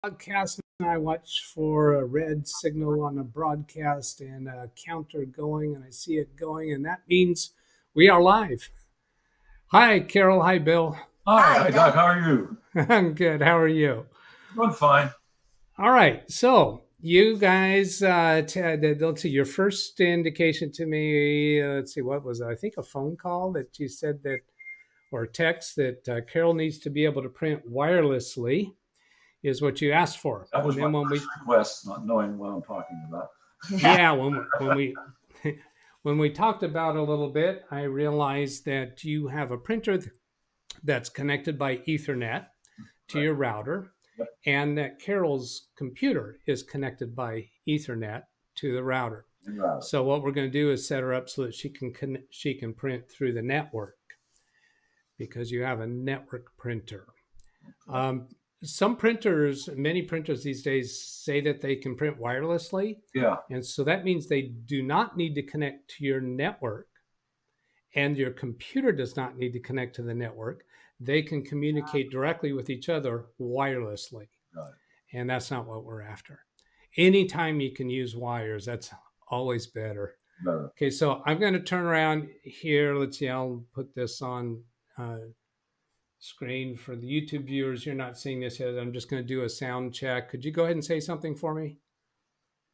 Broadcast, and I watch for a red signal on the broadcast and a counter going, and I see it going, and that means we are live. Hi, Carol. Hi, Bill. Hi, Doc. How are you? I'm good. How are you? Doing fine. All right. So, you guys, let's see, your first indication to me, let's see, what was it? I think a phone call that you said that, or text that Carol needs to be able to print wirelessly is what you asked for. That And was my then when first we request, not knowing what I'm talking about. Yeah, when we when we talked about it a little bit, I realized that you have a printer that's connected by Ethernet to Right. your router, Yep. and that Carol's computer is connected by Ethernet to the router. And router. So what we're going to do is set her up so that she can print through the network because you have a network printer. Okay. Some printers, many printers these days say that they can print wirelessly. Yeah. And so that means they do not need to connect to your network, and your computer does not need to connect to the network. They can communicate directly with each other wirelessly. Got it. And that's not what we're after. Anytime you can use wires, that's always better. Better. Okay, so I'm going to turn around here. Let's see, I'll put this on screen for the YouTube viewers. You're not seeing this yet. I'm just going to do a sound check. Could you go ahead and say something for me?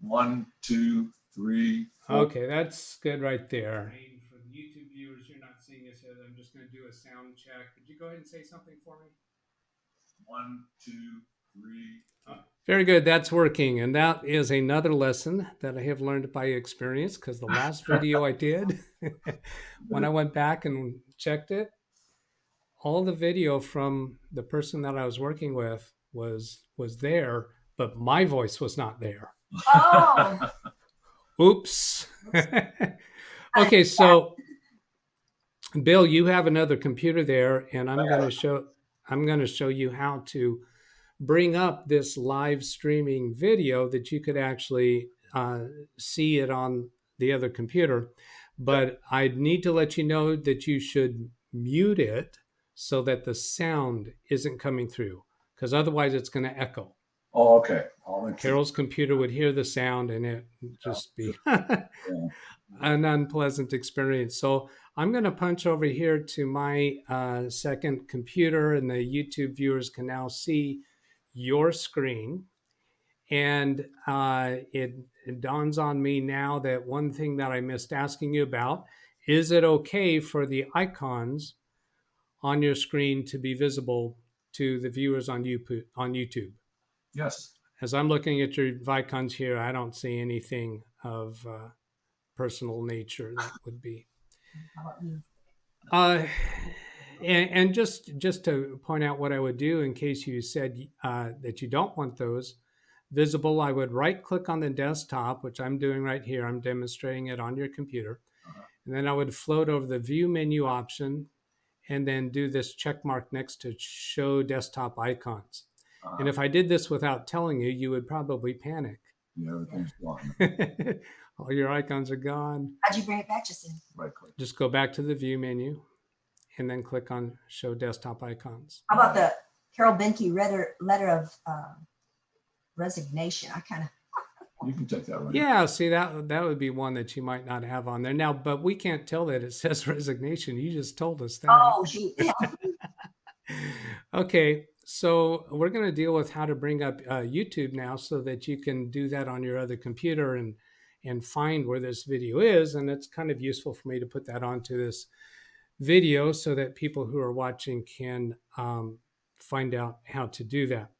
1, 2, 3, 4. Okay, that's good right there. For the YouTube viewers, you're not seeing this yet. I'm just going to do a sound check. Could you go ahead and say something for me? 1, 2, 3. Very good. That's working. And that is another lesson that I have learned by experience because the last video I did, when I went back and checked it, all the video from the person that I was working with was there, but my voice was not there. Oh. Oops. Okay, so Bill, you have another computer there, and I'm going to show you how to bring up this live streaming video that you could actually see it on the other computer. But I need to let you know that you should mute it so that the sound isn't coming through, because otherwise it's going to echo. Oh, okay. Carol's computer would hear the sound and it would just be an unpleasant experience. So I'm going to punch over here to my second computer, and the YouTube viewers can now see your screen. And it dawns on me now that one thing that I missed asking you about, is it okay for the icons on your screen to be visible to the viewers on YouTube? Yes. As I'm looking at your Vicons here, I don't see anything of personal nature that would be. How about you? And just to point out what I would do in case you said that you don't want those visible, I would right click on the desktop, which I'm doing right here. I'm demonstrating it on your computer. And then I would float over the view menu option and then do this check mark next to show desktop icons. And if I did this without telling you, you would probably panic. Yeah, everything's gone. All your icons are gone. How'd you bring it back just then? Right click. Just go back to the view menu and then click on show desktop icons. How about the Carol Benke letter of resignation? I kind of. You can take that one. Yeah, see, that would be one that you might not have on there now, but we can't tell that it says resignation. You just told us that. Oh, shoot. Yeah. Okay, so we're going to deal with how to bring up YouTube now so that you can do that on your other computer and find where this video is. And it's kind of useful for me to put that onto this video so that people who are watching can find out how to do that.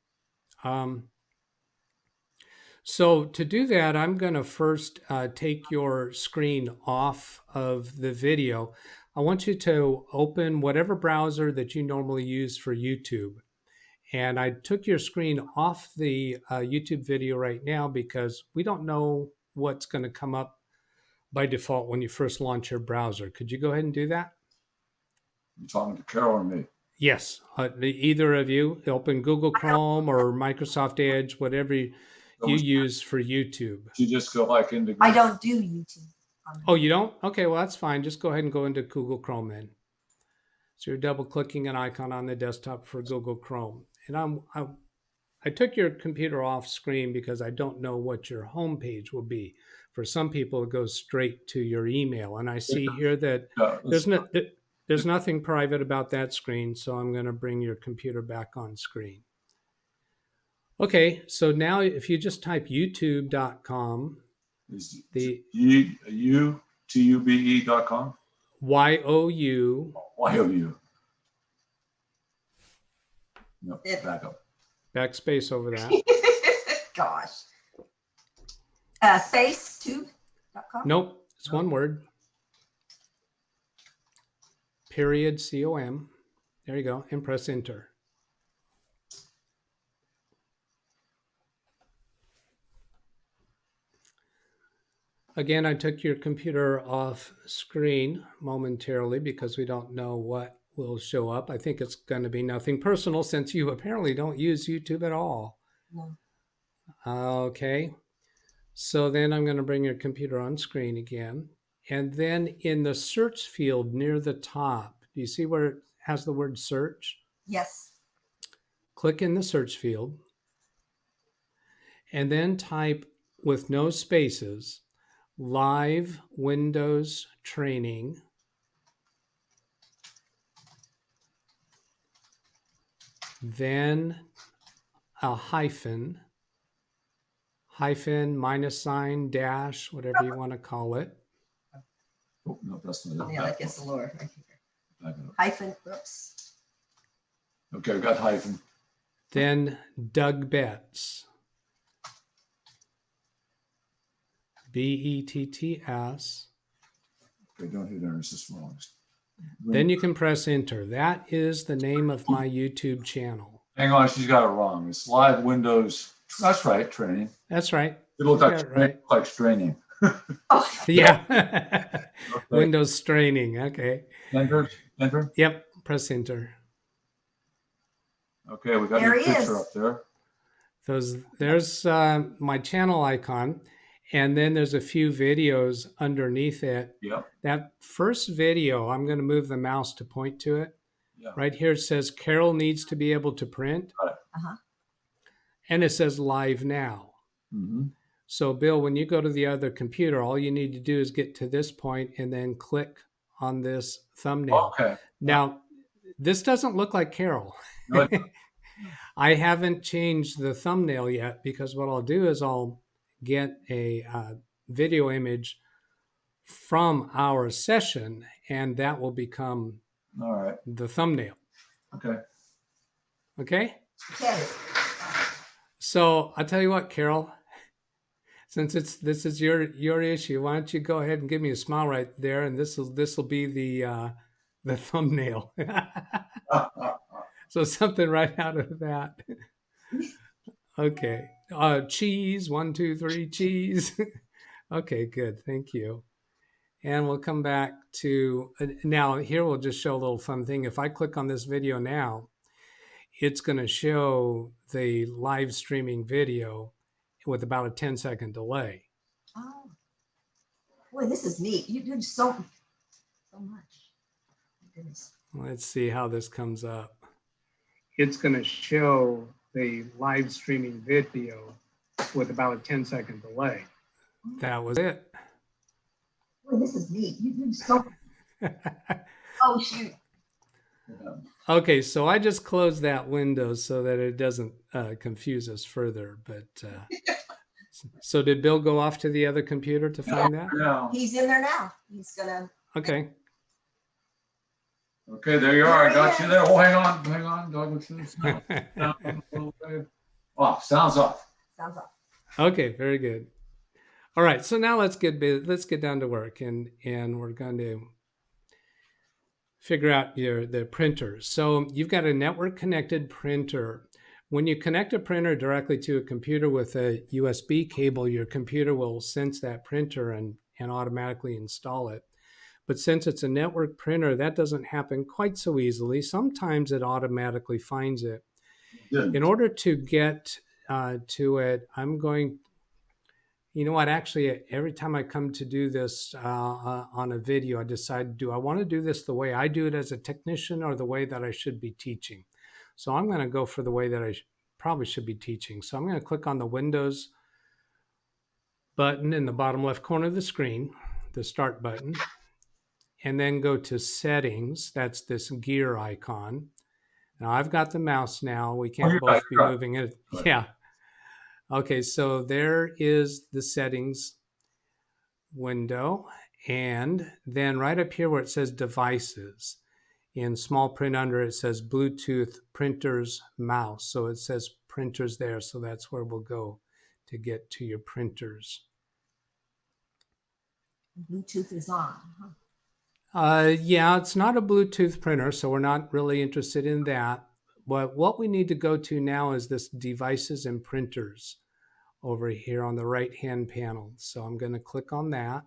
So to do that, I'm going to first take your screen off of the video. I want you to open whatever browser that you normally use for YouTube. And I took your screen off the YouTube video right now because we don't know what's going to come up by default when you first launch your browser. Could you go ahead and do that? You talking to Carol or me? Yes, either of you. Open Google Chrome or Microsoft Edge, whatever you use for YouTube. You just go like into. I don't do YouTube. Oh, you don't? Okay, well, that's fine. Just go ahead and go into Google Chrome then. So you're double clicking an icon on the desktop for Google Chrome. And I took your computer off screen because I don't know what your home page will be. For some people, it goes straight to your email. And I see here that Let's- there's nothing private about that screen. So I'm going to bring your computer back on screen. Okay, so now if you just type youtube.com, is the youtube.com. YOU, YOU. No, Yeah. back up. backspace over that. Gosh. Spacetube.com. Nope, it's one word. Period, COM. There you go, and press enter. Again, I took your computer off screen momentarily because we don't know what will show up. I think it's going to be nothing personal since you apparently don't use YouTube at all. No. Okay. So then I'm going to bring your computer on screen again. And then in the search field near the top, do you see where it has the word search? Yes. Click in the search field and then type with no spaces, live Windows training. Then a hyphen, minus sign, dash, whatever you want to call it. Oh, no, that's not it. Yeah, Back that gets up. the lower. Right here. Back it up. Hyphen. Oops. Okay, we got hyphen. Then Doug Betts, BETTS. Okay, don't hit enter. It's just wrong. Then you can press enter. That is the name of my YouTube channel. Hang on, she's got it wrong. It's live Windows. That's right, training. That's right. It looks She's like, got it right. like straining. Oh, Yeah. Okay. Windows straining. Okay. Enter. Enter. Yep. Press enter. Okay, we got There your he is. picture up there. There's my channel icon. And then there's a few videos underneath it. Yeah. That first video, I'm going to move the mouse to point to it. Yeah. Right here it says Carol needs to be able to print. Uh-huh. And it says live now. Mm-hmm. So Bill, when you go to the other computer, all you need to do is get to this point and then click on this thumbnail. Okay. Now, this doesn't look like Carol. No, I haven't changed the thumbnail yet because what I'll do is I'll get a video image from our session and that will become all right. the thumbnail. Okay. Okay? Okay. So I'll tell you what, Carol, since this is your issue, why don't you go ahead and give me a smile right there, and this will be the thumbnail. So something right out of that. Okay. Cheese, 1, 2, 3, cheese. Okay, good. Thank you. And we'll come back to now. Here we'll just show a little fun thing. If I click on this video now, it's going to show the live streaming video with about a 10-second delay. Oh. Boy, this is neat. You do so much. My goodness. Let's see how this comes up. It's going to show the live streaming video with about a 10-second delay. That was it. Boy, this is neat. You do so. Oh shoot. Yeah. Okay, so I just closed that window so that it doesn't confuse us further. But so did Bill go off to the other computer to find that? Yeah. He's in there now. He's gonna. Okay. Okay, there you are. I got you there. Oh, hang on, Doug. Let's see the sound. Off. Sounds off. Sounds off. Okay, very good. All right, so now let's get down to work, and we're going to figure out the printer. So you've got a network connected printer. When you connect a printer directly to a computer with a USB cable, your computer will sense that printer and automatically install it. But since it's a network printer, that doesn't happen quite so easily. Sometimes it automatically finds it. Good. In order to get to it, I'm going, you know what, actually, every time I come to do this on a video, I decide, do I want to do this the way I do it as a technician or the way that I should be teaching? So I'm going to go for the way that I probably should be teaching. So I'm going to click on the Windows button in the bottom left corner of the screen, the Start button, and then go to Settings. That's this gear icon. Now I've got the mouse now. We can't you're both right, be you're right. moving it. Right. Yeah. Okay, so there is the settings window. And then right up here where it says devices, in small print under it says Bluetooth printers mouse. So it says printers there. So that's where we'll go to get to your printers. Bluetooth is on. Huh? Yeah, it's not a Bluetooth printer, so we're not really interested in that. But what we need to go to now is this devices and printers over here on the right-hand panel. So I'm going to click on that.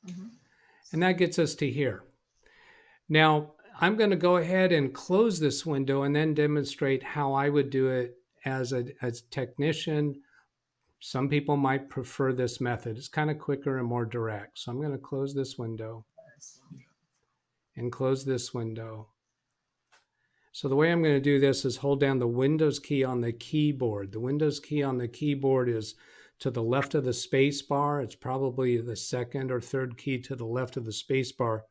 Mm-hmm. And that gets us to here. Now, I'm going to go ahead and close this window and then demonstrate how I would do it as a technician. Some people might prefer this method. It's kind of quicker and more direct. So I'm going to close this window and close this window. So the way I'm going to do this is hold down the Windows key on the keyboard. The Windows key on the keyboard is to the left of the space bar. It's probably the second or third key to the left of the space bar.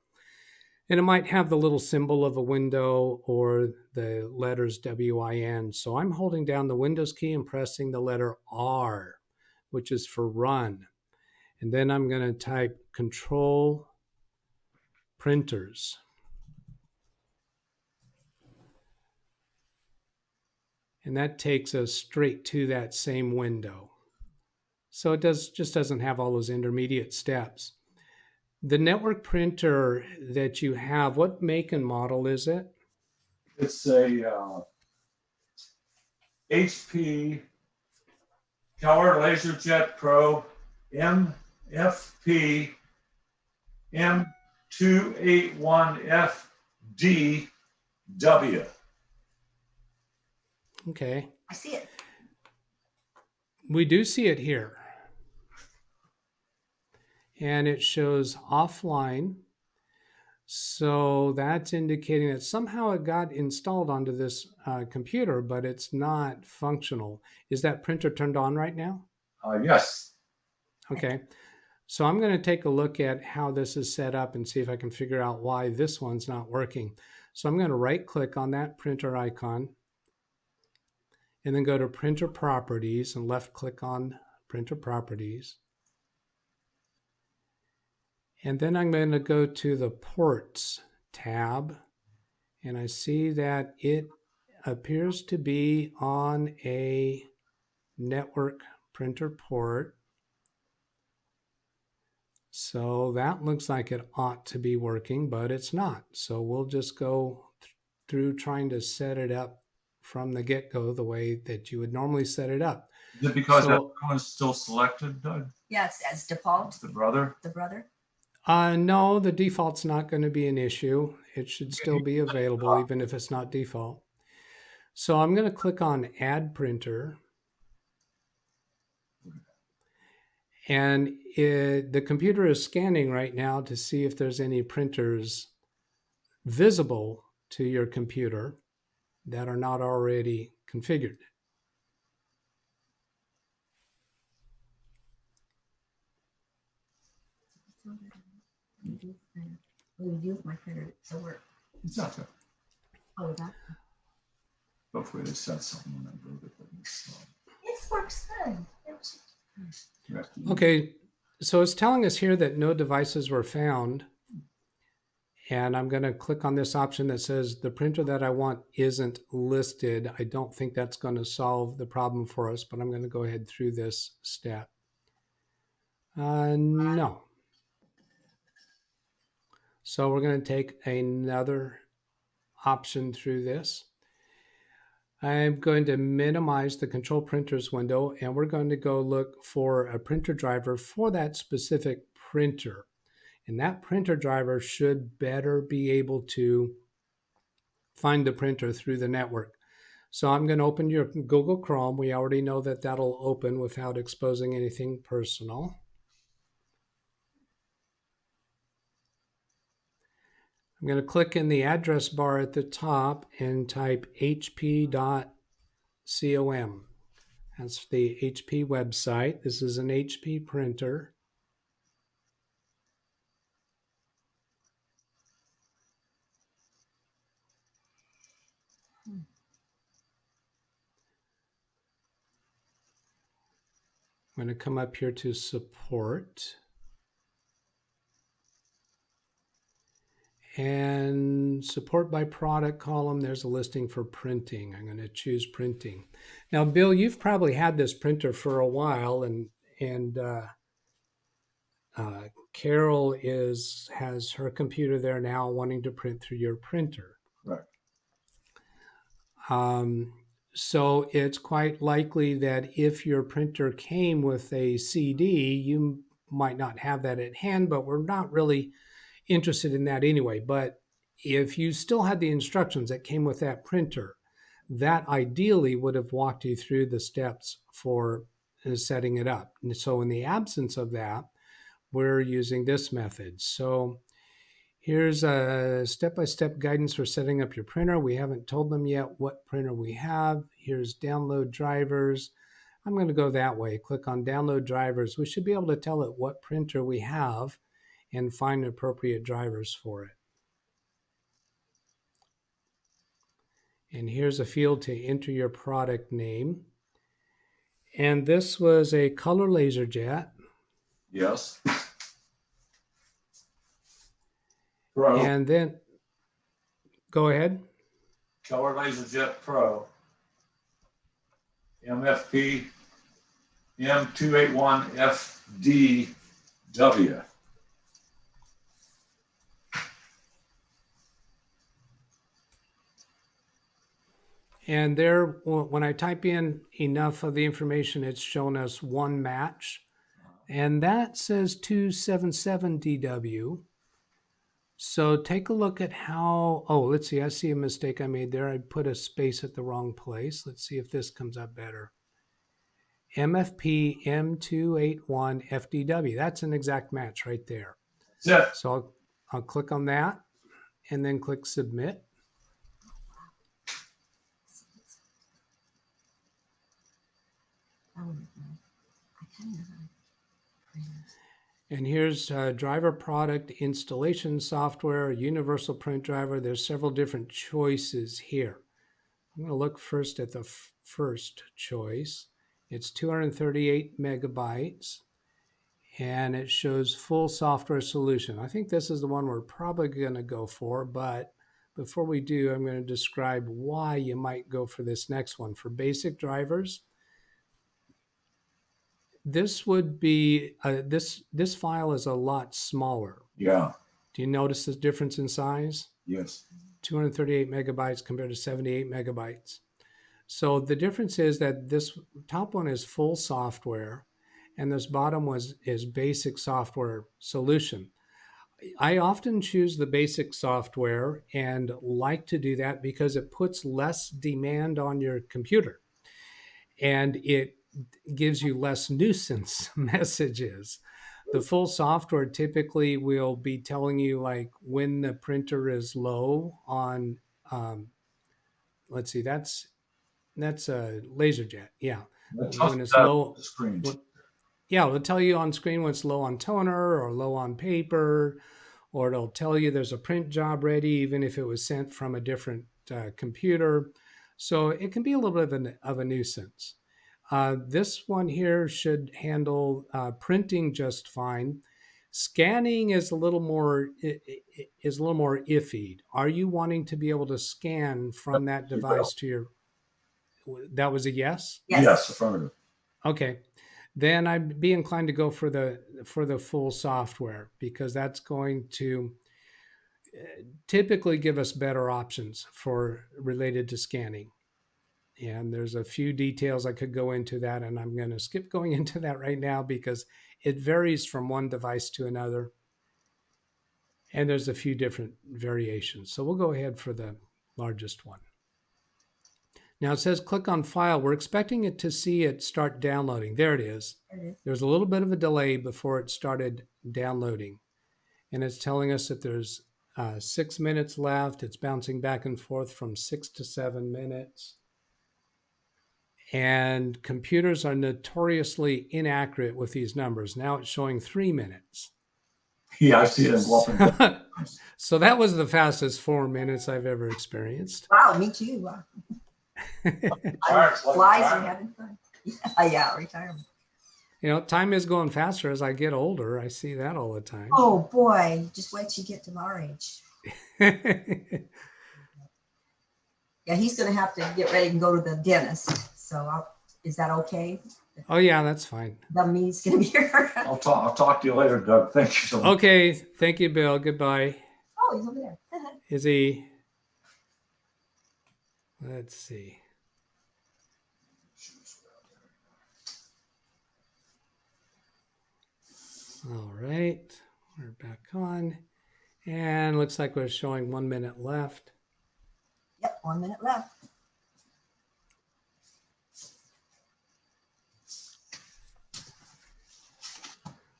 And it might have the little symbol of a window or the letters WIN. So I'm holding down the Windows key and pressing the letter R, which is for run. And then I'm going to type Control Printers. And that takes us straight to that same window. So it just doesn't have all those intermediate steps. The network printer that you have, what make and model is it? It's a HP Keller LaserJet Pro MFP M281FDW. Okay. I see it. We do see it here. And it shows offline. So that's indicating that somehow it got installed onto this computer, but it's not functional. Is that printer turned on right now? Yes. Okay. So I'm going to take a look at how this is set up and see if I can figure out why this one's not working. So I'm going to right click on that printer icon and then go to Printer Properties and left click on Printer Properties. And then I'm going to go to the Ports tab, and I see that it appears to be on a network printer port. So that looks like it ought to be working, but it's not. So we'll just go through trying to set it up from the get-go the way that you would normally set it up. Is it because So- everyone's still selected, Doug? Yes, as default, The brother? the brother. No, the default's not going to be an issue. It should still be available even if it's not default. So I'm going to click on Add Printer. And the computer is scanning right now to see if there's any printers visible to your computer that are not already configured. Review my printer. So we're, It's not good. oh, that. Hopefully they said something when I wrote it. But It works good. you have to- Okay, so it's telling us here that no devices were found. And I'm going to click on this option that says the printer that I want isn't listed. I don't think that's going to solve the problem for us, but I'm going to go ahead through this step. No. So we're going to take another option through this. I'm going to minimize the control printers window, and we're going to go look for a printer driver for that specific printer. And that printer driver should better be able to find the printer through the network. So I'm going to open your Google Chrome. We already know that that'll open without exposing anything personal. I'm going to click in the address bar at the top and type hp.com. That's the HP website. This is an HP printer. I'm going to come up here to support. And support by product column, there's a listing for printing. I'm going to choose printing. Now, Bill, you've probably had this printer for a while, and Carol has her computer there now wanting to print through your printer. Right. So it's quite likely that if your printer came with a CD, you might not have that at hand, but we're not really interested in that anyway. But if you still had the instructions that came with that printer, that ideally would have walked you through the steps for setting it up. And so in the absence of that, we're using this method. So here's a step-by-step guidance for setting up your printer. We haven't told them yet what printer we have. Here's download drivers. I'm going to go that way. Click on download drivers. We should be able to tell it what printer we have and find appropriate drivers for it. And here's a field to enter your product name. And this was a color LaserJet. Yes. Pro. And then, go ahead. Color LaserJet Pro. MFP M281FDW. And there, when I type in enough of the information, it's shown us one match. And that says 277DW. So take a look at how, oh, let's see, I see a mistake I made there. I put a space at the wrong place. Let's see if this comes up better. MFP M281FDW. That's an exact match right there. That's it. So I'll click on that and then click submit. And here's driver product installation software, universal print driver. There's several different choices here. I'm going to look first at the first choice. It's 238 megabytes and it shows full software solution. I think this is the one we're probably going to go for, but before we do, I'm going to describe why you might go for this next one. For basic drivers, this would be, this file is a lot smaller. Yeah. Do you notice the difference in size? Yes. 238 megabytes compared to 78 megabytes. So the difference is that this top one is full software and this bottom is basic software solution. I often choose the basic software and like to do that because it puts less demand on your computer and it gives you less nuisance messages. The full software typically will be telling you like when the printer is low on, let's see, that's a LaserJet. Yeah. When it's low, screen. Yeah, it'll tell you on screen when it's low on toner or low on paper, or it'll tell you there's a print job ready, even if it was sent from a different computer. So it can be a little bit of a nuisance. This one here should handle printing just fine. Scanning is a little more iffy. Are you wanting to be able to scan from that device to your? That was a yes? Yes, affirmative. Okay, then I'd be inclined to go for the full software because that's going to typically give us better options for related to scanning. And there's a few details I could go into that, and I'm going to skip going into that right now because it varies from one device to another. And there's a few different variations. So we'll go ahead for the largest one. Now it says click on file. We're expecting it to see it start downloading. There it is. There's a little bit of a delay before it started downloading. And it's telling us that there's 6 minutes left. It's bouncing back and forth from 6 to 7 minutes. And computers are notoriously inaccurate with these numbers. Now it's showing 3 minutes. Yeah, I see it whopping. So that was the fastest 4 minutes I've ever experienced. Wow, me too. Wow. Retirement's like Flies are retirement. having fun. Yeah, retirement. You know, time is going faster as I get older. I see that all the time. Oh boy, just wait till you get to our age. Yeah, he's gonna have to get ready and go to the dentist. So is that okay? Oh yeah, that's fine. That means he's gonna be here. I'll talk to you later, Doug. Thank you so much. Okay, thank you, Bill. Goodbye. Oh, he's over there. Is he? Let's see. All right, we're back on. And looks like we're showing 1 minute left. Yep, 1 minute left.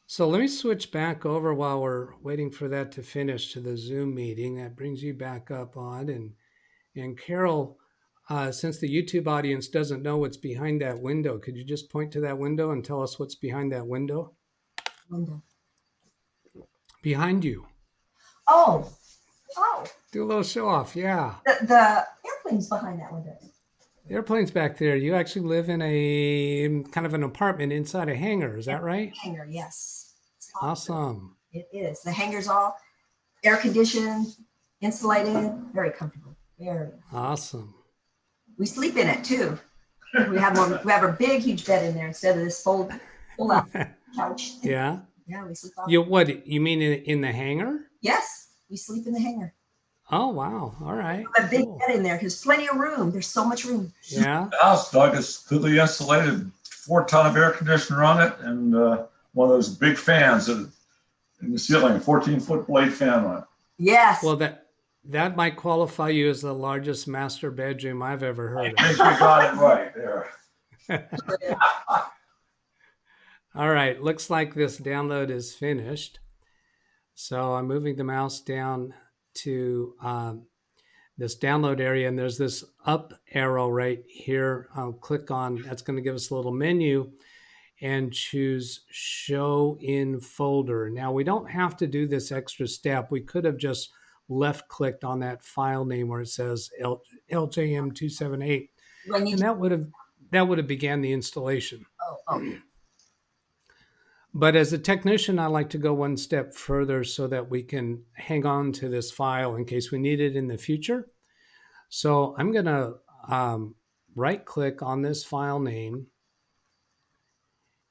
So let me switch back over while we're waiting for that to finish to the Zoom meeting. That brings you back up on. And Carol, since the YouTube audience doesn't know what's behind that window, could you just point to that window and tell us what's behind that window? Window. Behind you. Oh, Do a little show off, yeah. the airplane's behind that window. The airplane's back there. You actually live in a kind of an apartment inside a hangar, is that right? Hangar, yes. It's Awesome. It is. The hangar's all air conditioned, insulated, very comfortable. Very. Awesome. We sleep in it too. We have a big, huge bed in there instead of this fold out couch. Yeah. Yeah, we sleep out. You mean in the hangar? Yes, we sleep in the hangar. Oh, wow. All right. A big Cool. bed in there because plenty of room. There's so much room. Yeah. The house, Doug, is completely insulated, 4-ton of air conditioner on it, and one of those big fans in the ceiling, a 14-foot blade fan on it. Yes. Well, that might qualify you as the largest master bedroom I've ever heard I of. think we got it right there. All right. Looks like this download is finished. So I'm moving the mouse down to this download area, and there's this up arrow right here. I'll click on, that's going to give us a little menu, and choose show in folder. Now we don't have to do this extra step. We could have just left clicked on that file name where it says LJM278, Do I need and to- that would have began the installation. oh. But as a technician, I like to go one step further so that we can hang on to this file in case we need it in the future. So I'm going to right click on this file name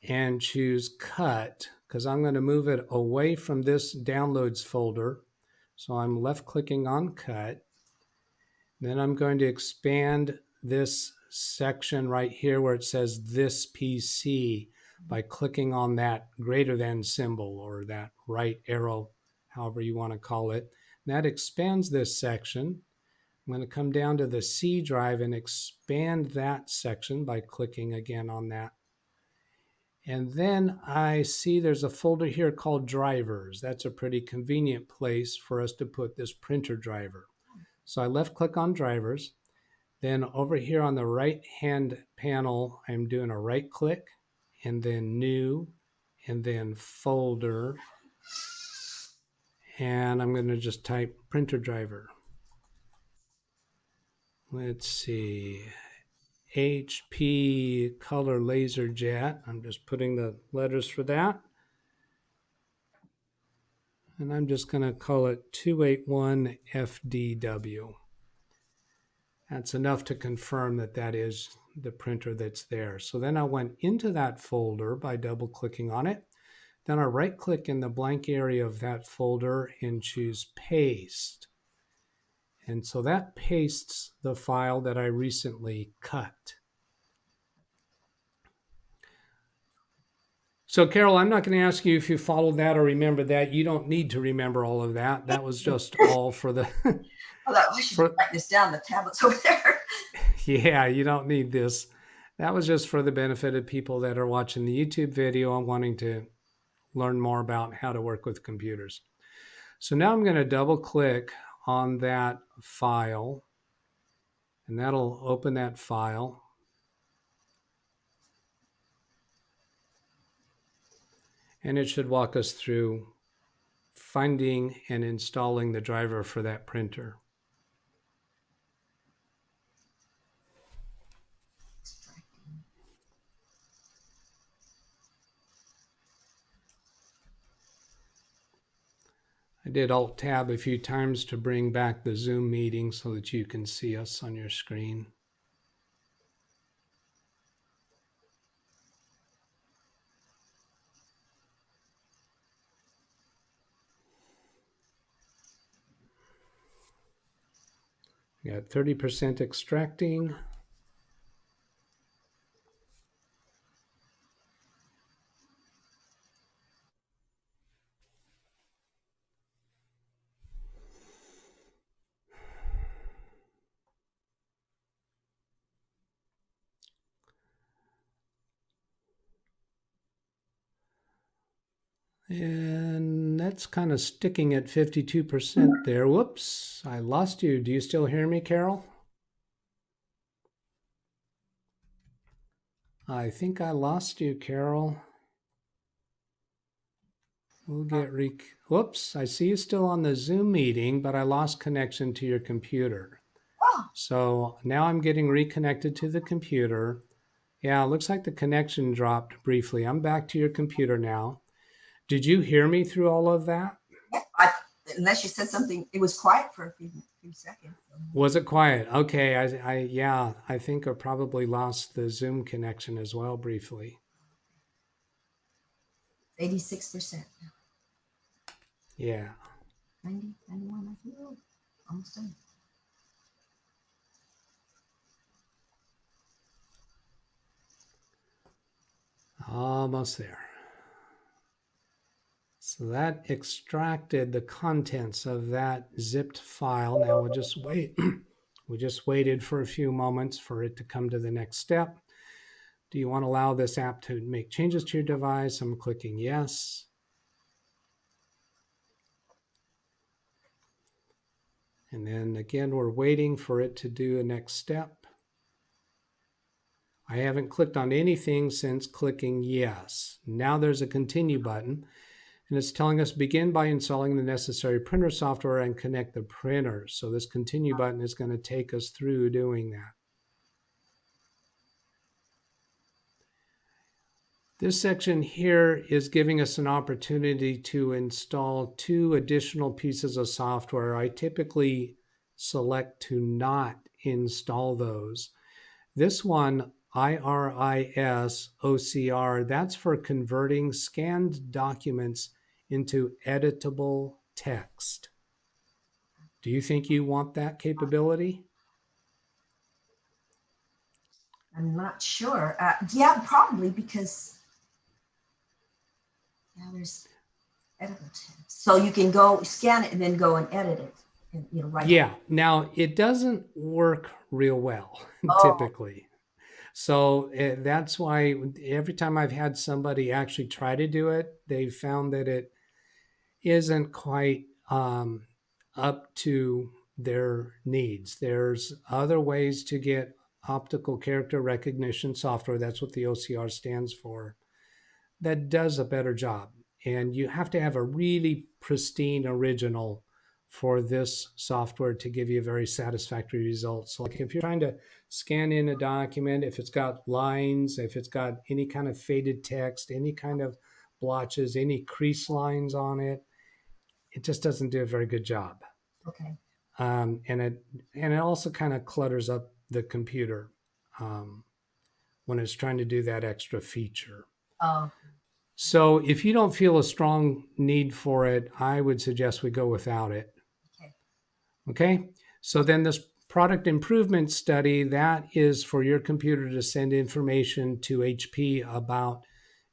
and choose cut, because I'm going to move it away from this downloads folder. So I'm left clicking on cut. Then I'm going to expand this section right here where it says this PC by clicking on that greater than symbol or that right arrow, however you want to call it. And that expands this section. I'm going to come down to the C drive and expand that section by clicking again on that. And then I see there's a folder here called drivers. That's a pretty convenient place for us to put this printer driver. So I left click on drivers. Then over here on the right hand panel, I'm doing a right click and then new and then folder. And I'm going to just type printer driver. Let's see, HP color laser jet. I'm just putting the letters for that. And I'm just going to call it 281 FDW. That's enough to confirm that that is the printer that's there. So then I went into that folder by double clicking on it. Then I right click in the blank area of that folder and choose paste. And so that pastes the file that I recently cut. So Carol, I'm not going to ask you if you followed that or remember that. You don't need to remember all of that. That was just all for the... I should write this down. The tablet's over there. Yeah, you don't need this. That was just for the benefit of people that are watching the YouTube video and wanting to learn more about how to work with computers. So now I'm going to double click on that file, and that'll open that file. And it should walk us through finding and installing the driver for that printer. I did Alt-Tab a few times to bring back the Zoom meeting so that you can see us on your screen. We got 30% extracting. And that's kind of sticking at 52% there. Whoops, I lost you. Do you still hear me, Carol? I think I lost you, Carol. We'll get whoops, I see you still on the Zoom meeting, but I lost connection to your computer. Oh, So now I'm getting reconnected to the computer. Yeah, it looks like the connection dropped briefly. I'm back to your computer now. Did you hear me through all of that? yeah. Unless you said something, it was quiet for a few seconds. Was it quiet? Okay, yeah, I think I probably lost the Zoom connection as well briefly. 86%. Yeah. 90, 91, I think. Oh, almost done. Almost there. So that extracted the contents of that zipped file. Now we'll just wait. We just waited for a few moments for it to come to the next step. Do you want to allow this app to make changes to your device? I'm clicking yes. And then again, we're waiting for it to do a next step. I haven't clicked on anything since clicking yes. Now there's a continue button, and it's telling us begin by installing the necessary printer software and connect the printer. So this continue button is going to take us through doing that. This section here is giving us an opportunity to install 2 additional pieces of software. I typically select to not install those. This one, IRIS OCR, that's for converting scanned documents into editable text. Do you think you want that capability? I'm not sure. Yeah, probably because there's editable text. So you can go scan it and then go and edit it. And, right. Yeah. Now it doesn't work real well typically. So that's why every time I've had somebody actually try to do it, they've found that it isn't quite up to their needs. There's other ways to get optical character recognition software. That's what the OCR stands for. That does a better job. And you have to have a really pristine original for this software to give you a very satisfactory result. So like if you're trying to scan in a document, if it's got lines, if it's got any kind of faded text, any kind of blotches, any crease lines on it, it just doesn't do a very good job. Okay. And it also kind of clutters up the computer when it's trying to do that extra feature. Oh. So if you don't feel a strong need for it, I would suggest we go without it. Okay. So then this product improvement study, that is for your computer to send information to HP about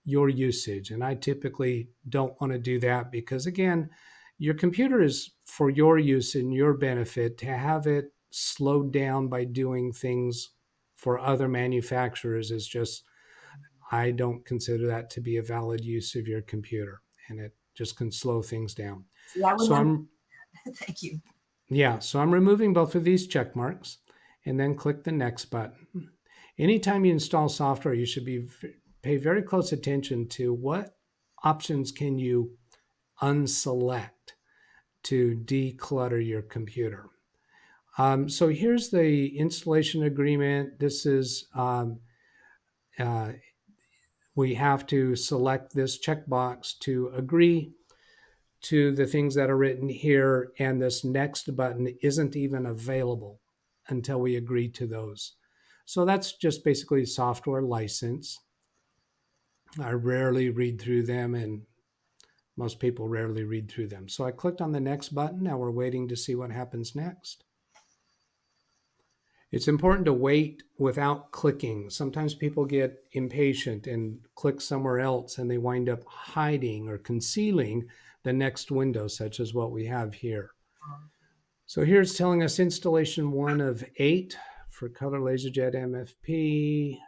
your usage. And I typically don't want to do that because, again, your computer is for your use and your benefit. To have it slowed down by doing things for other manufacturers is just, I don't consider that to be a valid use of your computer. And just can slow things down. See, I would So want, thank you. so I'm removing both of these check marks and then click the next button. Anytime you install software, you should pay very close attention to what options can you unselect to declutter your computer. So here's the installation agreement. This is, we have to select this checkbox to agree to the things that are written here, and this next button isn't even available until we agree to those. So that's just basically software license. I rarely read through them, and most people rarely read through them. So I clicked on the next button. Now we're waiting to see what happens next. It's important to wait without clicking. Sometimes people get impatient and click somewhere else, and they wind up hiding or concealing the next window, such as what we have here. So here it's telling us installation 1 of 8 for Color LaserJet MFP.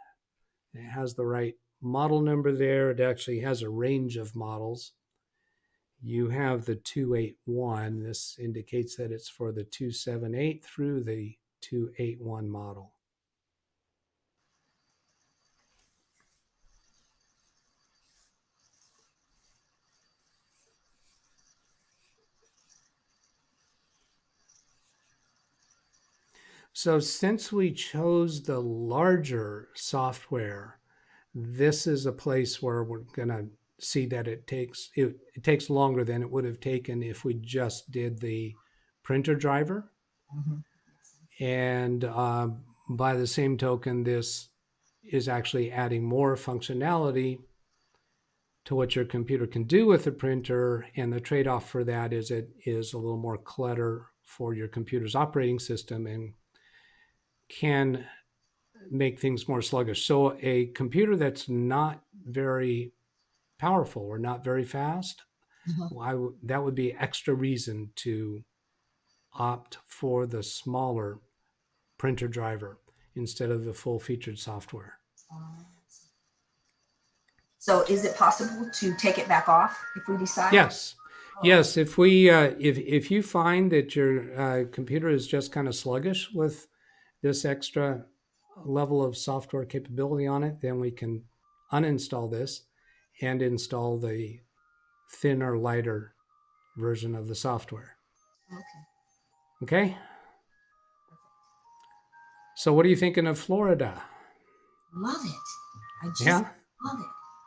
It has the right model number there. It actually has a range of models. You have the 281. This indicates that it's for the 278 through the 281 model. So since we chose the larger software, this is a place where we're going to see that it takes longer than it would have taken if we just did the printer driver. And by the same token, this is actually adding more functionality to what your computer can do with the printer. And the trade-off for that is it is a little more clutter for your computer's operating system and can make things more sluggish. So a computer that's not very powerful or not very fast, that would be extra reason to opt for the smaller printer driver instead of the full featured software. So is it possible to take it back off if we decide? Yes. Yes, if we if you find that your computer is just kind of sluggish with this extra level of software capability on it, then we can uninstall this and install the thinner, lighter version of the software. Okay. So what are you thinking of Florida? Love it. I just Yeah? love it.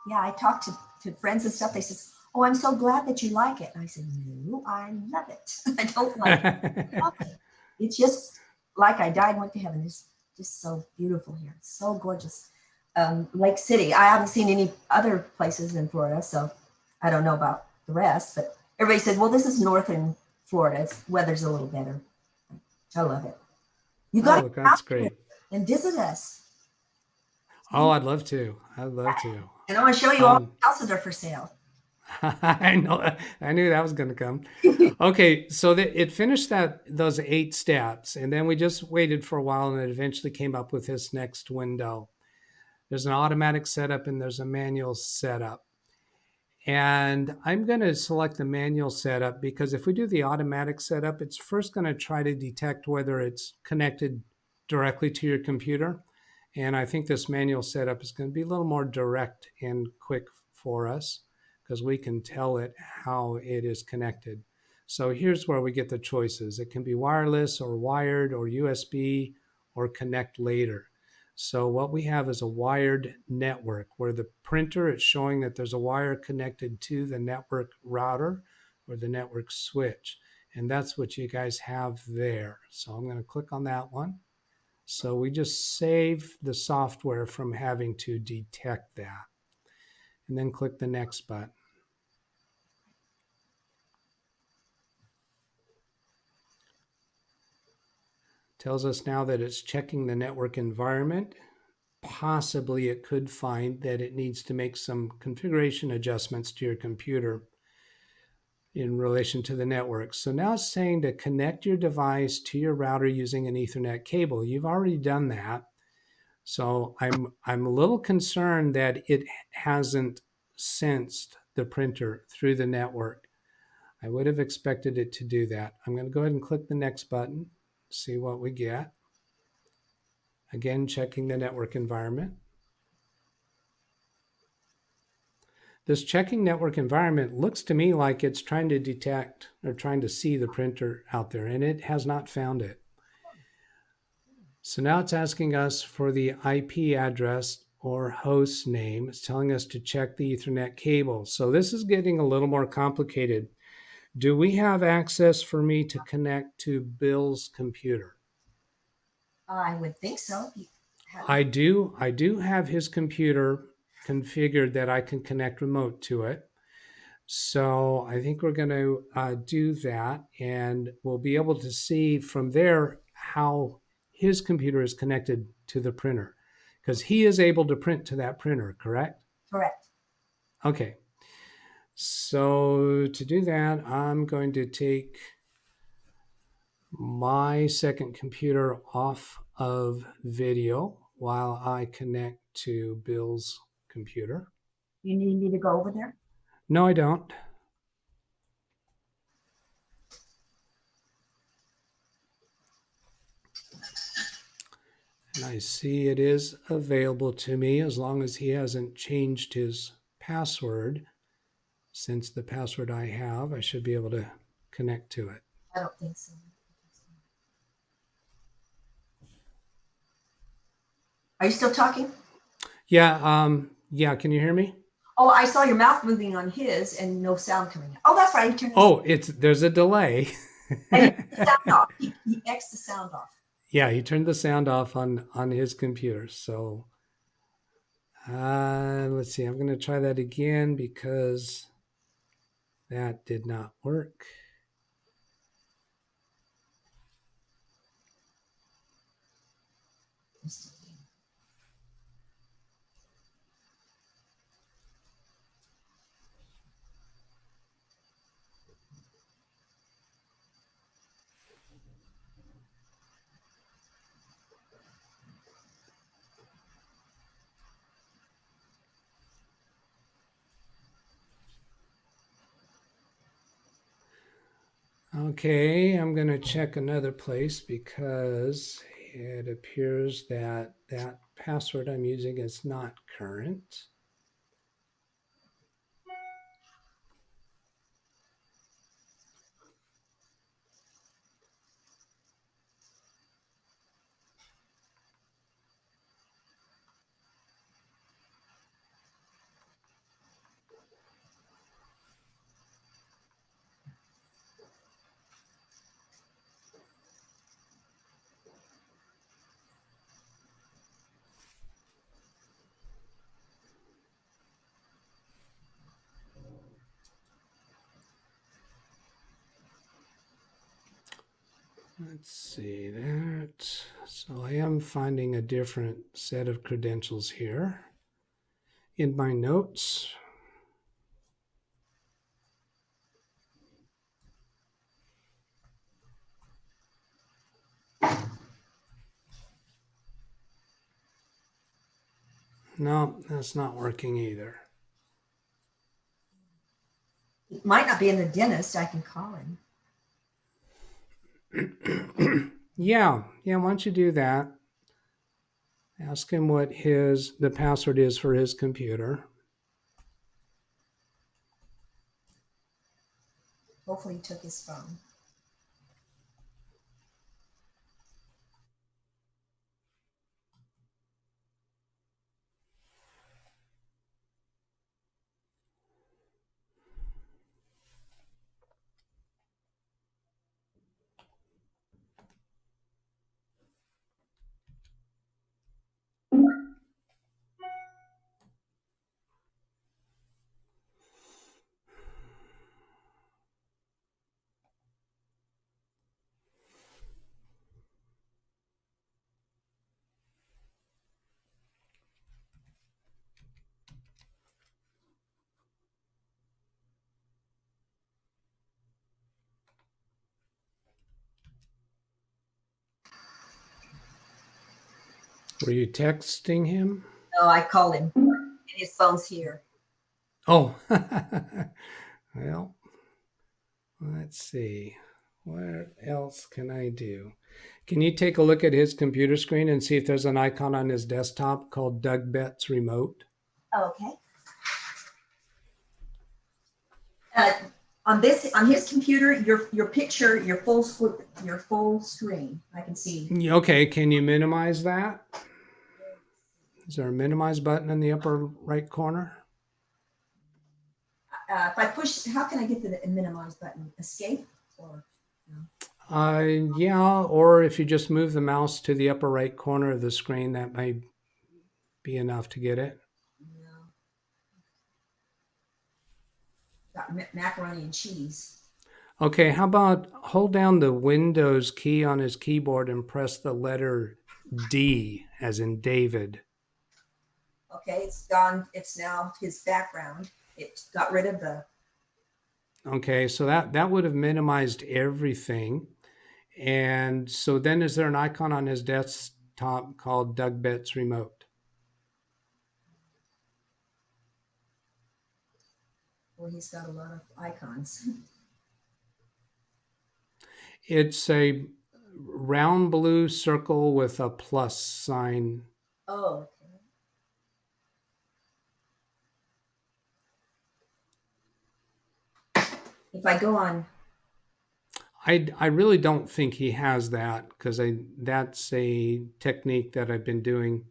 Yeah, I talked to friends and stuff. They said, "Oh, I'm so glad that you like it." And I said, "No, I love it. I don't like it. I love it. It's just like I died and went to heaven. It's just so beautiful here. It's so gorgeous. Lake City. I haven't seen any other places in Florida, so I don't know about the rest. But everybody said, "Well, this is northern Florida. It's weather's a little better." I love it. You got to that's great. and visit us. Oh, I'd love to. I'd love to. And I want to show you all the houses are for sale. I know. I knew that was going to come. Okay, so it finished those 8 steps, and then we just waited for a while, and it eventually came up with this next window. There's an automatic setup and there's a manual setup. And I'm going to select the manual setup because if we do the automatic setup, it's first going to try to detect whether it's connected directly to your computer. And I think this manual setup is going to be a little more direct and quick for us because we can tell it how it is connected. So here's where we get the choices. It can be wireless or wired or USB or connect later. So what we have is a wired network where the printer is showing that there's a wire connected to the network router or the network switch. And that's what you guys have there. So I'm going to click on that one. So we just save the software from having to detect that. And then click the next button. Tells us now that it's checking the network environment. Possibly it could find that it needs to make some configuration adjustments to your computer in relation to the network. So now it's saying to connect your device to your router using an Ethernet cable. You've already done that. So I'm a little concerned that it hasn't sensed the printer through the network. I would have expected it to do that. I'm going to go ahead and click the next button, see what we get. Again, checking the network environment. This checking network environment looks to me like it's trying to detect or trying to see the printer out there, and it has not found it. So now it's asking us for the IP address or host name. It's telling us to check the Ethernet cable. So this is getting a little more complicated. Do we have access for me to connect to Bill's computer? I would think so. I do have his computer configured that I can connect remote to it. So I think we're going to do that, and we'll be able to see from there how his computer is connected to the printer, because he is able to print to that printer, correct? Correct. Okay. So to do that, I'm going to take my second computer off of video while I connect to Bill's computer. You need me to go over there? No, I don't. And I see it is available to me as long as he hasn't changed his password. Since the password I have, I should be able to connect to it. I don't think so. Are you still talking? Yeah, yeah, can you hear me? Oh, I saw your mouth moving on his and no sound coming out. Oh, that's right. He turned Oh, there's a delay. and he turned the sound off. He X'd the sound off. Yeah, he turned the sound off on his computer. So let's see, I'm going to try that again because that did not work. Okay, I'm going to check another place because it appears that that password I'm using is not current. Let's see that. So I am finding a different set of credentials here in my notes. No, that's not working either. He might not be in the dentist. I can call him. Yeah, why don't you do that? Ask him what the password is for his computer. Hopefully he took his phone. Were you texting him? No, I called him. And his phone's here. Oh, well, let's see. What else can I do? Can you take a look at his computer screen and see if there's an icon on his desktop called Doug Betts Remote? Okay. Uh, on his computer, your picture, your full screen. I can see. Okay, can you minimize that? Is there a minimize button in the upper right corner? If I push, how can I get to the minimize button? Escape or Yeah, or if you just move the mouse to the upper right corner of the screen, that might be enough to get it. no? Got macaroni and cheese. Okay, how about hold down the Windows key on his keyboard and press the letter D as in David. Okay, it's gone. It's now his background. It got rid of the. Okay, so that would have minimized everything. And so then is there an icon on his desktop called Doug Betts Remote? Well, he's got a lot of icons. It's a round blue circle with a plus sign. Oh, okay. If I go on, I really don't think he has that because that's a technique that I've been doing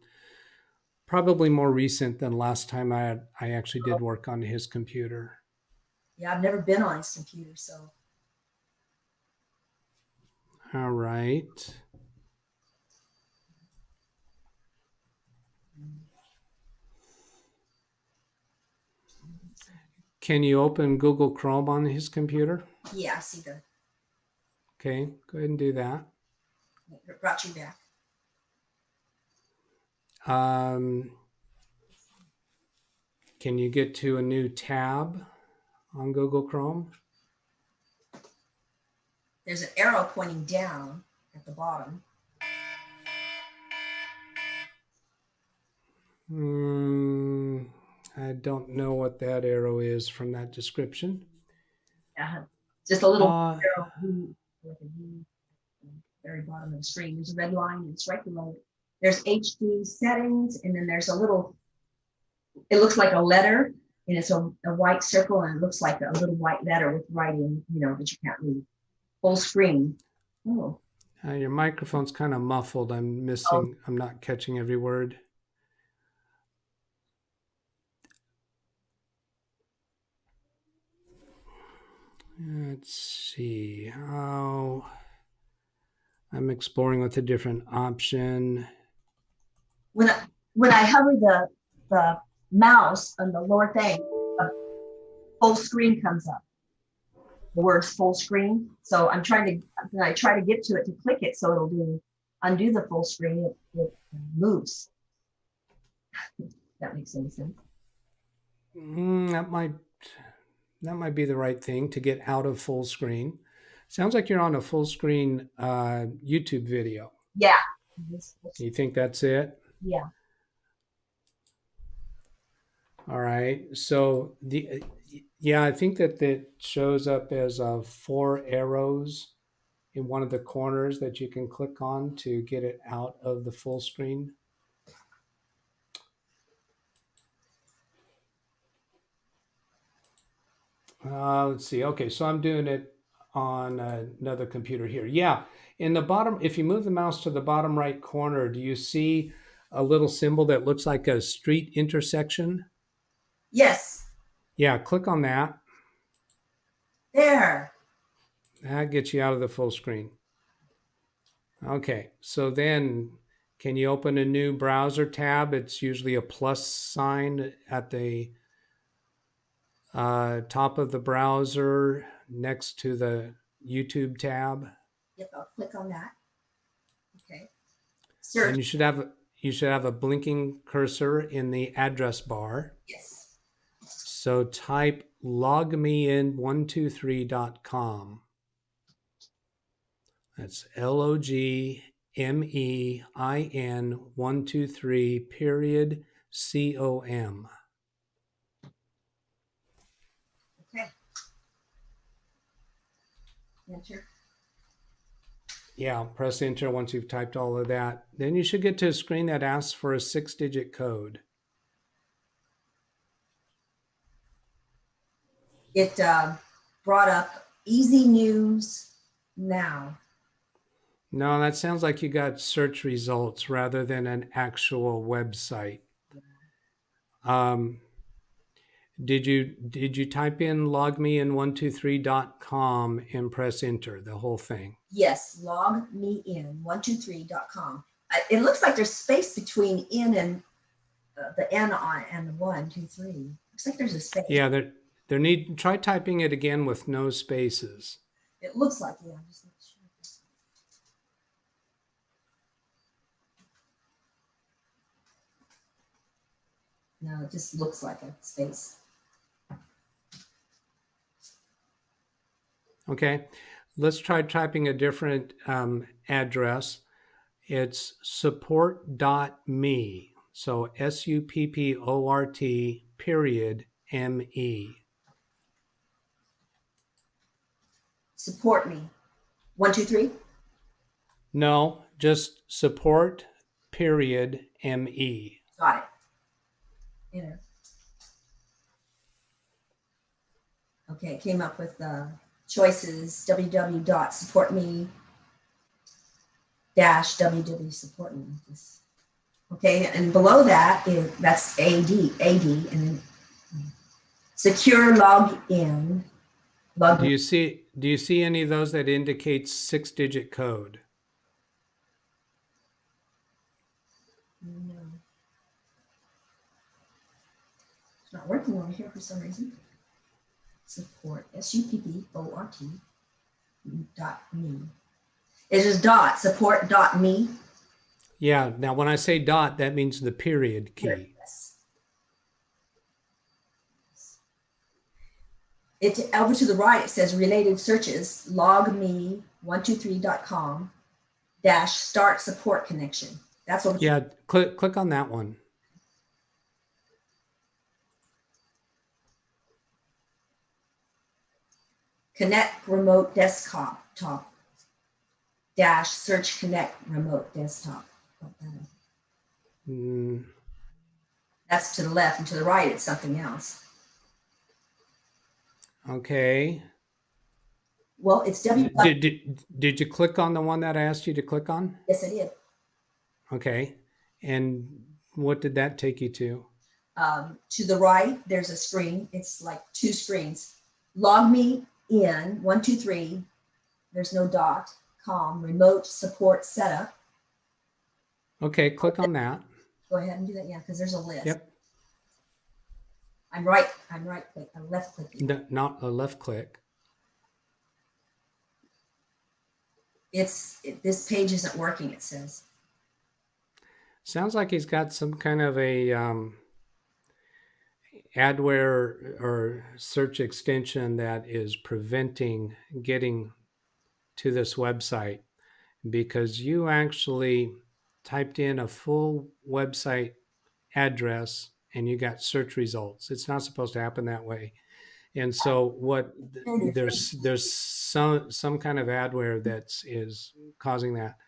probably more recent than last time I actually did work on his computer. yeah, I've never been on his computer, so All right. Can you open Google Chrome on his computer? yeah, I see the. Okay, go ahead and do that. It brought you back. Can you get to a new tab on Google Chrome? There's an arrow pointing down at the bottom. I don't know what that arrow is from that description. Just a little Uh, arrow, like a V, very bottom of the screen. There's a red line, and it's right below it. There's HD settings, and then there's a little. It looks like a letter, and it's a white circle, and it looks like a little white letter with writing, that you can't read. Full screen. Oh, your microphone's kind of muffled. I'm not catching every word. Let's see how I'm exploring with a different option. when I hover the mouse on the lower thing, a full screen comes up. The word's full screen. So I'm trying to, when I try to get to it to click it, so it'll undo the full screen. It moves. That makes any sense. That might be the right thing to get out of full screen. Sounds like you're on a full screen YouTube video. Yeah. You think that's it? Yeah. All right. So I think that shows up as 4 arrows in one of the corners that you can click on to get it out of the full screen. Let's see. Okay, so I'm doing it on another computer here. Yeah, in the bottom, if you move the mouse to the bottom right corner, do you see a little symbol that looks like a street intersection? Yes. Yeah, click on that. There. That gets you out of the full screen. Okay, so then can you open a new browser tab? It's usually a plus sign at the top of the browser next to the YouTube tab. Yep, I'll click on that. Okay. Search. And you should have a blinking cursor in the address bar. Yes. So type logmein123.com. That's LOGMEIN123.com. Enter. Yeah, press enter once you've typed all of that. Then you should get to a screen that asks for a 6-digit code. It brought up Easy News Now. No, that sounds like you got search results rather than an actual website. Did you type in logmein123.com and press enter, the whole thing? Yes, logmein123.com. It looks like there's space between in and the N on and the 123. Looks like there's a space. Yeah, try typing it again with no spaces. It looks like, yeah, I'm just not sure. No, it just looks like a space. Okay, let's try typing a different address. It's support.me. So support.me. Support me. 123. No, just support.me. Got it. Enter. Okay, it came up with the choices www.supportme-www support me. Okay, and below that that's AD, and then secure login. Do you see any of those that indicates 6-digit code? No. It's not working over here for some reason. Support, SUPPORT .me. It's just dot, support.me. Yeah, now when I say dot, that means the period key. Yes. It over to the right, it says related searches, logme123.com -- start support connection. That's what. Yeah, click on that one. Connect remote desktop -- search connect remote desktop. That's to the left, and to the right, it's something else. Okay. Well, it's www. Did you click on the one that I asked you to click on? Yes, I did. Okay. And what did that take you to? To the right, there's a screen. It's like 2 screens. Log me in 123. There's no dot. .com remote support setup. Okay, click on that. Go ahead and do that. Yeah, because there's a list. Yep. I'm right click. I'm left clicking. No, not a left click. This page isn't working, it says. Sounds like he's got some kind of a adware or search extension that is preventing getting to this website, because you actually typed in a full website address and you got search results. It's not supposed to happen that way. And so there's some kind of adware that is causing that.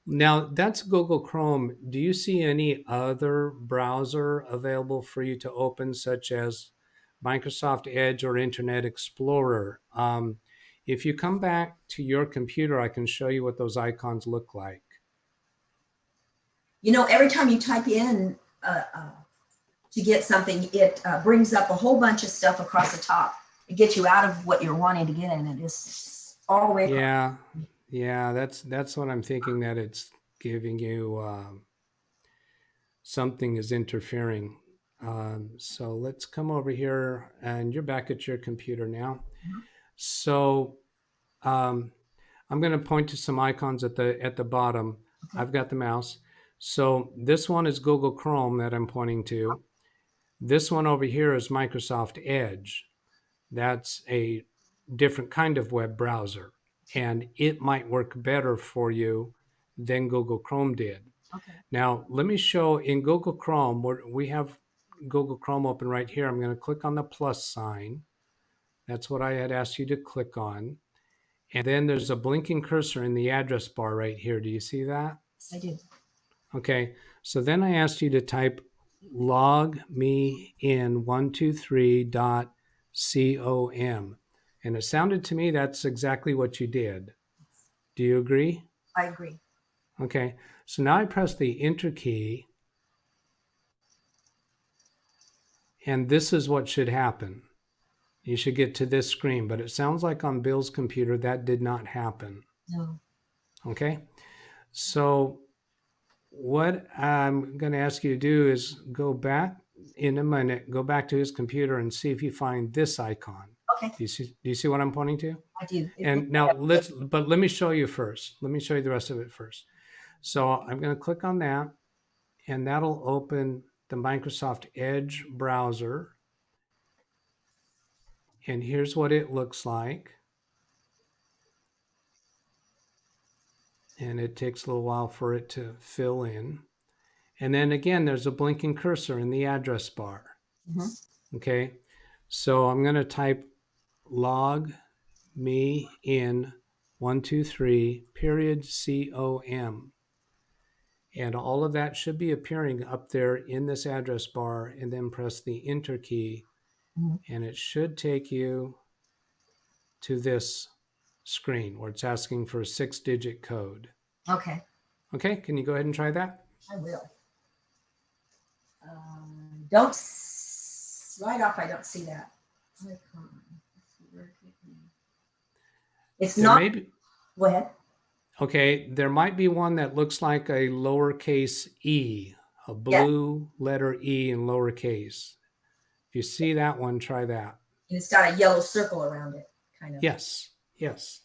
Now that's Google Chrome. Do you see any other browser available for you to open, such as Microsoft Edge or Internet Explorer? If you come back to your computer, I can show you what those icons look like. You know, every time you type in to get something, it brings up a whole bunch of stuff across the top. It gets you out of what you're wanting to get in, and it's all the way across. Yeah, that's what I'm thinking, that it's giving you something is interfering. So let's come over here, and you're back at your computer now. So I'm going to point to some icons at the bottom. Okay. I've got the mouse. So this one is Google Chrome that I'm pointing to. This one over here is Microsoft Edge. That's a different kind of web browser, and it might work better for you than Google Chrome did. Okay. Now, let me show in Google Chrome, we have Google Chrome open right here. I'm going to click on the plus sign. That's what I had asked you to click on. And then there's a blinking cursor in the address bar right here. Do you see that? Yes, I do. Okay. So then I asked you to type log me in 123.com. And it sounded to me that's exactly what you did. Do you agree? I agree. Okay. So now I press the enter key. And this is what should happen. You should get to this screen, but it sounds like on Bill's computer that did not happen. No. Okay. So what I'm going to ask you to do is go back in a minute, go back to his computer and see if you find this icon. Okay, Do you see what I'm pointing to? I do. And now let me show you first. Let me show you the rest of it first. So I'm going to click on that and that'll open the Microsoft Edge browser. And here's what it looks like. And it takes a little while for it to fill in. And then again, there's a blinking cursor in the address bar. Mhm. Okay. So I'm going to type log me in 123.com. And all of that should be appearing up there in this address bar, and then press the enter key. Mhm. And it should take you to this screen where it's asking for a 6-digit code. Okay, Okay, can you go ahead and try that? I will. Right off, I don't see that icon. It's There not. may be, Go ahead. okay, there might be one that looks like a lowercase e, a blue letter E in lowercase. If you see that one, try that. And it's got a yellow circle around it, kind of. Yes, yes.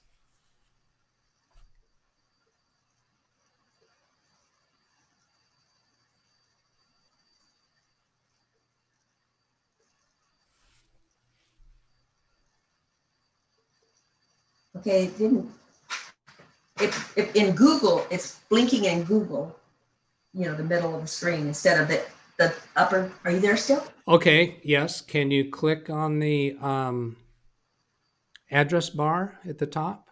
Okay, it didn't. If in Google, it's blinking in Google, the middle of the screen instead of the upper. Are you there still? Okay, yes. Can you click on the address bar at the top?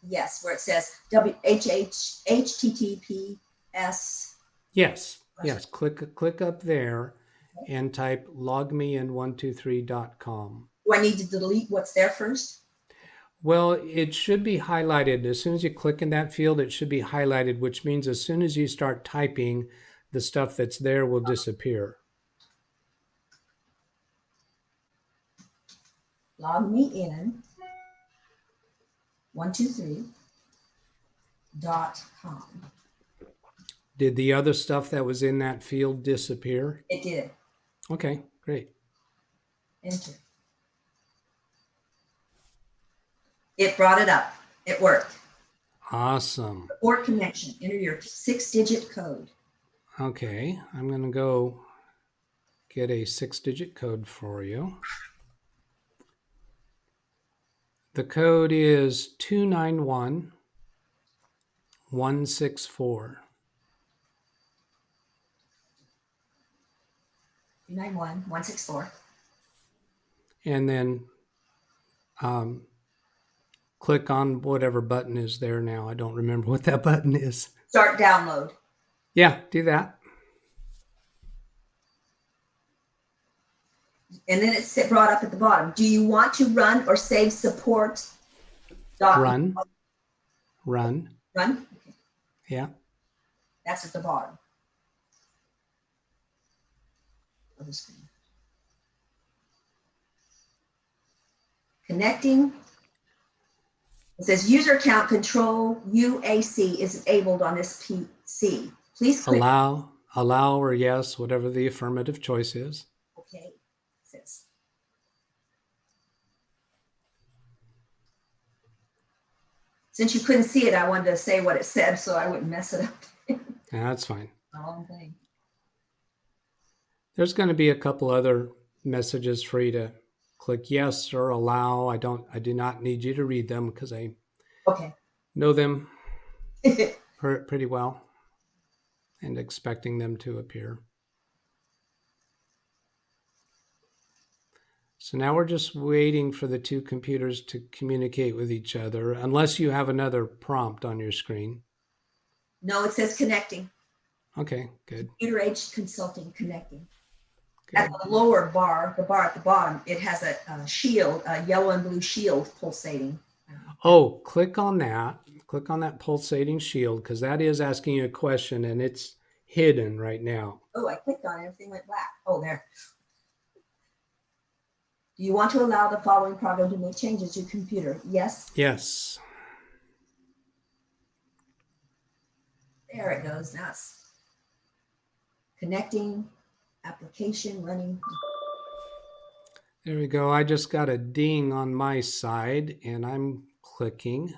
Yes, where it says HTTPS. Yes, yes. Click up there and type logmein123.com. Do I need to delete what's there first? Well, it should be highlighted. As soon as you click in that field, it should be highlighted, which means as soon as you start typing, the stuff that's there will disappear. Log me in 123.com. Did the other stuff that was in that field disappear? It did. Okay, great. Enter. It brought it up. It worked. Awesome. Port connection. Enter your 6-digit code. Okay, I'm going to go get a 6-digit code for you. The code is 291164. 291164. And then click on whatever button is there now. I don't remember what that button is. Start download. Yeah, do that. And then it's brought up at the bottom. Do you want to run or save support? Run. Run? Okay. Yeah. That's at the bottom of the screen. Connecting. It says user account control UAC is enabled on this PC. Please click. Allow or yes, whatever the affirmative choice is. Okay. It says. Since you couldn't see it, I wanted to say what it said so I wouldn't mess it up. Yeah, that's fine. Wrong thing. There's going to be a couple other messages for you to click yes or allow. I do not need you to read them because I know them pretty well and expecting them to appear. So now we're just waiting for the two computers to communicate with each other, unless you have another prompt on your screen. No, it says connecting. Okay, good. Computer Age Consulting connecting. Good. At the lower bar, the bar at the bottom, it has a shield, a yellow and blue shield pulsating. Oh, click on that. Click on that pulsating shield, because that is asking you a question and it's hidden right now. Oh, I clicked on it, everything went black. Oh, there. Do you want to allow the following program to make changes to your computer? Yes. Yes. There it goes. Now it's connecting, application running. There we go. I just got a ding on my side and I'm clicking.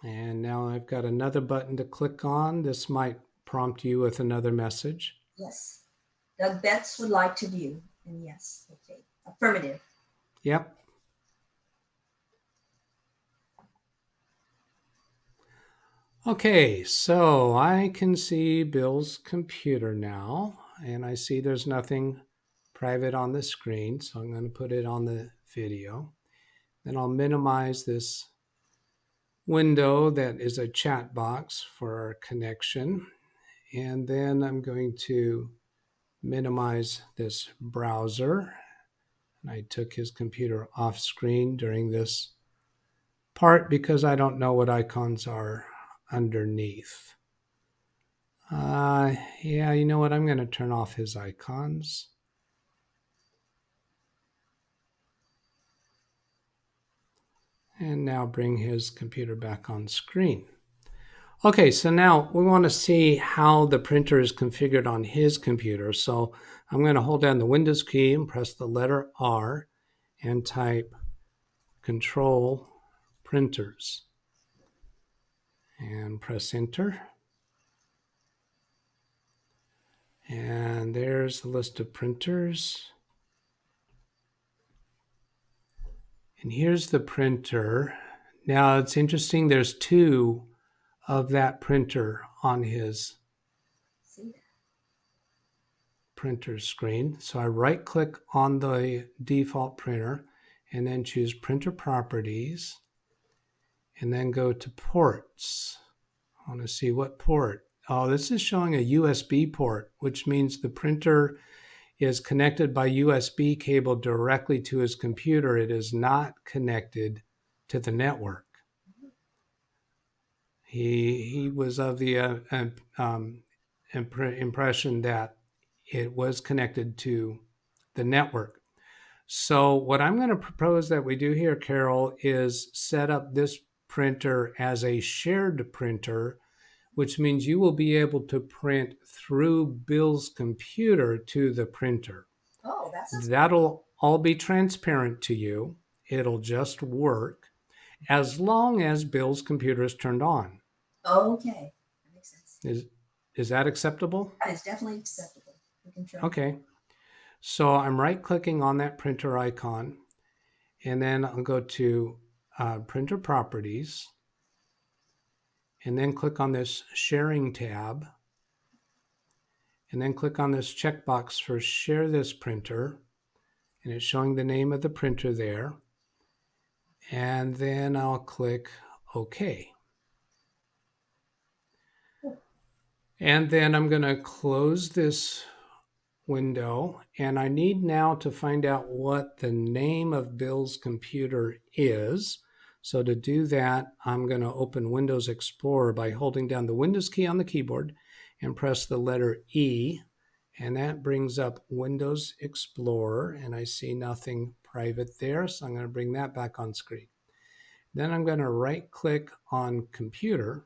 And now I've got another button to click on. This might prompt you with another message. Yes. Doug Betts would like to view. And yes. Okay. Affirmative. Yep. Okay, so I can see Bill's computer now, and I see there's nothing private on the screen, so I'm going to put it on the video. Then I'll minimize this window that is a chat box for our connection, and then I'm going to minimize this browser. And I took his computer off screen during this part because I don't know what icons are underneath. Yeah, you know what? I'm going to turn off his icons. And now bring his computer back on screen. Okay, so now we want to see how the printer is configured on his computer. So I'm going to hold down the Windows key and press the letter R and type Control Printers. And press Enter. And there's the list of printers. And here's the printer. Now it's interesting, there's two of that printer on his printer screen. So I right click on the default printer and then choose Printer Properties and then go to Ports. I want to see what port. Oh, this is showing a USB port, which means the printer is connected by USB cable directly to his computer. It is not connected to the network. He was of the impression that it was connected to the network. So what I'm going to propose that we do here, Carol, is set up this printer as a shared printer, which means you will be able to print through Bill's computer to the printer. Oh, that's That'll all be transparent to you. It'll just work as long as Bill's computer is turned on. okay. That makes sense. Is that acceptable? That is definitely acceptable. We can try. Okay. So I'm right clicking on that printer icon and then I'll go to Printer Properties and then click on this Sharing tab and then click on this checkbox for Share this printer, and it's showing the name of the printer there, and then I'll click OK. And then I'm going to close this window, and I need now to find out what the name of Bill's computer is. So to do that, I'm going to open Windows Explorer by holding down the Windows key on the keyboard and press the letter E, and that brings up Windows Explorer, and I see nothing private there, so I'm going to bring that back on screen. Then I'm going to right click on Computer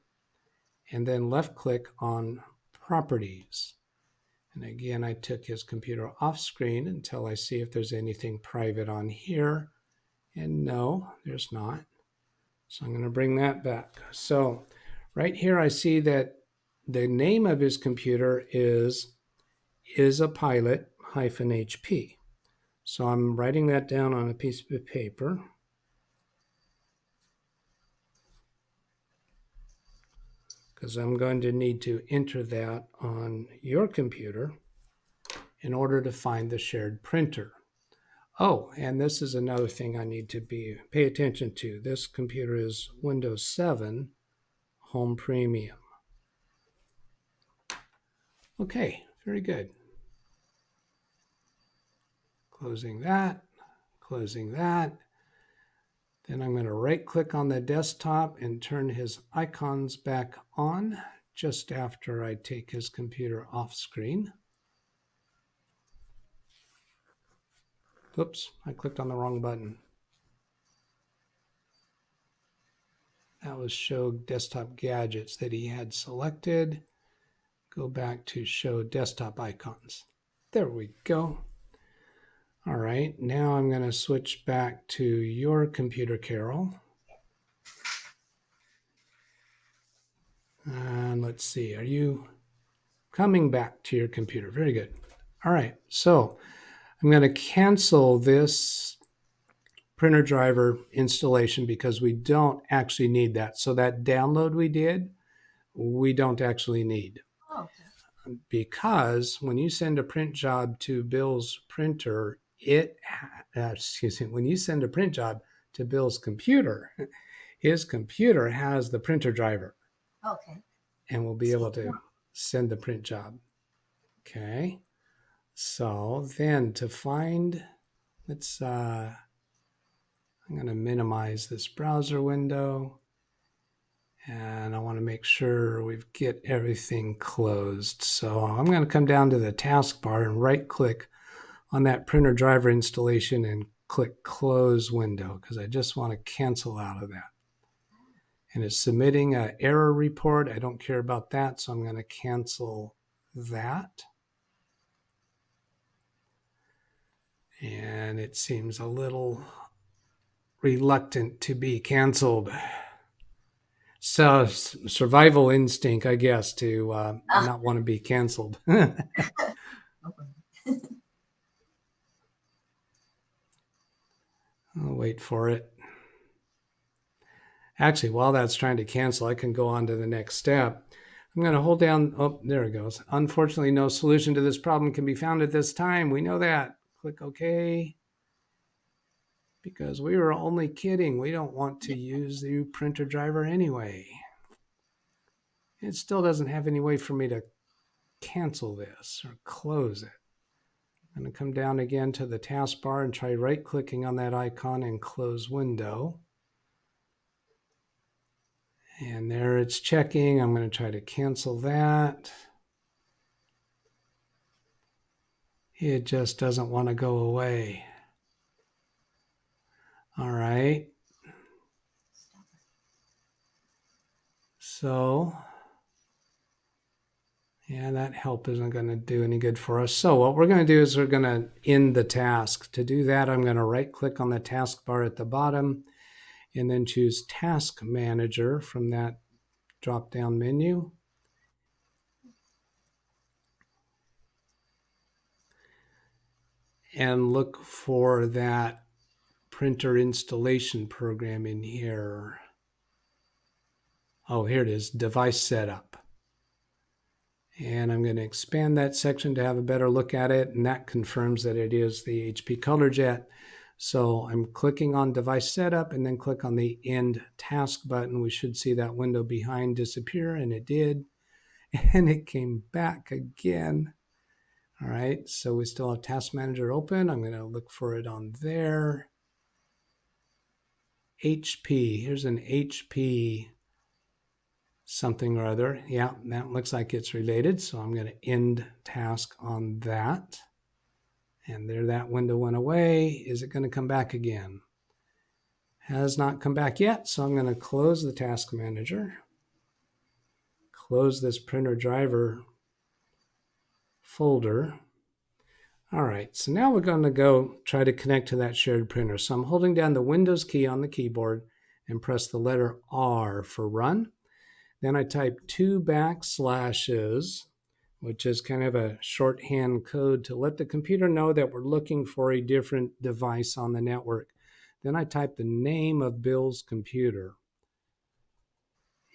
and then left click on Properties. And again, I took his computer off screen until I see if there's anything private on here. And no, there's not. So I'm going to bring that back. So right here, I see that the name of his computer is a pilot-HP. So I'm writing that down on a piece of paper. Because I'm going to need to enter that on your computer. in order to find the shared printer. Oh, and this is another thing I need to pay attention to. This computer is Windows 7 Home Premium. Okay, very good. Closing that, closing that. Then I'm going to right-click on the desktop and turn his icons back on just after I take his computer off screen. Oops, I clicked on the wrong button. That was show desktop gadgets that he had selected. Go back to show desktop icons. There we go. All right, now I'm going to switch back to your computer, Carol. And let's see, are you coming back to your computer? Very good. All right, so I'm going to cancel this printer driver installation because we don't actually need that. So that download we did, we don't actually need. Oh, Because when you send a print job to Bill's printer, when you send a print job to Bill's computer, his computer has the printer driver. okay. And we'll be able to send the print job. Okay. So then to find, I'm going to minimize this browser window. And I want to make sure we get everything closed. So I'm going to come down to the taskbar and right click on that printer driver installation and click close window because I just want to cancel out of that. And it's submitting an error report. I don't care about that, so I'm going to cancel that. And it seems a little reluctant to be canceled. So survival instinct, I guess, to not want to be canceled. I'll wait for it. Actually, while that's trying to cancel, I can go on to the next step. I'm going to hold down, oh, there it goes. Unfortunately, no solution to this problem can be found at this time. We know that. Click OK. Because we were only kidding. We don't want to use the printer driver anyway. It still doesn't have any way for me to cancel this or close it. I'm going to come down again to the taskbar and try right-clicking on that icon and close window. And there it's checking. I'm going to try to cancel that. It just doesn't want to go away. All right. So, yeah, that help isn't going to do any good for us. So what we're going to do is we're going to end the task. To do that, I'm going to right-click on the taskbar at the bottom and then choose Task Manager from that drop-down menu. And look for that printer installation program in here. Oh, here it is, Device Setup. And I'm going to expand that section to have a better look at it, and that confirms that it is the HP ColorJet. So I'm clicking on Device Setup and then click on the End Task button. We should see that window behind disappear, and it did. And it came back again. All right, so we still have Task Manager open. I'm going to look for it on there. HP, here's an HP something or other. Yeah, that looks like it's related. So I'm going to end task on that. And there that window went away. Is it going to come back again? Has not come back yet. So I'm going to close the Task Manager. Close this printer driver folder. All right, so now we're going to go try to connect to that shared printer. So I'm holding down the Windows key on the keyboard and press the letter R for run. Then I type 2 backslashes, which is kind of a shorthand code to let the computer know that we're looking for a different device on the network. Then I type the name of Bill's computer,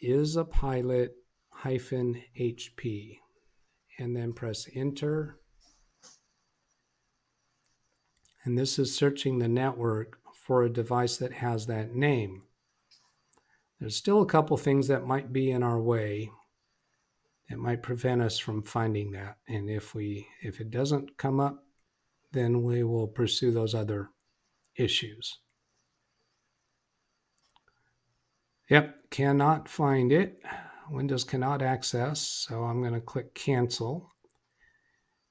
isapilot-HP, and then press enter. and this is searching the network for a device that has that name. There's still a couple things that might be in our way that might prevent us from finding that. And if it doesn't come up, then we will pursue those other issues. Yep, cannot find it. Windows cannot access. So I'm going to click cancel.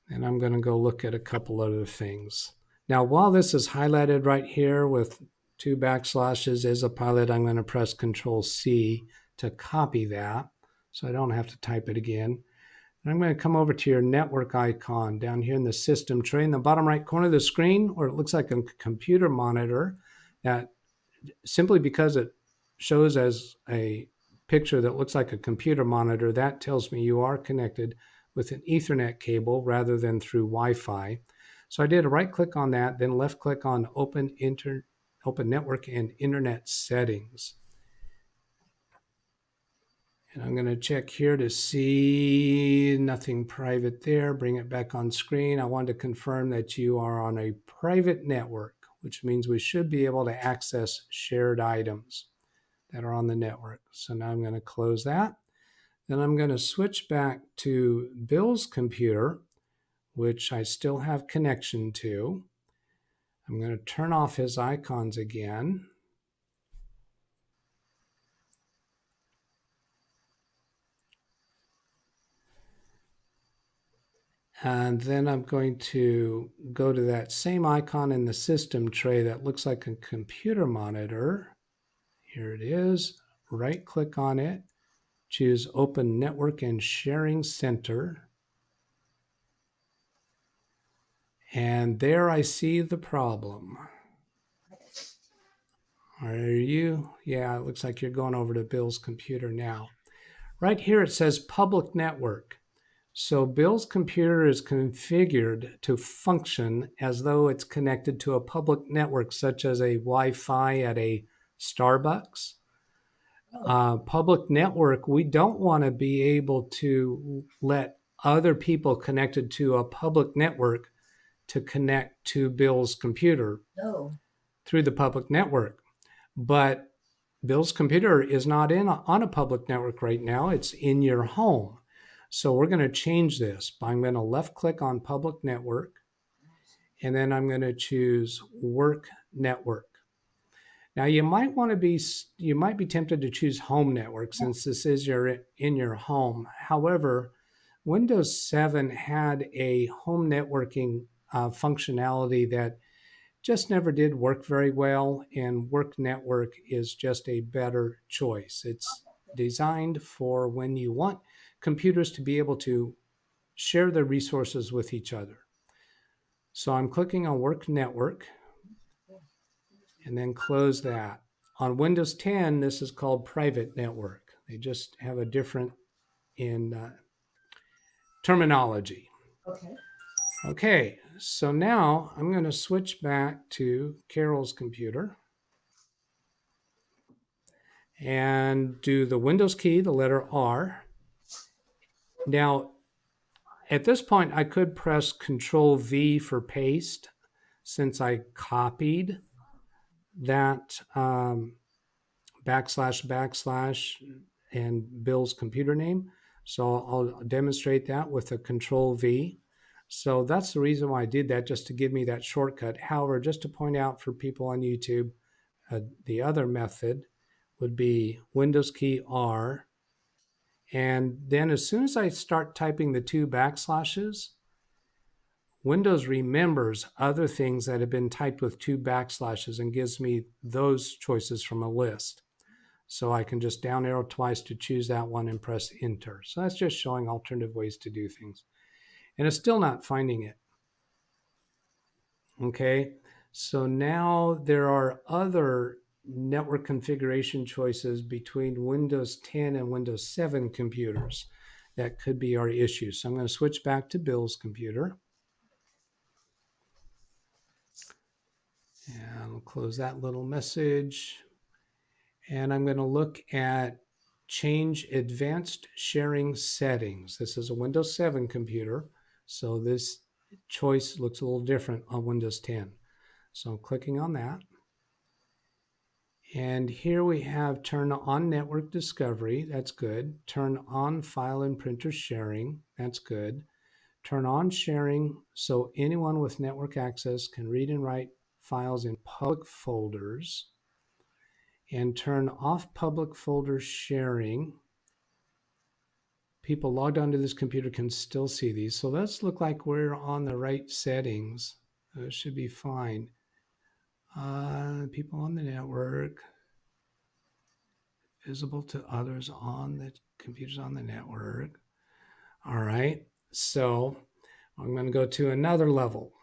And I'm going to go look at a couple other things. Now, while this is highlighted right here with 2 backslashes as a pilot, I'm going to press Control C to copy that so I don't have to type it again. And I'm going to come over to your network icon down here in the system tray in the bottom right corner of the screen where it looks like a computer monitor, that simply because it shows as a picture that looks like a computer monitor, that tells me you are connected with an Ethernet cable rather than through Wi-Fi. So I did a right click on that, then left click on Open Network and Internet Settings. And I'm going to check here to see nothing private there. Bring it back on screen. I want to confirm that you are on a private network, which means we should be able to access shared items that are on the network. So now I'm going to close that. Then I'm going to switch back to Bill's computer, which I still have connection to. I'm going to turn off his icons again. And then I'm going to go to that same icon in the system tray that looks like a computer monitor. Here it is. Right click on it. Choose Open Network and Sharing Center. And there I see the problem. Are you? Yeah, it looks like you're going over to Bill's computer now. Right here it says Public Network. So Bill's computer is configured to function as though it's connected to a public network, such as a Wi-Fi at a Starbucks. Public network, we don't want to be able to let other people connected to a public network to connect to Bill's computer through the public network. But Bill's computer is not on a public network right now. It's in your home. So we're going to change this. I'm going to left click on Public Network, and then I'm going to choose Work Network. Now you might be tempted to choose Home Network since this is in your home. However, Windows 7 had a home networking functionality that just never did work very well, and Work Network is just a better choice. It's designed for when you want computers to be able to share their resources with each other. So I'm clicking on Work Network and then close that. On Windows 10, this is called Private Network. They just have a different terminology. Okay, so now I'm going to switch back to Carol's computer and do the Windows key, the letter R. Now, at this point, I could press Control V for paste since I copied that // and Bill's computer name. So I'll demonstrate that with a Control V. So that's the reason why I did that, just to give me that shortcut. However, just to point out for people on YouTube, the other method would be Windows key R. And then as soon as I start typing the 2 backslashes, Windows remembers other things that have been typed with 2 backslashes and gives me those choices from a list. So I can just down arrow twice to choose that one and press Enter. So that's just showing alternative ways to do things. And it's still not finding it. Okay, so now there are other network configuration choices between Windows 10 and Windows 7 computers that could be our issue. So I'm going to switch back to Bill's computer. And I'll close that little message. And I'm going to look at Change Advanced Sharing Settings. This is a Windows 7 computer, so this choice looks a little different on Windows 10. So I'm clicking on that. And here we have turn on network discovery. That's good. Turn on file and printer sharing. That's good. Turn on sharing so anyone with network access can read and write files in public folders. And turn off public folder sharing. People logged onto this computer can still see these. So let's look like we're on the right settings. It should be fine. People on the network. Visible to others on the computers on the network. All right. So I'm going to go to another level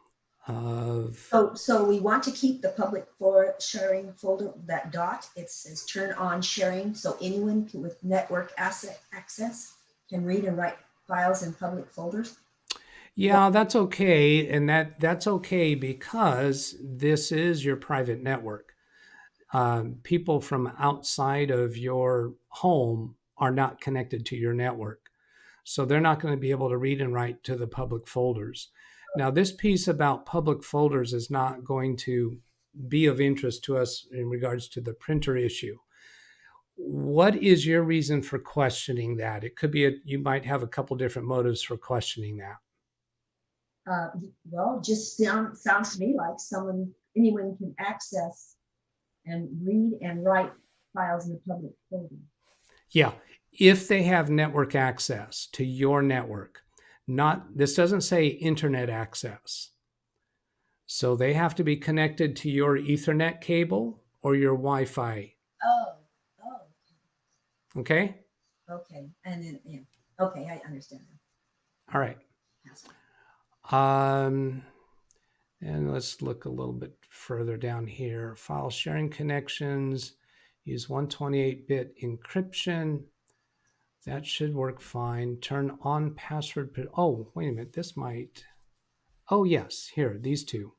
of. So we want to keep the public for sharing folder, that dot, it says turn on sharing so anyone with network access can read and write files in public folders. Yeah, that's okay. And that's okay because this is your private network. People from outside of your home are not connected to your network. So they're not going to be able to read and write to the public folders. Now, this piece about public folders is not going to be of interest to us in regards to the printer issue. What is your reason for questioning that? It could be you might have a couple different motives for questioning that. Well, just sounds to me like anyone can access and read and write files in the public folder. Yeah, if they have network access to your network, this doesn't say internet access. So they have to be connected to your Ethernet cable or your Wi-Fi. Oh. Okay? Okay, and then, yeah. Okay, I understand now. All right. And let's look a little bit further down here. File sharing connections, use 128-bit encryption. That should work fine. Turn on password. Oh, wait a minute. This might. Oh, yes. Here, these two.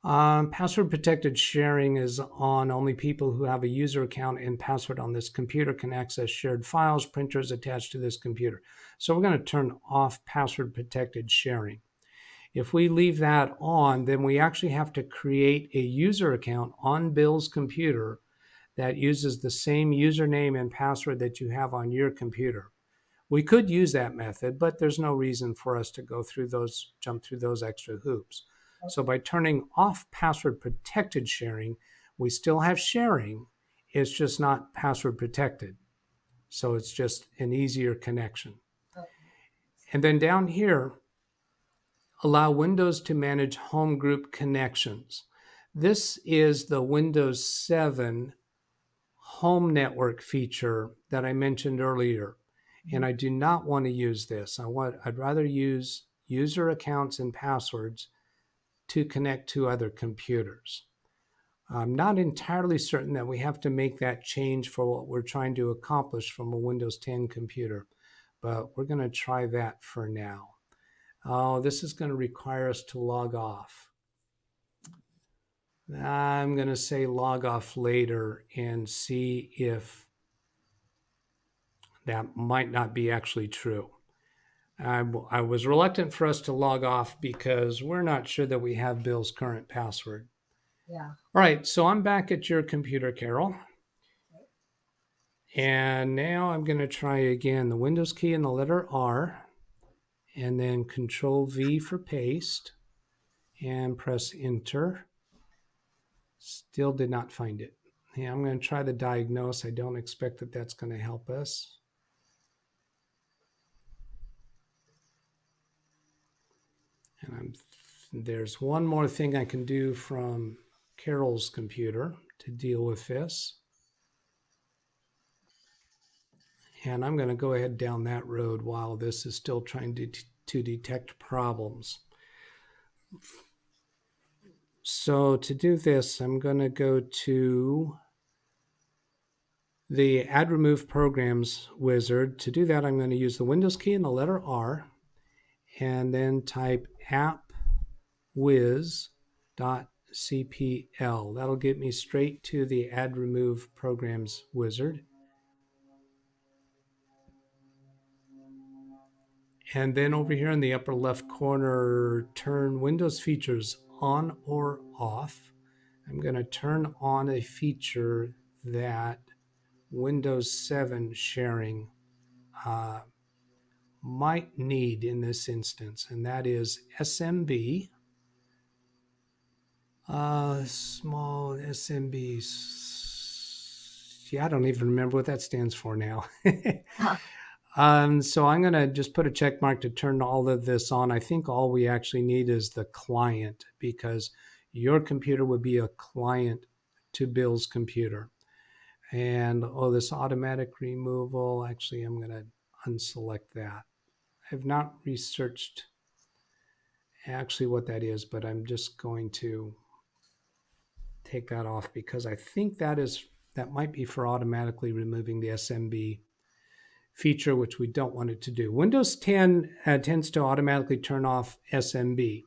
Password protected sharing is on. Only people who have a user account and password on this computer can access shared files, printers attached to this computer. So we're going to turn off password protected sharing. If we leave that on, then we actually have to create a user account on Bill's computer that uses the same username and password that you have on your computer. We could use that method, but there's no reason for us to jump through those extra hoops. So by turning off password protected sharing, we still have sharing. It's just not password protected. So it's just an easier connection. And then down here, allow Windows to manage home group connections. This is the Windows 7 home network feature that I mentioned earlier. And I do not want to use this. I'd rather use user accounts and passwords to connect to other computers. I'm not entirely certain that we have to make that change for what we're trying to accomplish from a Windows 10 computer, but we're going to try that for now. Oh, this is going to require us to log off. I'm going to say log off later and see if that might not be actually true. I was reluctant for us to log off because we're not sure that we have Bill's current password. Yeah. All right, so I'm back at your computer, Carol. And now I'm going to try again the Windows key and the letter R, and then Control V for paste, and press Enter. Still did not find it. Yeah, I'm going to try the diagnose. I don't expect that that's going to help us. And there's one more thing I can do from Carol's computer to deal with this. And I'm going to go ahead down that road while this is still trying to detect problems. So to do this, I'm going to go to the Add Remove Programs wizard. To do that, I'm going to use the Windows key and the letter R, and then type appwiz.cpl. That'll get me straight to the Add Remove Programs wizard. And then over here in the upper left corner, turn Windows features on or off. I'm going to turn on a feature that Windows 7 sharing might need in this instance, and that is SMB. Small SMB. Yeah, I don't even remember what that stands for now. So I'm going to just put a check mark to turn all of this on. I think all we actually need is the client, because your computer would be a client to Bill's computer. And this automatic removal, actually, I'm going to unselect that. I have not researched actually what that is, but I'm just going to take that off because I think that might be for automatically removing the SMB feature, which we don't want it to do. Windows 10 tends to automatically turn off SMB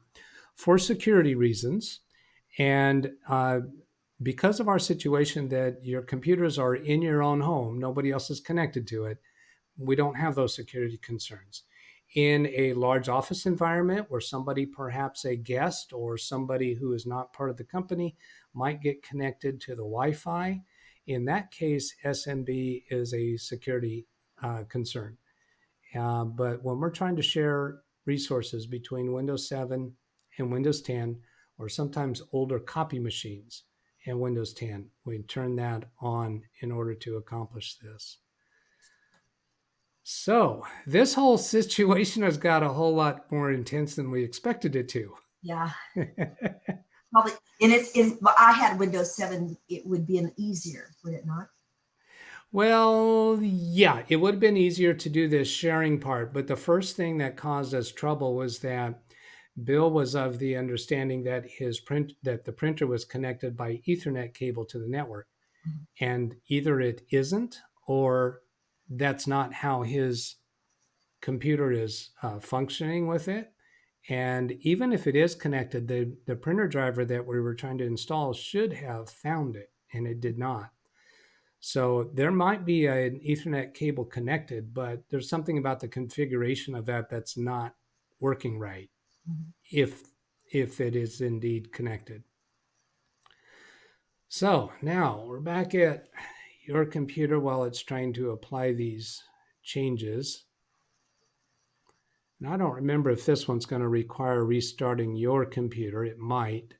for security reasons. And because of our situation that your computers are in your own home, nobody else is connected to it, we don't have those security concerns. In a large office environment where somebody, perhaps a guest or somebody who is not part of the company, might get connected to the Wi-Fi, in that case, SMB is a security concern. But when we're trying to share resources between Windows 7 and Windows 10, or sometimes older copy machines and Windows 10, we turn that on in order to accomplish this. So this whole situation has got a whole lot more intense than we expected it to. Yeah. Probably. And I had Windows 7, it would be an easier, would it not? Well, yeah, it would have been easier to do this sharing part. But the first thing that caused us trouble was that Bill was of the understanding that that the printer was connected by Ethernet cable to the network. Mm-hmm. And either it isn't, or that's not how his computer is functioning with it. And even if it is connected, the printer driver that we were trying to install should have found it, and it did not. So there might be an Ethernet cable connected, but there's something about the configuration of that that's not working right, mm-hmm. if it is indeed connected. So now we're back at your computer while it's trying to apply these changes. And I don't remember if this one's going to require restarting your computer. It might,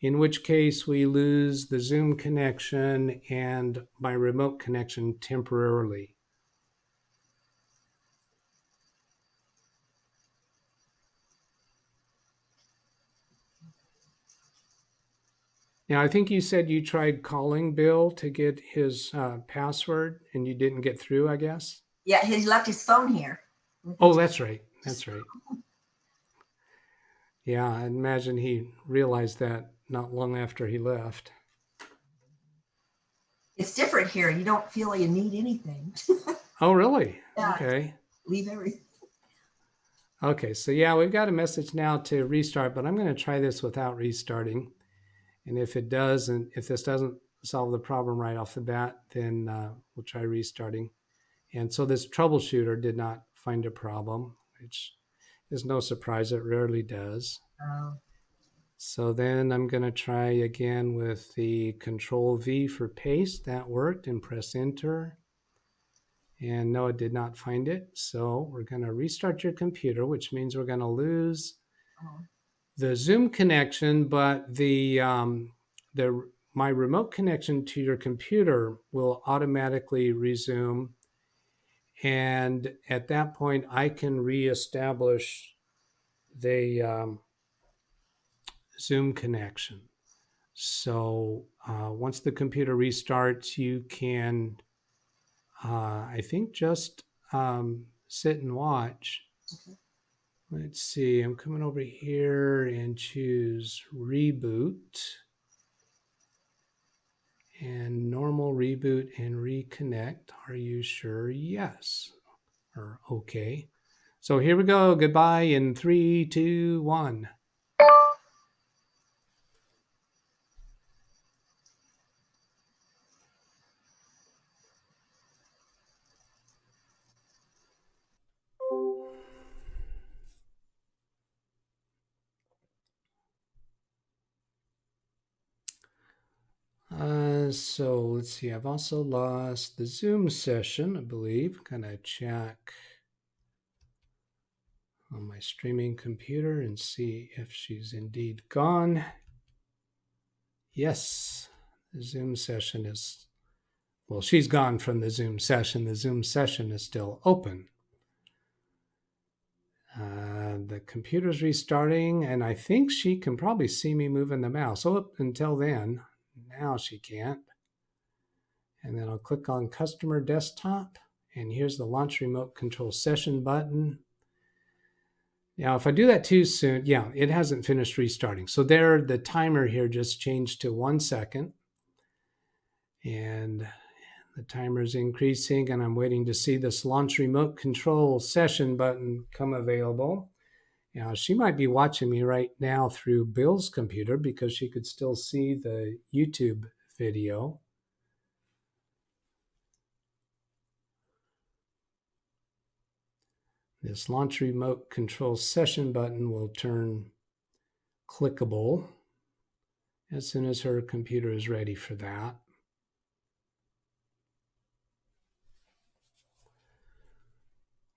in which case we lose the Zoom connection and my remote connection temporarily. Now, I think you said you tried calling Bill to get his password and you didn't get through, I guess? Yeah, he left his phone here. Oh, that's right. That's right. Yeah, I imagine he realized that not long after he left. It's different here. You don't feel you need anything. Oh, really? Yeah, okay. Leave everything. Okay, so yeah, we've got a message now to restart, but I'm going to try this without restarting. And if it does, and if this doesn't solve the problem right off the bat, then we'll try restarting. And so this troubleshooter did not find a problem, which is no surprise. It rarely does. Oh. So then I'm going to try again with the Control V for paste. That worked, and press Enter. And no, it did not find it. So we're going to restart your computer, which means we're going to lose the Zoom connection, but my remote connection to your computer will automatically resume. And at that point, I can reestablish the Zoom connection. So once the computer restarts, you can, I think, just sit and watch. Okay. Let's see, I'm coming over here and choose reboot. And normal reboot and reconnect. Are you sure? Yes. Or okay. So here we go. Goodbye in 3, 2, 1. So let's see, I've also lost the Zoom session, I believe. Gonna check on my streaming computer and see if she's indeed gone. Yes, the Zoom session is, well, she's gone from the Zoom session. The Zoom session is still open. The computer's restarting, and I think she can probably see me moving the mouse. Oh, until then, now she can't. And then I'll click on Customer Desktop, and here's the Launch Remote Control Session button. Now, if I do that too soon, yeah, it hasn't finished restarting. So there, the timer here just changed to 1 second. And the timer is increasing, and I'm waiting to see this Launch Remote Control Session button come available. Now, she might be watching me right now through Bill's computer because she could still see the YouTube video. This Launch Remote Control Session button will turn clickable as soon as her computer is ready for that.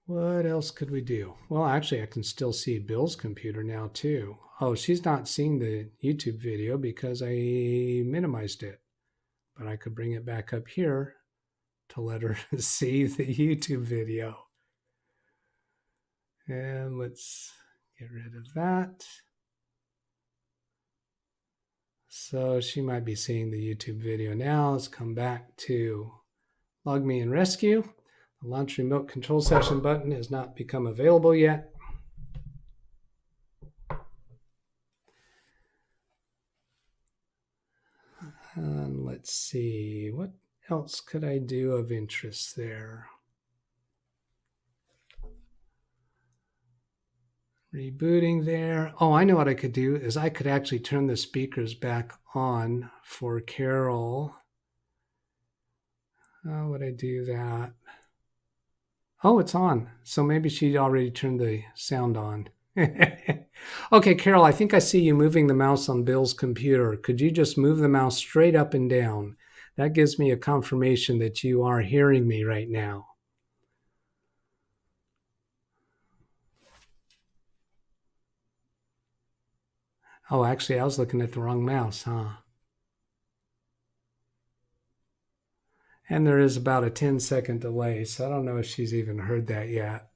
What else could we do? Well, actually, I can still see Bill's computer now too. Oh, she's not seeing the YouTube video because I minimized it. But I could bring it back up here to let her see the YouTube video. And let's get rid of that. So she might be seeing the YouTube video now. Let's come back to Log Me and Rescue. The Launch Remote Control Session button has not become available yet. And let's see, what else could I do of interest there? Rebooting there. Oh, I know what I could do is I could actually turn the speakers back on for Carol. How would I do that? Oh, it's on. So maybe she'd already turned the sound on. Okay, Carol, I think I see you moving the mouse on Bill's computer. Could you just move the mouse straight up and down? That gives me a confirmation that you are hearing me right now. Oh, actually, I was looking at the wrong mouse, huh? And there is about a 10-second delay, so I don't know if she's even heard that yet.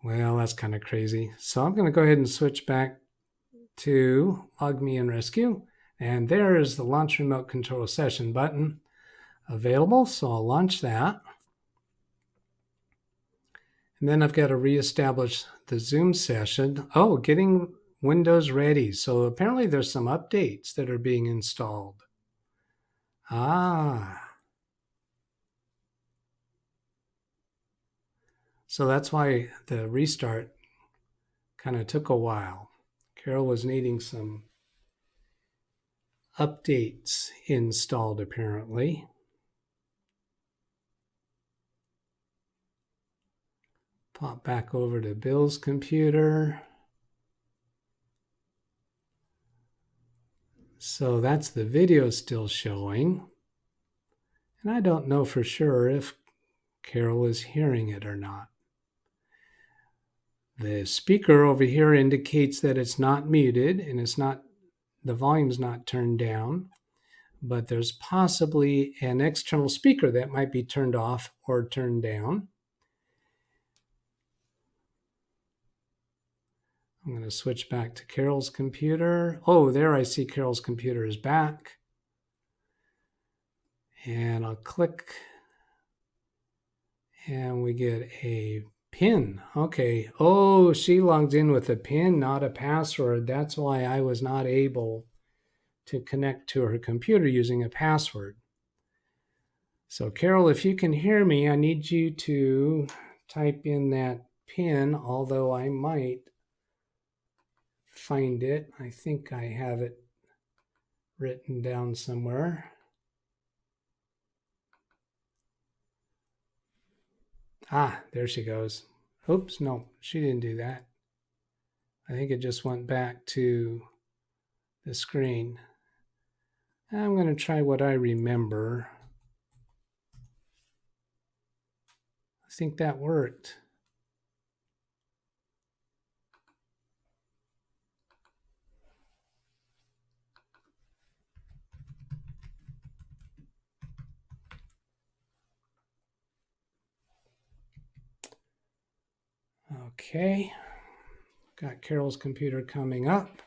Well, that's kind of crazy. So I'm going to go ahead and switch back to Log Me and Rescue. And there is the Launch Remote Control Session button available. So I'll launch that. And then I've got to reestablish the Zoom session. Oh, getting Windows ready. So apparently there's some updates that are being installed. So that's why the restart kind of took a while. Carol was needing some updates installed apparently. Pop back over to Bill's computer. So that's the video still showing. And I don't know for sure if Carol is hearing it or not. The speaker over here indicates that it's not muted and it's not, the volume's not turned down, but there's possibly an external speaker that might be turned off or turned down. I'm going to switch back to Carol's computer. Oh, there I see Carol's computer is back. And I'll click and we get a PIN. Okay. Oh, she logged in with a PIN, not a password. That's why I was not able to connect to her computer using a password. So Carol, if you can hear me, I need you to type in that PIN, although I might find it. I think I have it written down somewhere. Ah, there she goes. Oops, no, she didn't do that. I think it just went back to the screen. I'm going to try what I remember. I think that worked. Okay, got Carol's computer coming up.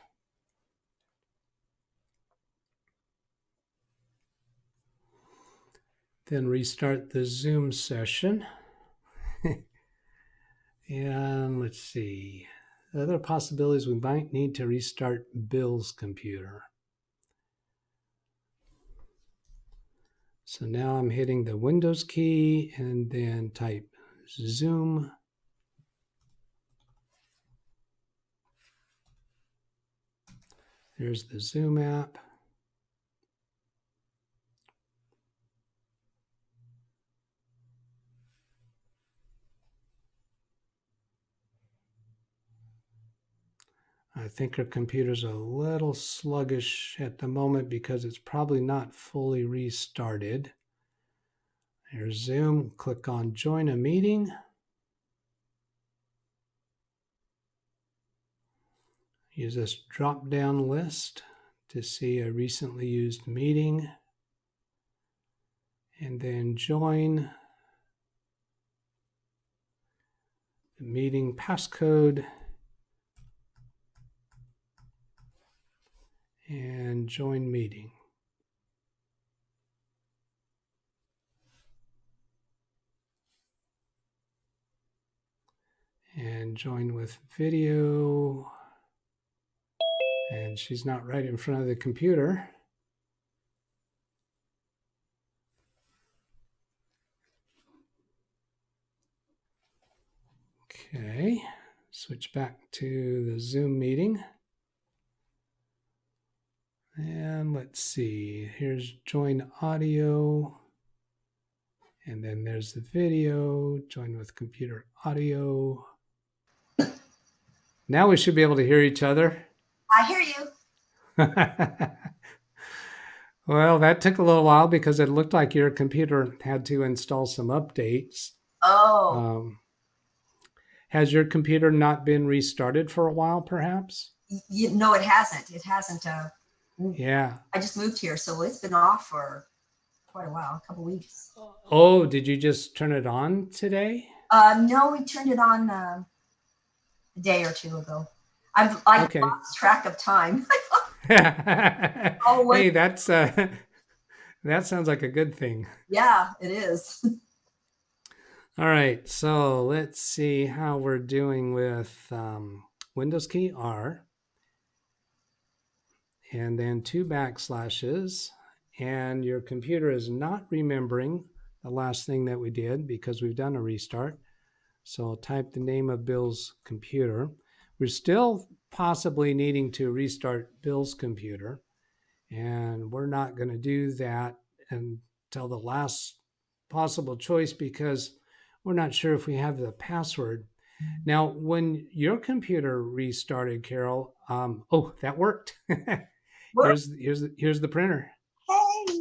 Then restart the Zoom session. And let's see. Other possibilities, we might need to restart Bill's computer. So now I'm hitting the Windows key and then type Zoom. There's the Zoom app. I think her computer's a little sluggish at the moment because it's probably not fully restarted. There's Zoom. Click on Join a Meeting. Use this drop-down list to see a recently used meeting. And then join the meeting passcode and join meeting. And join with video. And she's not right in front of the computer. Okay, switch back to the Zoom meeting. And let's see, here's join audio. And then there's the video, join with computer audio. Now we should be able to hear each other. I hear you. Well, that took a little while because it looked like your computer had to install some updates. Oh, Has your computer not been restarted for a while, perhaps? no, it hasn't. It hasn't. Yeah. I just moved here, so it's been off for quite a while, a couple weeks. Oh, did you just turn it on today? No, we turned it on a day or two ago. I've Okay. lost track of time. Hey, that sounds like a good thing. Yeah, it is. All right, so let's see how we're doing with Windows key R, and then 2 backslashes, and your computer is not remembering the last thing that we did because we've done a restart. So I'll type the name of Bill's computer. We're still possibly needing to restart Bill's computer, and we're not going to do that until the last possible choice because we're not sure if we have the password. Now, when your computer restarted, Carol, oh, that worked. Here's the printer. Hey.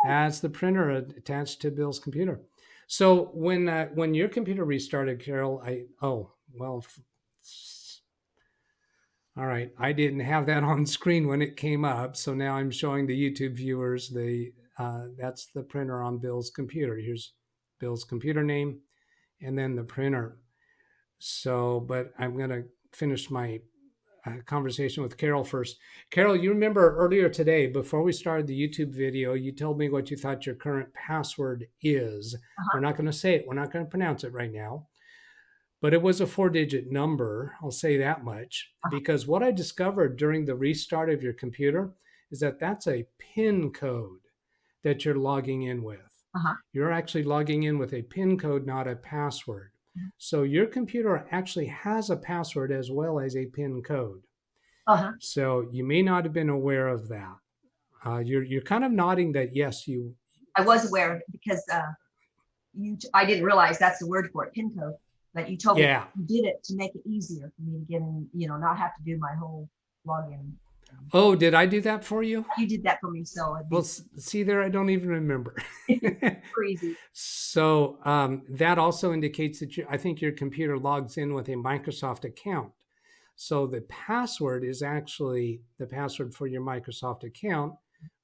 That's the printer attached to Bill's computer. So when your computer restarted, Carol, all right, I didn't have that on screen when it came up, so now I'm showing the YouTube viewers that's the printer on Bill's computer. Here's Bill's computer name, and then the printer. So, but I'm going to finish my conversation with Carol first. Carol, you remember earlier today, before we started the YouTube video, you told me what you thought your current password is. We're not going to say it. We're not going to pronounce it right now. But it was a 4-digit number. I'll say that much. Because what I discovered during the restart of your computer is that that's a PIN code that you're logging in with. You're actually logging in with a PIN code, not a password. So your computer actually has a password as well as a PIN code. So you may not have been aware of that. You're kind of nodding that yes, I was aware of it because I didn't realize that's the word for it, pin code. But you told me Yeah. you did it to make it easier for me to get in, not have to do my whole login. Oh, did I do that for you? You did that for me, so it'd be Well, see there, I don't even remember. crazy. So that also indicates that I think your computer logs in with a Microsoft account. So the password is actually the password for your Microsoft account,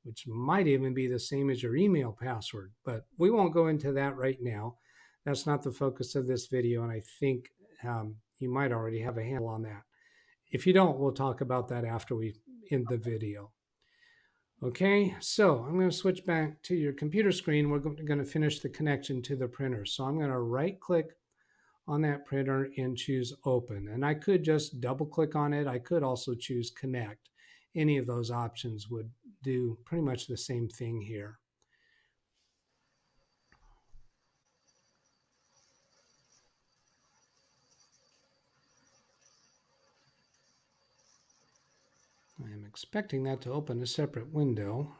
which might even be the same as your email password. But we won't go into that right now. That's not the focus of this video, and I think you might already have a handle on that. If you don't, we'll talk about that after we end the video. Okay, so I'm going to switch back to your computer screen. We're going to finish the connection to the printer. So I'm going to right click on that printer and choose open. And I could just double click on it. I could also choose connect. Any of those options would do pretty much the same thing here. I am expecting that to open a separate window.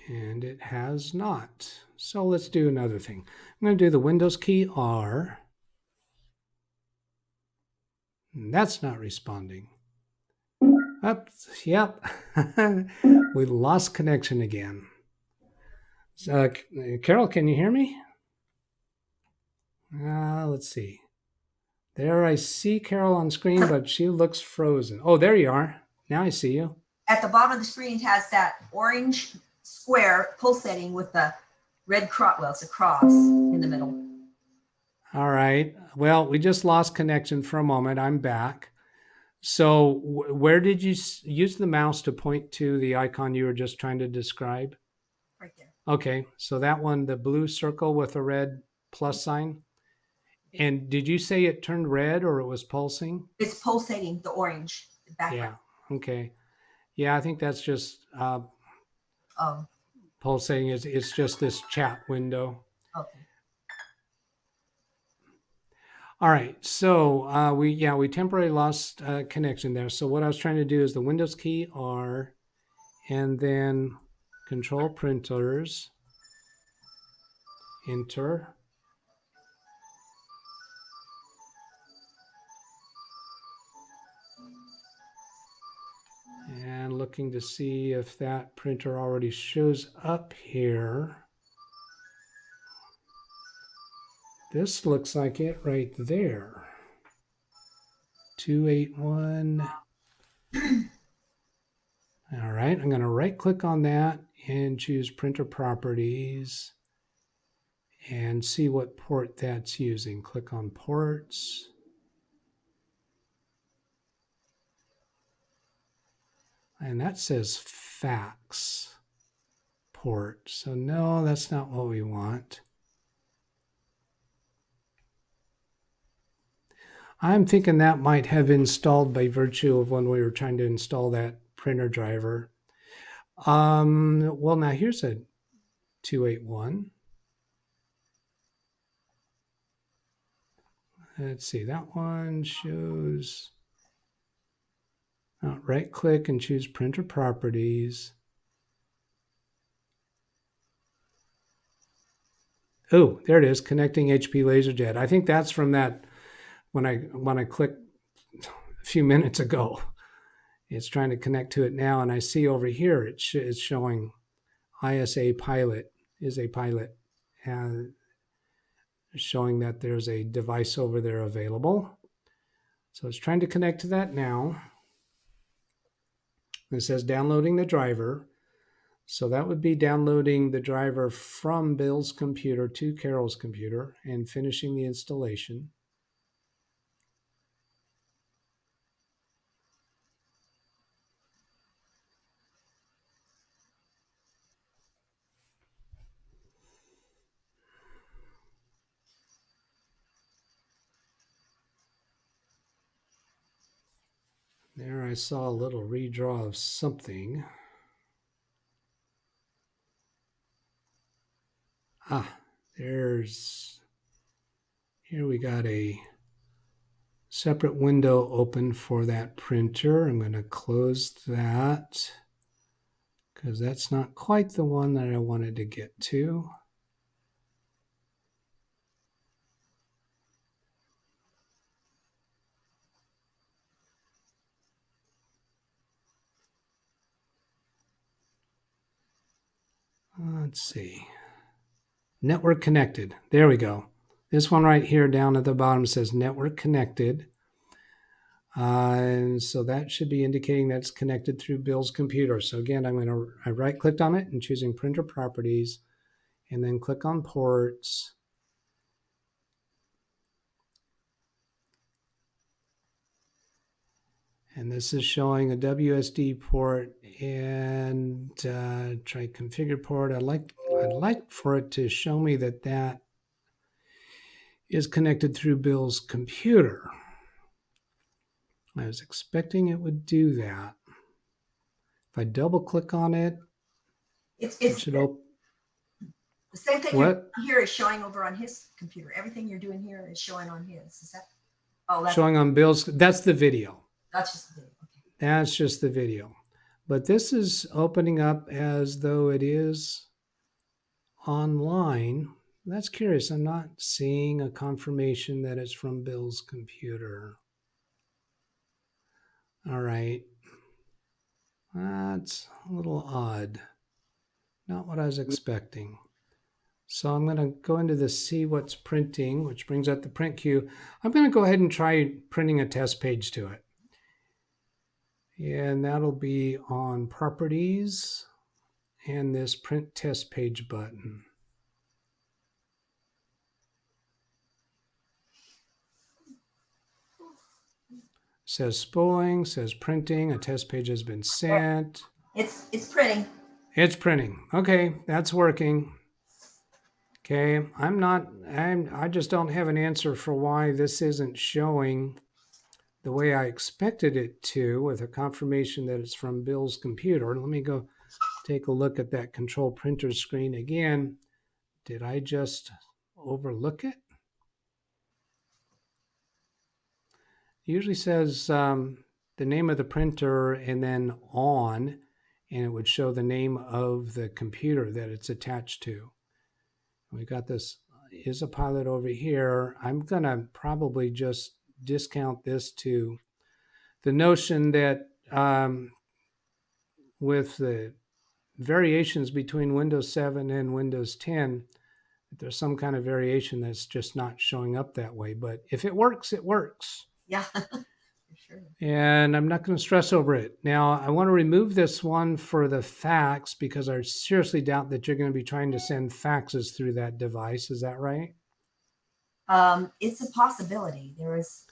And it has not. So let's do another thing. I'm going to do the Windows key R. And that's not responding. Oops, yep. We lost connection again. Carol, can you hear me? Let's see. There I see Carol on screen, but she looks frozen. Oh, there you are. Now I see you. At the bottom of the screen, it has that orange square pulsating with the red cross. Well, it's a cross in the middle. All right. Well, we just lost connection for a moment. I'm back. So where did you use the mouse to point to the icon you were just trying to describe? Right there. Okay. So that one, the blue circle with a red plus sign. And did you say it turned red or it was pulsing? It's pulsating, the orange background. Yeah. Okay. Yeah, I think that's just Oh, pulsating. It's just this chat window. okay. All right, so we temporarily lost connection there. So what I was trying to do is the Windows key R, and then Control Printers, Enter. And looking to see if that printer already shows up here. This looks like it right there. 281. All right, I'm going to right click on that and choose Printer Properties and see what port that's using. Click on Ports. And that says fax port. So no, that's not what we want. I'm thinking that might have installed by virtue of when we were trying to install that printer driver. Well, now here's a 281. Let's see, that one shows. Right click and choose Printer Properties. Oh, there it is, connecting HP LaserJet. I think that's from that when I clicked a few minutes ago. It's trying to connect to it now, and I see over here it's showing ISA pilot is a pilot, and showing that there's a device over there available. So it's trying to connect to that now. It says downloading the driver. So that would be downloading the driver from Bill's computer to Carol's computer and finishing the installation. There I saw a little redraw of something. Here we got a separate window open for that printer. I'm going to close that because that's not quite the one that I wanted to get to. Let's see. Network connected. There we go. This one right here down at the bottom says network connected. And so that should be indicating that it's connected through Bill's computer. So again, I right clicked on it and choosing printer properties and then click on ports. And this is showing a WSD port and try configure port. I'd like for it to show me that that is connected through Bill's computer. I was expecting it would do that. If I double click on it, It's it should open. the same thing What? you're doing here is showing over on his computer. Everything you're doing here is showing on his. Is that? Oh, that's Showing on Bill's, that's the video. that's just the video. Okay. That's just the video. But this is opening up as though it is online. That's curious. I'm not seeing a confirmation that it's from Bill's computer. All right. That's a little odd. Not what I was expecting. So I'm going to go into the see what's printing, which brings up the print queue. I'm going to go ahead and try printing a test page to it. And that'll be on properties and this print test page button. Says spooling, says printing, a test page has been sent. It's printing. It's printing. Okay, that's working. Okay, I just don't have an answer for why this isn't showing the way I expected it to with a confirmation that it's from Bill's computer. Let me go take a look at that control printer screen again. Did I just overlook it? It usually says the name of the printer and then on, and it would show the name of the computer that it's attached to. We got this is a pilot over here. I'm going to probably just discount this to the notion that with the variations between Windows 7 and Windows 10, that there's some kind of variation that's just not showing up that way. But if it works, it works. Yeah, for sure. And I'm not going to stress over it. Now, I want to remove this one for the fax because I seriously doubt that you're going to be trying to send faxes through that device. Is that right? It's a possibility. There is.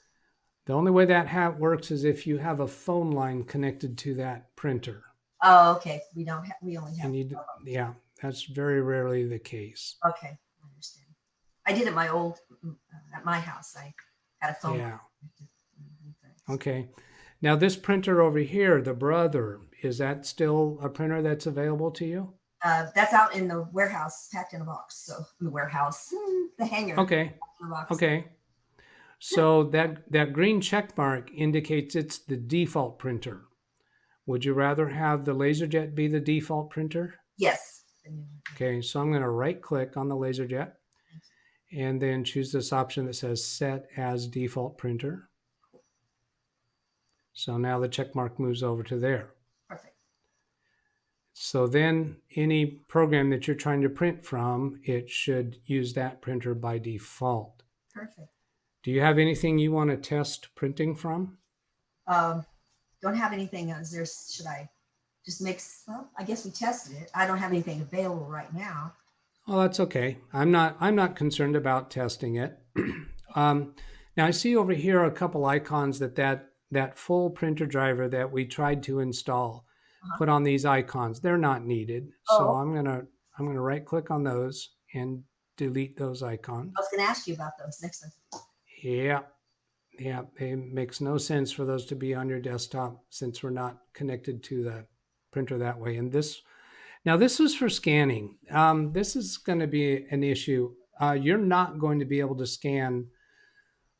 The only way that works is if you have a phone line connected to that printer. Oh, okay. We don't have. We only have. And yeah, that's very rarely the case. Okay, I understand. I did at my house. I had a phone. Yeah. Okay. Now this printer over here, the Brother, is that still a printer that's available to you? That's out in the warehouse, packed in a box. So in the warehouse, the hangar. Okay. The box. Okay. So that green check mark indicates it's the default printer. Would you rather have the LaserJet be the default printer? Yes. Okay, so I'm going to right click on the LaserJet and then choose this option that says set as default printer. So now the check mark moves over to there. Perfect. So then any program that you're trying to print from, it should use that printer by default. Perfect. Do you have anything you want to test printing from? Don't have anything. Should I just mix? Well, I guess we tested it. I don't have anything available right now. Oh, that's okay. I'm not concerned about testing it. Now I see over here a couple icons that full printer driver that we tried to install put on these icons. They're not needed. So I'm gonna right click on those and delete those icons. I was going to ask you about those next time. Yeah. It makes no sense for those to be on your desktop since we're not connected to the printer that way. And this is for scanning. This is going to be an issue. You're not going to be able to scan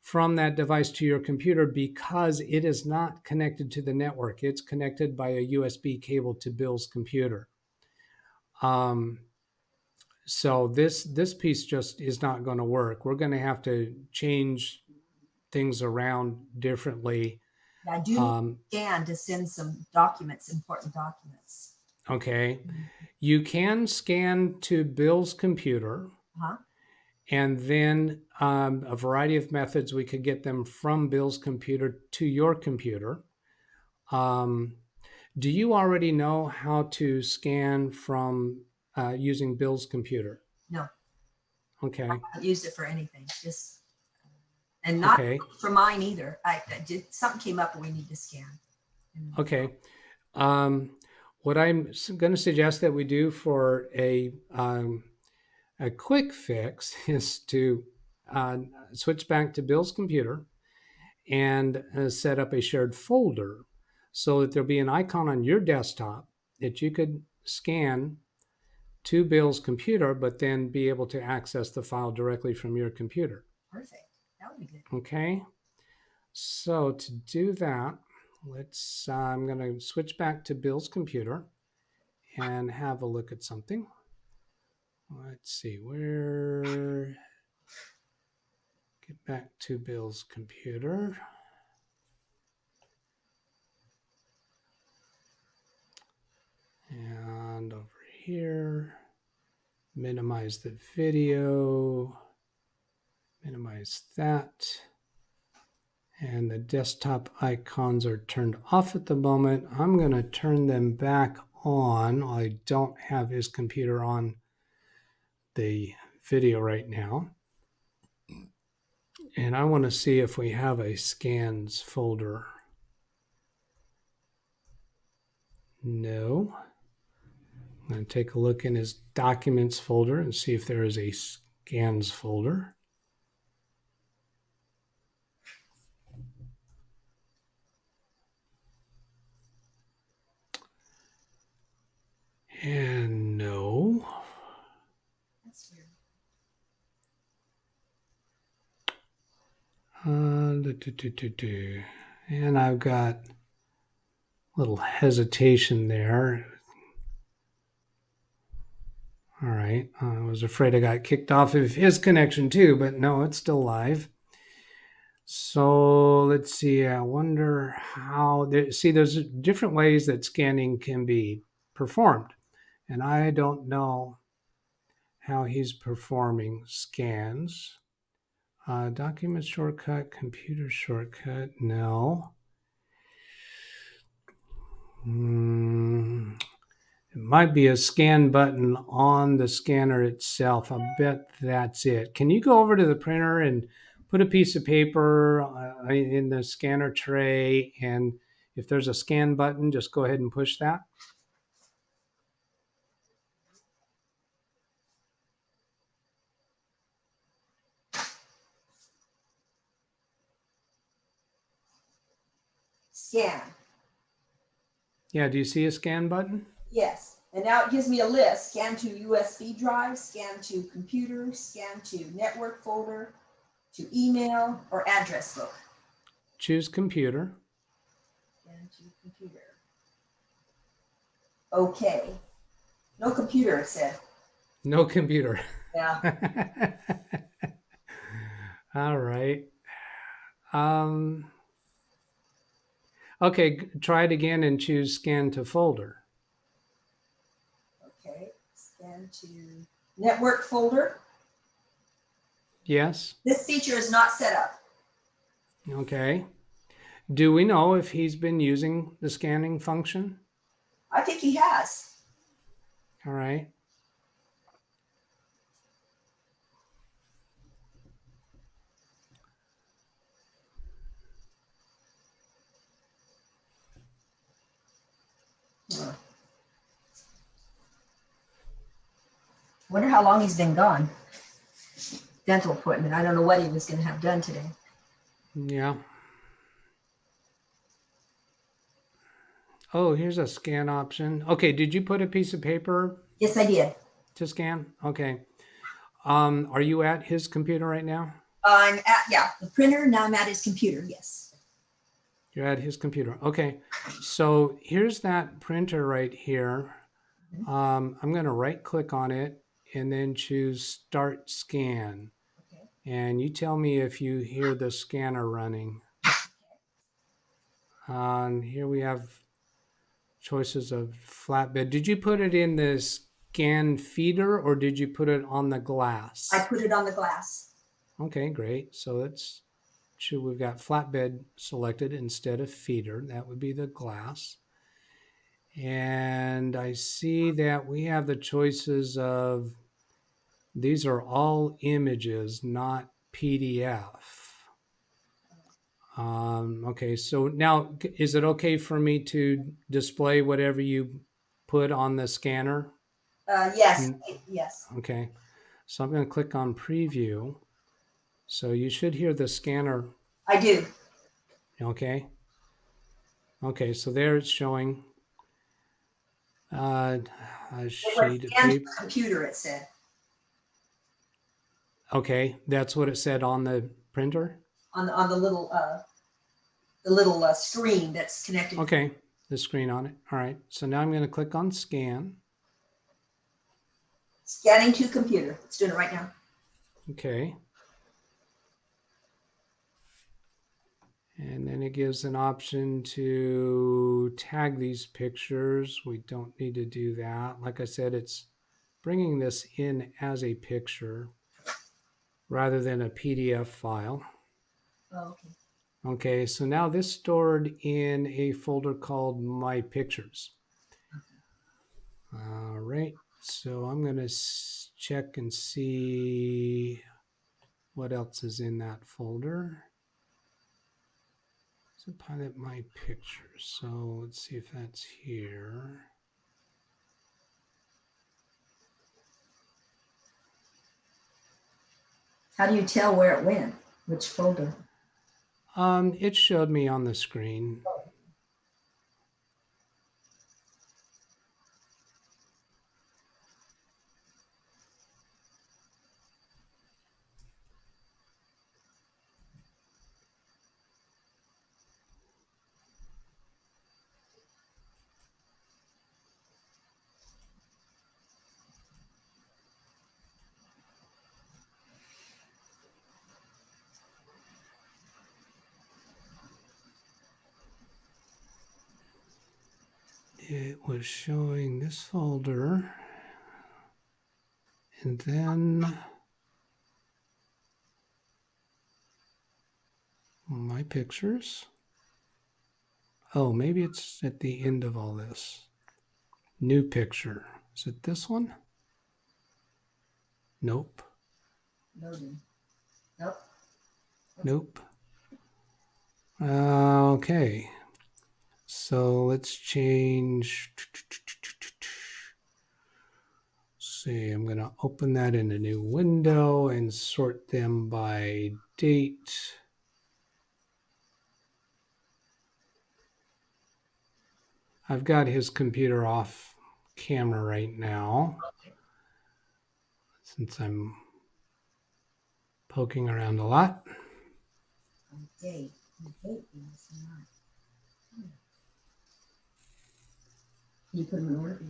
from that device to your computer because it is not connected to the network. It's connected by a USB cable to Bill's computer. So this piece just is not going to work. We're going to have to change things around differently. I do need to scan to send some documents, important documents. Okay. You can scan to Bill's computer. Uh-huh. And then a variety of methods, we could get them from Bill's computer to your computer. Do you already know how to scan from using Bill's computer? No. Okay. I haven't used it for anything. And not Okay. for mine either. I did something came up and we need to scan. Okay. What I'm going to suggest that we do for a quick fix is to switch back to Bill's computer and set up a shared folder so that there'll be an icon on your desktop that you could scan to Bill's computer, but then be able to access the file directly from your computer. Perfect. That would be good. Okay. So to do that, I'm going to switch back to Bill's computer and have a look at something. Let's see, get back to Bill's computer. And over here, minimize the video, minimize that. And the desktop icons are turned off at the moment. I'm going to turn them back on. I don't have his computer on the video right now. And I want to see if we have a scans folder. No. I'm going to take a look in his documents folder and see if there is a scans folder. And no. That's weird. And I've got a little hesitation there. All right. I was afraid I got kicked off of his connection too, but no, it's still live. So let's see. I wonder how there's different ways that scanning can be performed. And I don't know how he's performing scans. Document shortcut, computer shortcut, no. It might be a scan button on the scanner itself. I bet that's it. Can you go over to the printer and put a piece of paper in the scanner tray, and if there's a scan button, just go ahead and push that? Scan. Yeah, do you see a scan button? Yes. And now it gives me a list. Scan to USB drive, scan to computer, scan to network folder, to email or address book. Choose computer. Scan to computer. Okay. No computer, it said. No computer. Yeah. All right. Okay, try it again and choose scan to folder. Okay. Scan to network folder. Yes. This feature is not set up. Okay. Do we know if he's been using the scanning function? I think he has. All right. Wonder how long he's been gone. Dental appointment. I don't know what he was going to have done today. Yeah. Oh, here's a scan option. Okay, did you put a piece of paper Yes, I did. to scan? Okay. Are you at his computer right now? I'm at, yeah, the printer. Now I'm at his computer. Yes. You're at his computer. Okay. So here's that printer right here. I'm going to right click on it and then choose Start Scan. Okay. And you tell me if you hear the scanner running. Here we have choices of flatbed. Did you put it in the scan feeder or did you put it on the glass? I put it on the glass. Okay, great. So let's sure we've got flatbed selected instead of feeder. That would be the glass. And I see that we have the choices of, these are all images, not PDF. Okay, so now is it okay for me to display whatever you put on the scanner? Yes. Yes. Okay, so I'm going to click on preview. So you should hear the scanner. I do. Okay. Okay, so there it's showing a sheet of paper. Computer, it said. Okay, that's what it said on the printer. On the little screen that's connected. Okay, the screen on it. All right, so now I'm going to click on scan. Scanning to computer. It's doing it right now. Okay. And then it gives an option to tag these pictures. We don't need to do that. Like I said, it's bringing this in as a picture rather than a PDF file. Oh, okay. Okay, so now this stored in a folder called My Pictures. All right, so I'm going to check and see what else is in that folder. So Pilot My Pictures. So let's see if that's here. How do you tell where it went? Which folder? It showed me on the screen. It was showing this folder, and then My Pictures. Oh, maybe it's at the end of all this. New picture. Is it this one? Nope. Loading. Nope. Nope. Okay. So let's change. See, I'm going to open that in a new window and sort them by date. I've got his computer off camera right now, since I'm poking around a lot. Date. Date is not. Can you put them in order?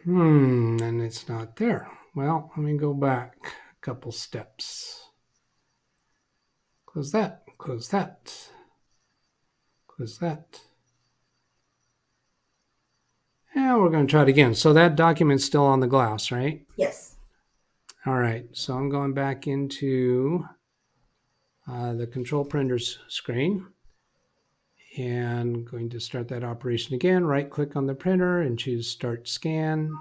And it's not there. Well, let me go back a couple steps. Close that, close that, close that. And we're going to try it again. So that document's still on the glass, right? Yes. All right, so I'm going back into the control printers screen and going to start that operation again. Right click on the printer and choose Start Scan.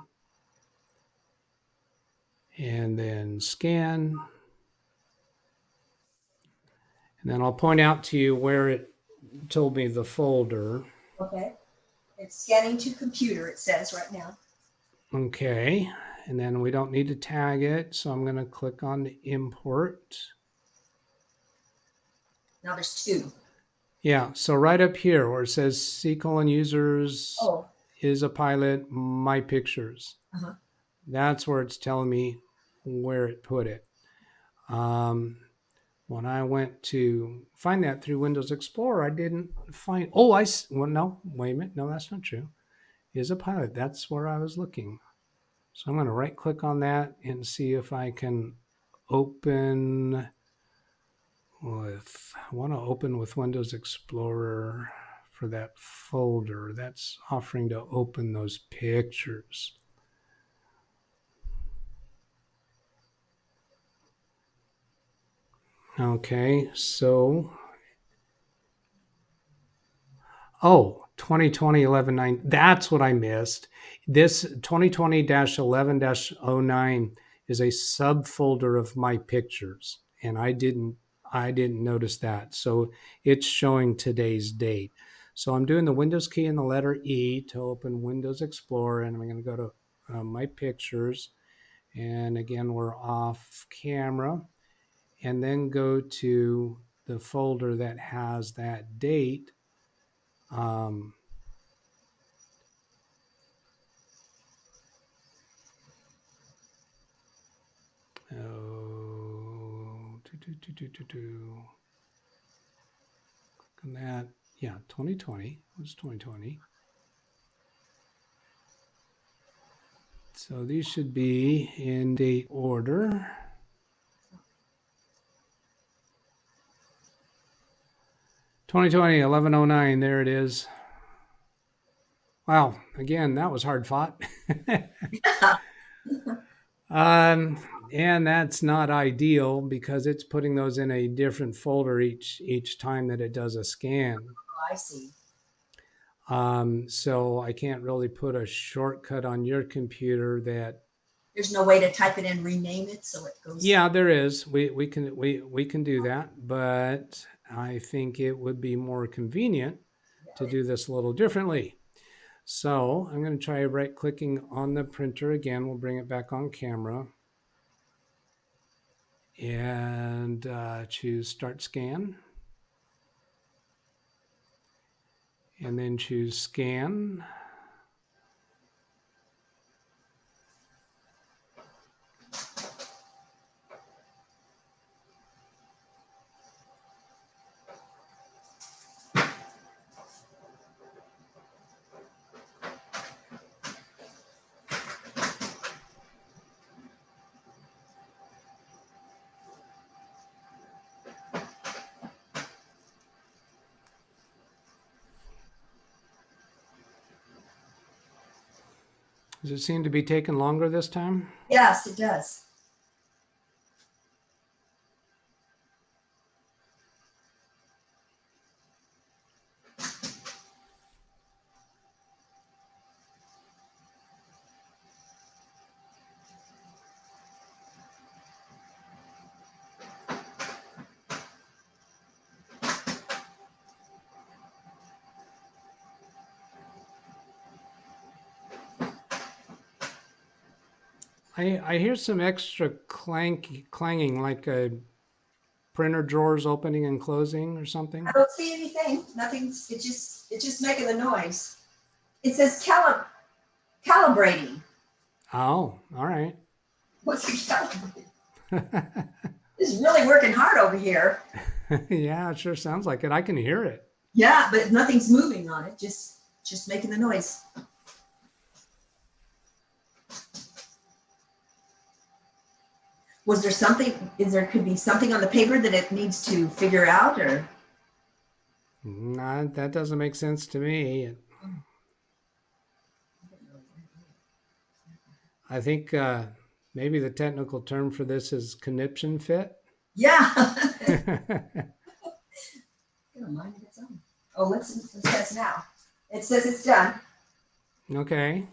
And then scan. And then I'll point out to you where it told me the folder. Okay. It's scanning to computer, it says right now. Okay. And then we don't need to tag it. So I'm going to click on import. Now there's two. Yeah. So right up here where it says C:\users is a pilot, My Pictures. Uh-huh. That's where it's telling me where it put it. When I went to find that through Windows Explorer, I didn't find, well, no, wait a minute. No, that's not true. Is a pilot. That's where I was looking. So I'm going to right click on that and see if I can open with, I want to open with Windows Explorer for that folder. That's offering to open those pictures. Okay, so, 2020-11-9, that's what I missed. This 2020-11-09 is a subfolder of my pictures, and I didn't notice that. So it's showing today's date. So I'm doing the Windows key and the letter E to open Windows Explorer, and I'm going to go to my pictures. And again, we're off camera. And then go to the folder that has that date. Click on that. Yeah, 2020. It was 2020. So these should be in date order. (2020-11-09), there it is. Wow, again, that was hard fought. And that's not ideal because it's putting those in a different folder each time that it does a scan. Oh, I see. So I can't really put a shortcut on your computer that. There's no way to type it and rename it so it goes. Yeah, there is. We can do that, but I think it would be more convenient to do this a little differently. So I'm going to try right clicking on the printer again. We'll bring it back on camera and choose Start Scan. And then choose Scan. Does it seem to be taking longer this time? Yes, it does. I hear some extra clanging, like a printer drawers opening and closing or something. I don't see anything. Nothing's. It's just making the noise. It says calibrating. Oh, all right. What's it calibrating? It's really working hard over here. Yeah, it sure sounds like it. I can hear it. Yeah, but nothing's moving on it. Just making the noise. Was there something? Could be something on the paper that it needs to figure out, or? Nah, that doesn't make sense to me. I think maybe the technical term for this is conniption fit. Yeah. Mind of its own. Oh, let's test now. It says it's done. Okay.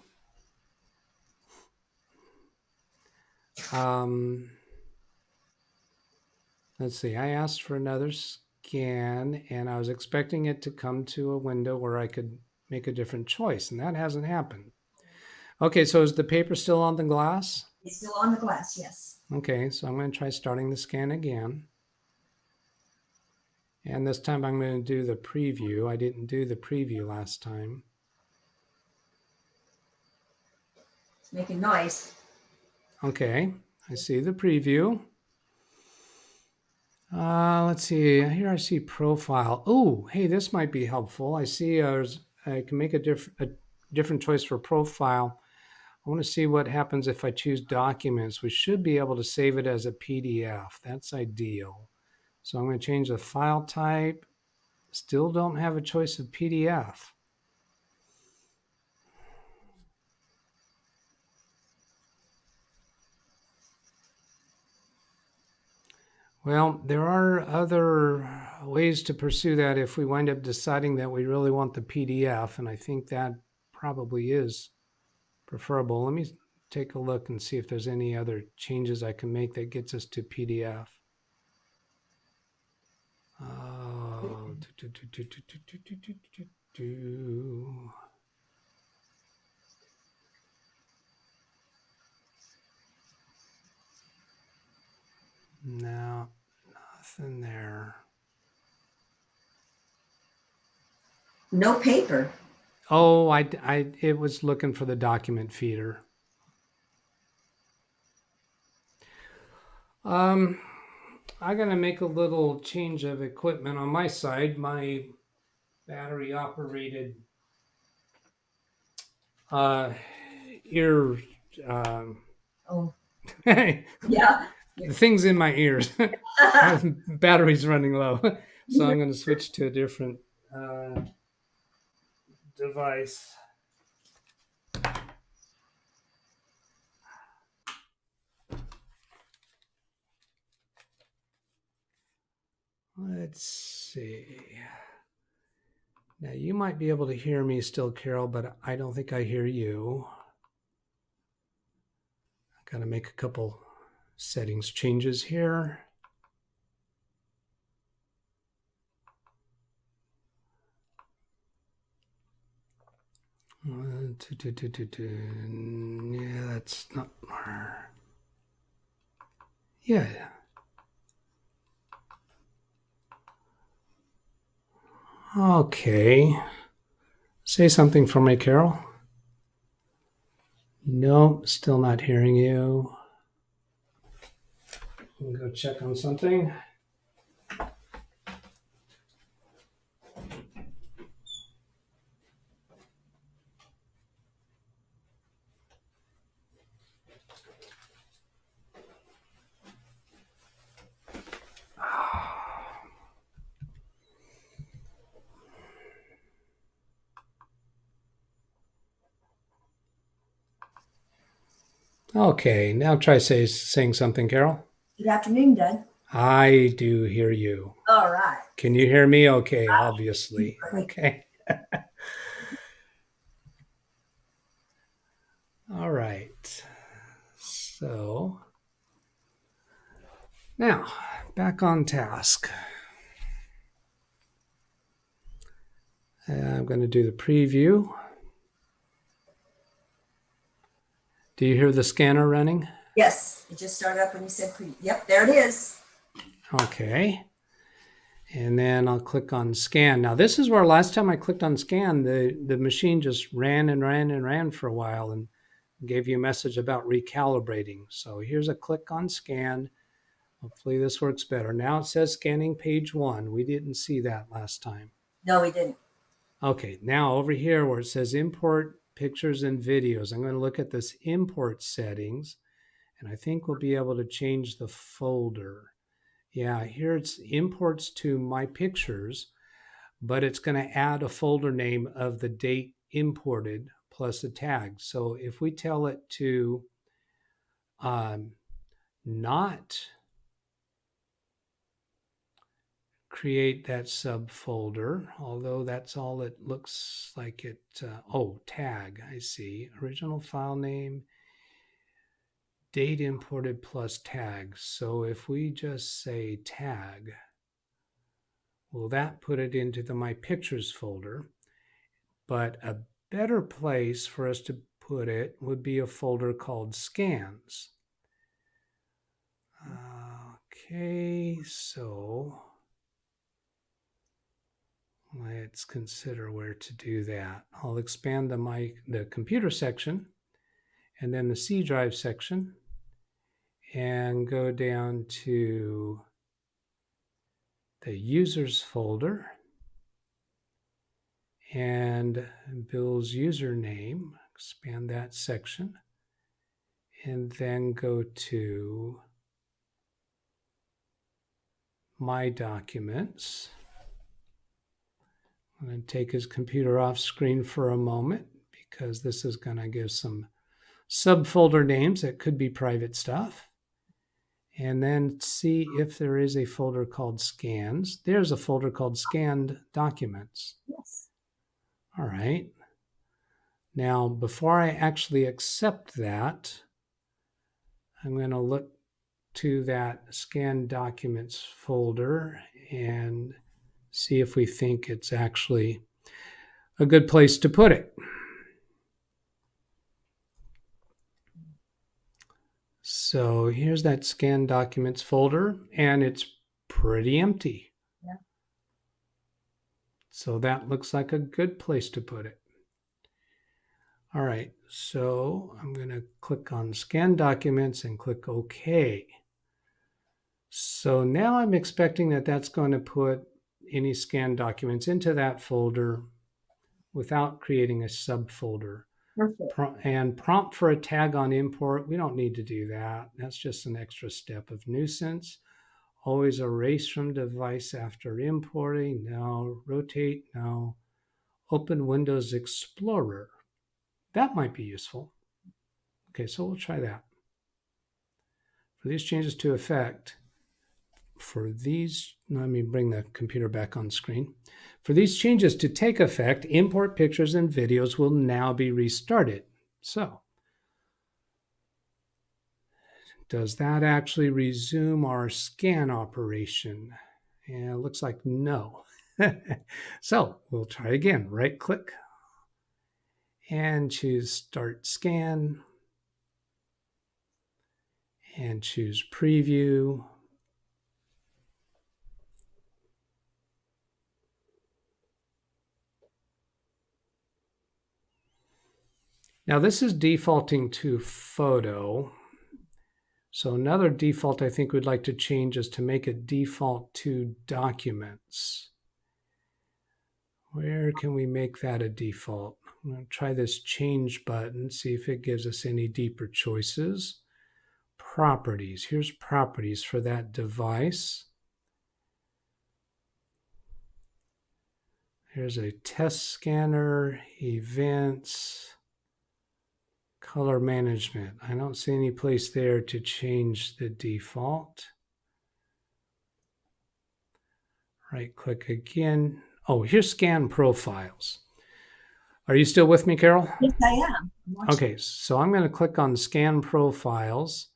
Let's see. I asked for another scan, and I was expecting it to come to a window where I could make a different choice, and that hasn't happened. Okay, so is the paper still on the glass? It's still on the glass, yes. Okay, so I'm going to try starting the scan again. And this time I'm going to do the preview. I didn't do the preview last time. It's making noise. Okay, I see the preview. Let's see. Here I see profile. Oh, hey, this might be helpful. I see I can make a different choice for profile. I want to see what happens if I choose documents. We should be able to save it as a PDF. That's ideal. So I'm going to change the file type. Still don't have a choice of PDF. Well, there are other ways to pursue that if we wind up deciding that we really want the PDF, and I think that probably is preferable. Let me take a look and see if there's any other changes I can make that gets us to PDF. No, nothing there. No paper. Oh, it was looking for the document feeder. I'm gonna make a little change of equipment on my side. My battery operated ear Oh, the yeah. things in my ears. Battery's running low, so I'm going to switch to a different device. Let's see. Now you might be able to hear me still, Carol, but I don't think I hear you. I got to make a couple settings changes here. Yeah, that's not. Yeah. Okay. Say something for me, Carol. Nope, still not hearing you. We'll go check on something. Okay, now try saying something, Carol. Good afternoon, Doug. I do hear you. All right. Can you hear me? Okay, obviously. Okay. All right. So now back on task. I'm going to do the preview. Do you hear the scanner running? Yes, it just started up when you said yep, there it is. Okay. And then I'll click on scan. Now this is where last time I clicked on scan, the machine just ran and ran and ran for a while and gave you a message about recalibrating. So here's a click on scan. Hopefully this works better. Now it says scanning page 1. We didn't see that last time. No, we didn't. Okay, now over here where it says import pictures and videos, I'm going to look at this import settings, and I think we'll be able to change the folder. Yeah, here it's imports to my pictures, but it's going to add a folder name of the date imported plus a tag. So if we tell it to not create that subfolder, although that's all it looks like it, tag, I see. Original file name, date imported plus tag. So if we just say tag, will that put it into the My Pictures folder? But a better place for us to put it would be a folder called Scans. Okay, so let's consider where to do that. I'll expand the computer section and then the C drive section. and go down to the users folder and Bill's username, expand that section, and then go to My Documents. I'm going to take his computer off screen for a moment because this is going to give some subfolder names that could be private stuff. And then see if there is a folder called Scans. There's a folder called Scanned Documents. Yes. All right. Now, before I actually accept that, I'm going to look to that Scanned Documents folder and see if we think it's actually a good place to put it. So here's that Scanned Documents folder, and it's pretty empty. Yeah. So that looks like a good place to put it. All right, so I'm going to click on Scan Documents and click OK. So now I'm expecting that that's going to put any scanned documents into that folder without creating a subfolder. Perfect. And prompt for a tag on import, we don't need to do that. That's just an extra step of nuisance. Always erase from device after importing, no. Rotate, no. Open Windows Explorer. That might be useful. Okay, so we'll try that. For these changes to effect, let me bring the computer back on screen. For these changes to take effect, import pictures and videos will now be restarted. So, does that actually resume our scan operation? And it looks like no. So, we'll try again. Right click and choose Start Scan and choose Preview. Now this is defaulting to photo. So another default I think we'd like to change is to make it default to documents. Where can we make that a default? I'm going to try this change button, see if it gives us any deeper choices. Properties. Here's properties for that device. Here's a test scanner, events, color management. I don't see any place there to change the default. Right click again. Oh, here's scan profiles. Are you still with me, Carol? Yes, I am. Okay, so I'm going to click on scan profiles,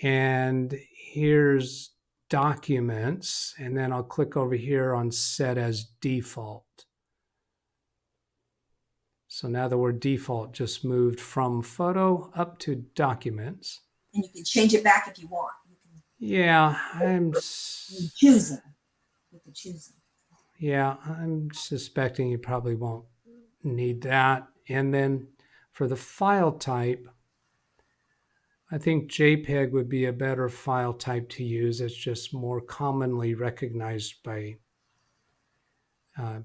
and here's documents, and then I'll click over here on set as default. So now the word default just moved from photo up to documents. And you can change it back if you want. Yeah, I'm choosing. You can choose. Yeah, I'm suspecting you probably won't need that. And then for the file type, I think JPEG would be a better file type to use. It's just more commonly recognized by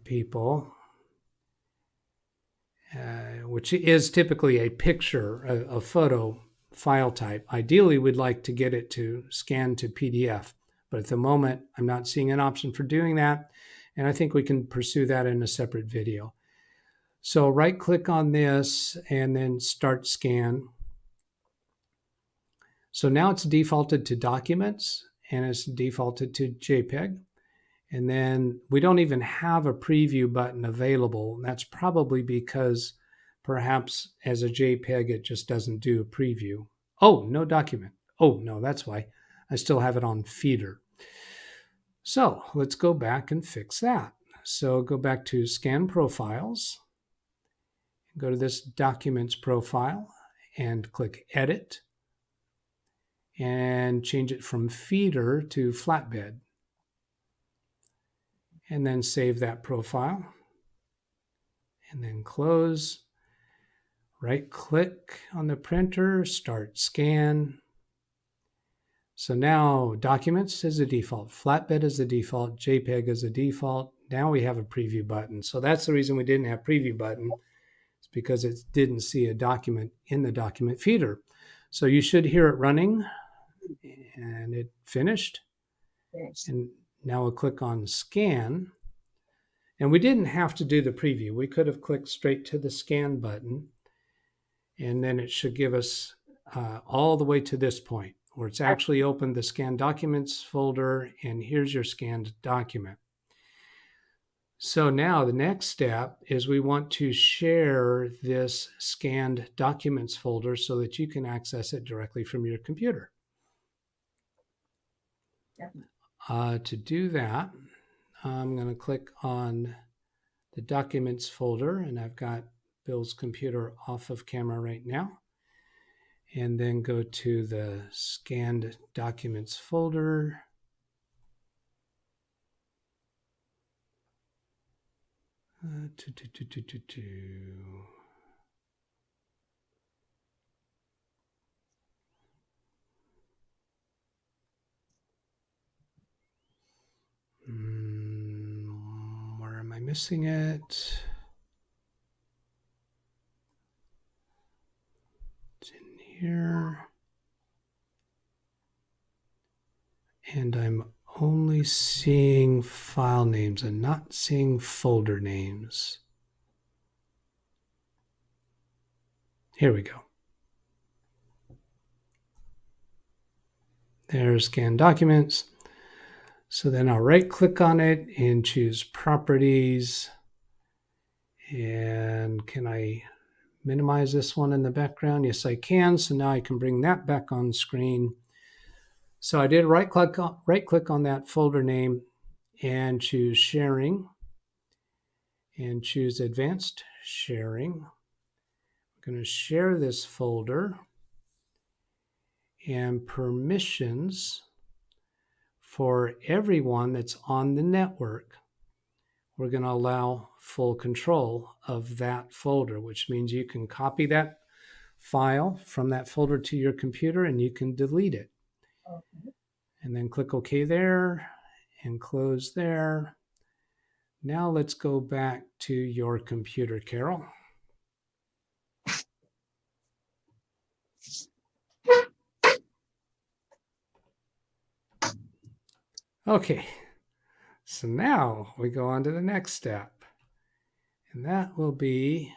people, which is typically a picture, a photo file type. Ideally, we'd like to get it to scan to PDF, but at the moment, I'm not seeing an option for doing that. And I think we can pursue that in a separate video. So right click on this and then start scan. So now it's defaulted to documents and it's defaulted to JPEG. And then we don't even have a preview button available. That's probably because perhaps as a JPEG, it just doesn't do a preview. Oh, no document. Oh, no, that's why. I still have it on feeder. So let's go back and fix that. So go back to Scan Profiles, go to this Documents profile and click Edit and change it from feeder to flatbed. And then save that profile and then close. Right click on the printer, start scan. So now documents is a default, flatbed is a default, JPEG is a default. Now we have a preview button. So that's the reason we didn't have preview button. It's because it didn't see a document in the document feeder. So you should hear it running, and it finished. Finished. And now we'll click on scan. And we didn't have to do the preview. We could have clicked straight to the scan button, and then it should give us all the way to this point where it's actually opened the scanned documents folder, and here's your scanned document. So now the next step is we want to share this scanned documents folder so that you can access it directly from your computer. To do that, I'm going to click on the documents folder, and I've got Bill's computer off of camera right now. And then go to the scanned documents folder. Where am I missing it? It's in here. And I'm only seeing file names and not seeing folder names. Here we go. There's scan documents. So then I'll right click on it and choose properties. And can I minimize this one in the background? Yes, I can. So now I can bring that back on screen. So I did right click on that folder name and choose sharing and choose advanced sharing. I'm going to share this folder, and permissions for everyone that's on the network. We're going to allow full control of that folder, which means you can copy that file from that folder to your computer and you can delete it. Okay. And then click OK there and close there. Now let's go back to your computer, Carol. Okay, so now we go on to the next step, and that will be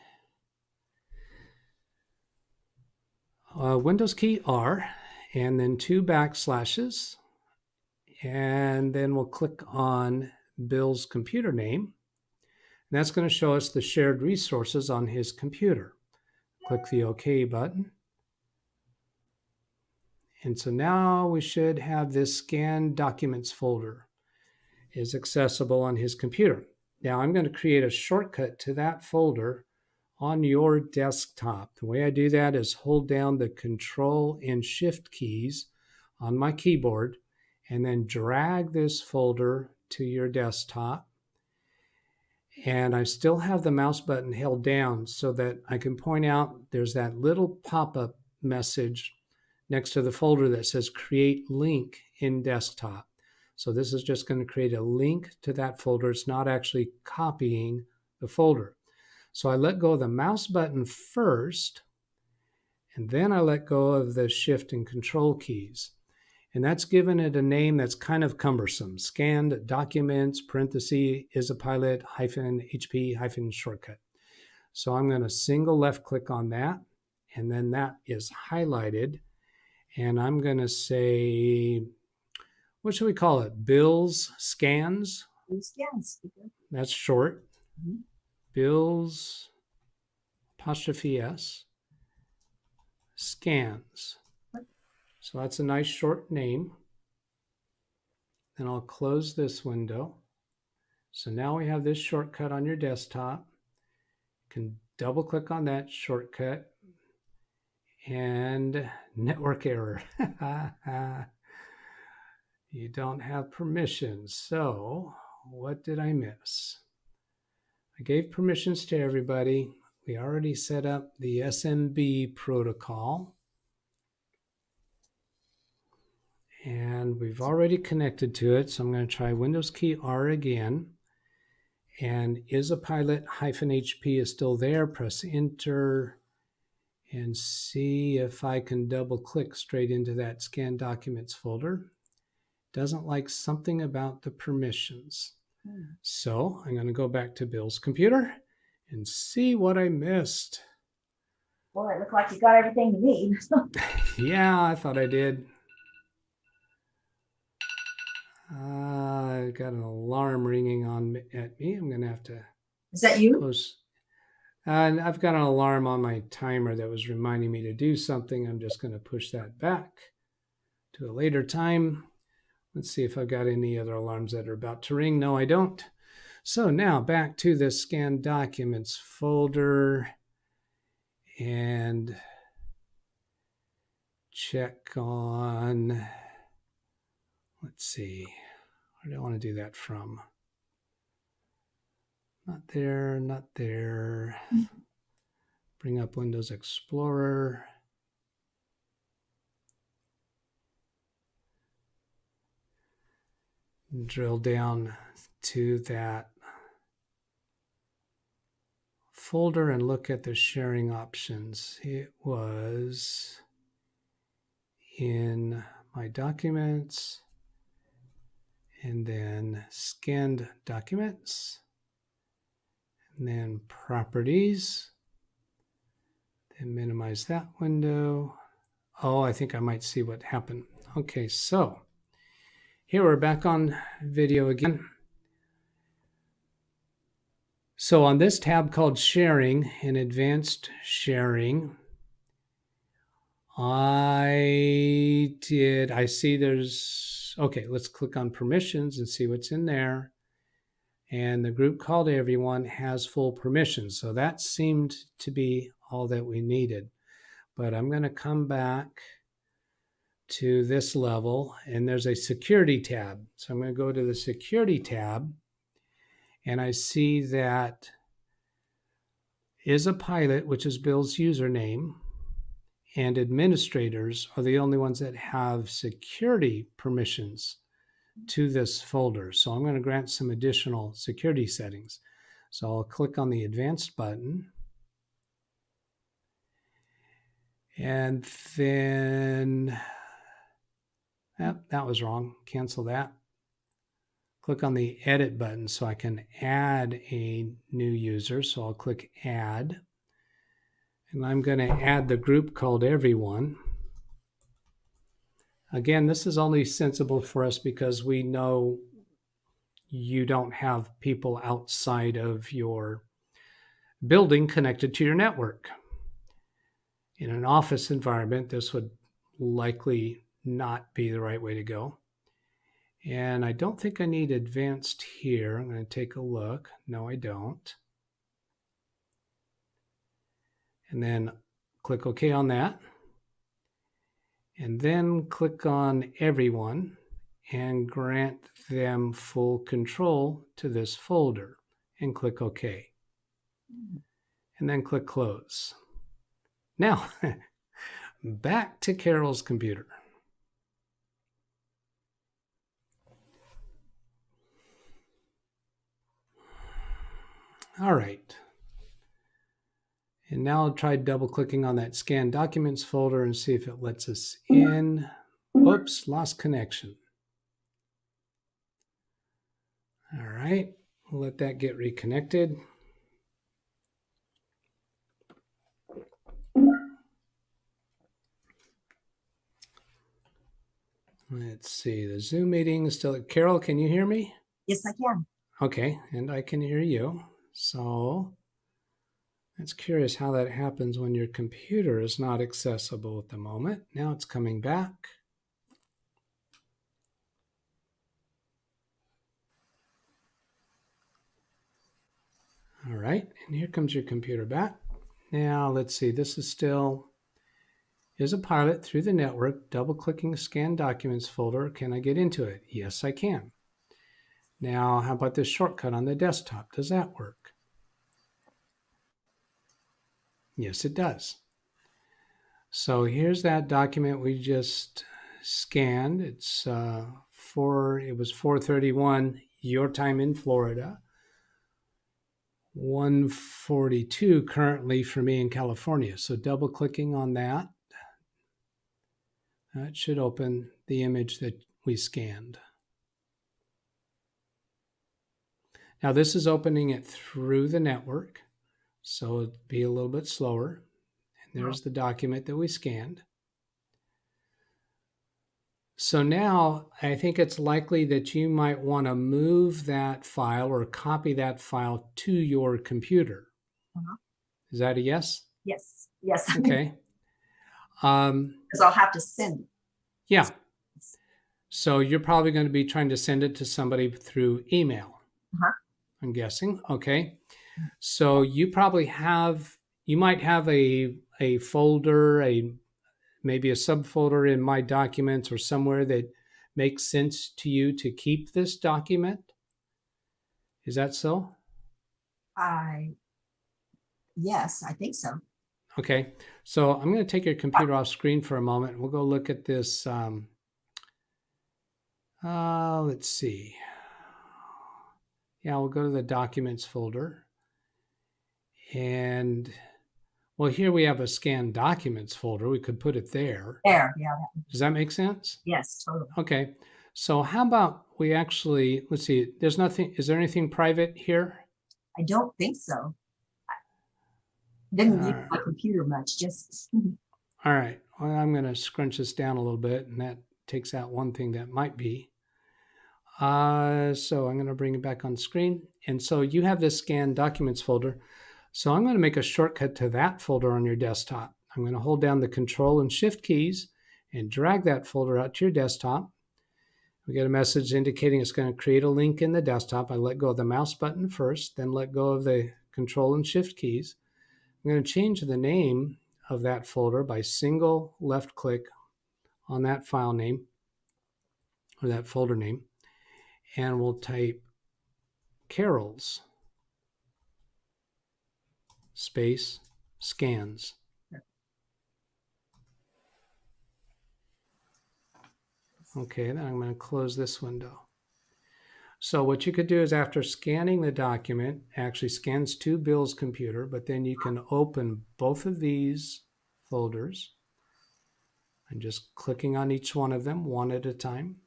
Windows key R, and then 2 backslashes, and then we'll click on Bill's computer name. And that's going to show us the shared resources on his computer. Click the OK button. And so now we should have this scanned documents folder is accessible on his computer. Now I'm going to create a shortcut to that folder on your desktop. The way I do that is hold down the Control and Shift keys on my keyboard and then drag this folder to your desktop. And I still have the mouse button held down so that I can point out there's that little pop-up message next to the folder that says create link in desktop. So this is just going to create a link to that folder. It's not actually copying the folder. So I let go of the mouse button first, and then I let go of the Shift and Control keys. And that's given it a name that's kind of cumbersome. Scanned documents, parenthesis, is a pilot, hyphen, HP, hyphen, shortcut. So I'm going to single left click on that, and then that is highlighted. And I'm going to say, what should we call it? Bill's scans? Scans. That's short. Mm-hmm. Bill's apostrophe S scans. So that's a nice short name. Then I'll close this window. So now we have this shortcut on your desktop. You can double click on that shortcut. And network error. You don't have permissions. So what did I miss? I gave permissions to everybody. We already set up the SMB protocol. And we've already connected to it. So I'm going to try Windows key R again. And IsaPilot-HP is still there. Press enter and see if I can double click straight into that Scan Documents folder. Doesn't like something about the permissions. So I'm going to go back to Bill's computer and see what I missed. Boy, it looked like you got everything you need. Yeah, I thought I did. I got an alarm ringing at me. I'm going to have to Is that you? close. And I've got an alarm on my timer that was reminding me to do something. I'm just going to push that back to a later time. Let's see if I've got any other alarms that are about to ring. No, I don't. So now back to the Scan Documents folder and check on, let's see, where do I want to do that from? Not there, not there. Bring up Windows Explorer. Drill down to that folder and look at the sharing options. It was in my documents and then scanned documents and then properties, then minimize that window. Oh, I think I might see what happened. Okay, so here we're back on video again. So on this tab called Sharing and Advanced Sharing, I see there's, okay, let's click on Permissions and see what's in there. And the group called Everyone has full permissions. So that seemed to be all that we needed. But I'm going to come back to this level and there's a Security tab. So I'm going to go to the Security tab. And I see that IsaPilot, which is Bill's username, and administrators are the only ones that have security permissions to this folder. So I'm going to grant some additional security settings. So I'll click on the Advanced button. And then, that was wrong. Cancel that. Click on the Edit button so I can add a new user. So I'll click Add. And I'm going to add the group called Everyone. Again, this is only sensible for us because we know you don't have people outside of your building connected to your network. In an office environment, this would likely not be the right way to go. And I don't think I need advanced here. I'm going to take a look. No, I don't. And then click OK on that. And then click on Everyone and grant them full control to this folder and click OK. And then click Close. Now, back to Carol's computer. All right. And now I'll try double clicking on that Scan Documents folder and see if it lets us in. Whoops, lost connection. All right, we'll let that get reconnected. Let's see, the Zoom meeting is still. Carol, can you hear me? Yes, I can. Okay, and I can hear you. So it's curious how that happens when your computer is not accessible at the moment. Now it's coming back. All right, and here comes your computer back. Now let's see, this is still IsaPilot through the network, double-clicking Scan Documents folder. Can I get into it? Yes, I can. Now, how about this shortcut on the desktop? Does that work? Yes, it does. So here's that document we just scanned. It was 4:31 your time in Florida. 1:42 currently for me in California. So double clicking on that, that should open the image that we scanned. Now this is opening it through the network, so it'd be a little bit slower. And there's the document that we scanned. So now I think it's likely that you might want to move that file or copy that file to your computer. Is that a yes? Yes. Yes. Okay. Because I'll have to send it. Yeah. So you're probably going to be trying to send it to somebody through email. I'm guessing. Okay. So you might have a folder, maybe a subfolder in My Documents or somewhere that makes sense to you to keep this document. Is that so? Yes, I think so. Okay. So I'm going to take your computer off screen for a moment. We'll go look at this. Let's see. Yeah, we'll go to the Documents folder. And, well, here we have a Scanned Documents folder. We could put it there. There, yeah. Does that make sense? Yes, totally. Okay. So how about we actually, let's see, is there anything private here? I don't think so. Didn't use my computer much, just. All right. Well, I'm going to scrunch this down a little bit, and that takes out one thing that might be. So I'm going to bring it back on screen. And so you have this Scanned Documents folder. So I'm going to make a shortcut to that folder on your desktop. I'm going to hold down the Control and Shift keys and drag that folder out to your desktop. We get a message indicating it's going to create a link in the desktop. I let go of the mouse button first, then let go of the Control and Shift keys. I'm going to change the name of that folder by single left click on that file name or that folder name, and we'll type Carol's space scans. Okay, then I'm going to close this window. So what you could do is after scanning the document, actually scans to Bill's computer, but then you can open both of these folders and just clicking on each one of them one at a time.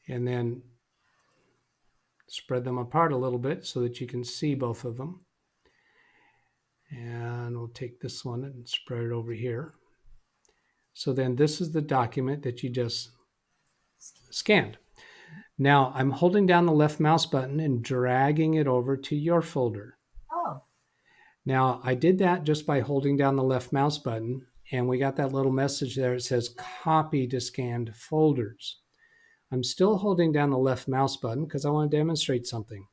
And then spread them apart a little bit so that you can see both of them. And we'll take this one and spread it over here. So then this is the document that you just scanned. Now I'm holding down the left mouse button and dragging it over to your folder. Oh. Now I did that just by holding down the left mouse button, and we got that little message there. It says copy to scanned folders. I'm still holding down the left mouse button because I want to demonstrate something.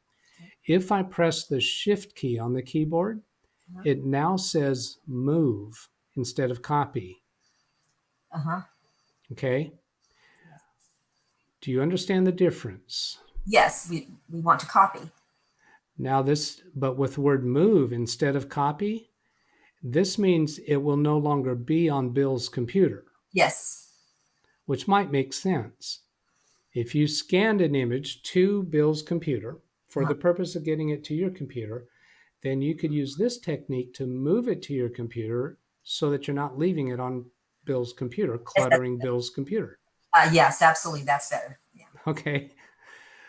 If I press the Shift key on the keyboard, it now says move instead of copy. Okay. Do you understand the difference? Yes, we want to copy. Now but with the word move instead of copy, this means it will no longer be on Bill's computer. Yes. Which might make sense. If you scanned an image to Bill's computer for the purpose of getting it to your computer, then you could use this technique to move it to your computer so that you're not leaving it on Bill's computer, cluttering Bill's computer. Yes, absolutely. That's better. Yeah. Okay.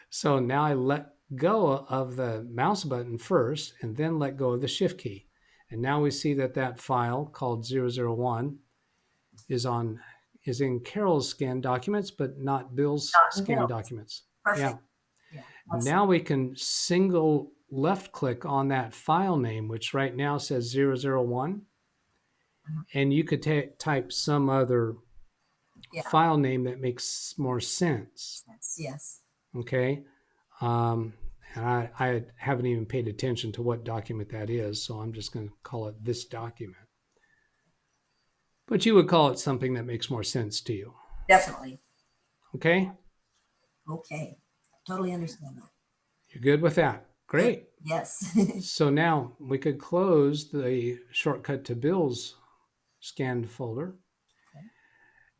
So now I let go of the mouse button first and then let go of the Shift key. And now we see that file called 001 is in Carol's scanned documents, but not Bill's scanned documents. Perfect. Yeah. Now we can single left click on that file name, which right now says 001. And you could type some other file name that makes more sense. Yes. Okay. And I haven't even paid attention to what document that is, so I'm just going to call it this document. But you would call it something that makes more sense to you. Definitely. Okay? Okay. Totally understand that. You're good with that? Great. Yes. So now we could close the shortcut to Bill's scanned folder.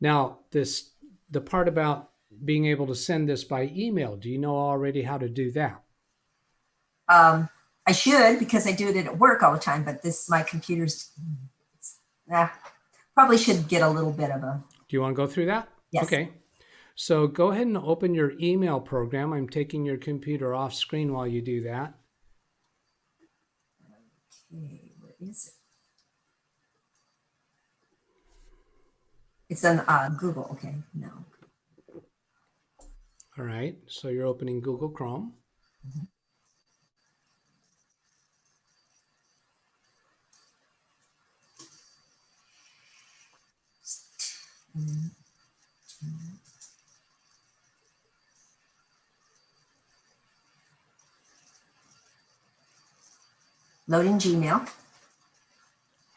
Now, the part about being able to send this by email, do you know already how to do that? I should, because I do it at work all the time, but my computer's, probably should get a little bit of a, Do you want to go through that? yes. Okay. So go ahead and open your email program. I'm taking your computer off screen while you do that. Okay, where is it? It's on Google. Okay, no. All right. So you're opening Google Chrome. Loading Gmail.